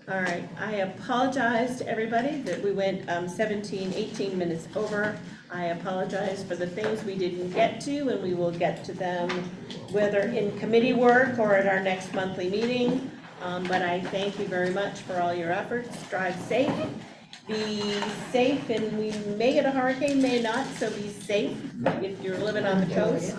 All right, I apologize to everybody that we went 17, 18 minutes over. I apologize for the things we didn't get to, and we will get to them whether in committee work or at our next monthly meeting. But I thank you very much for all your efforts. Drive safe, be safe, and we may get a hurricane, may not, so be safe if you're living on the coast.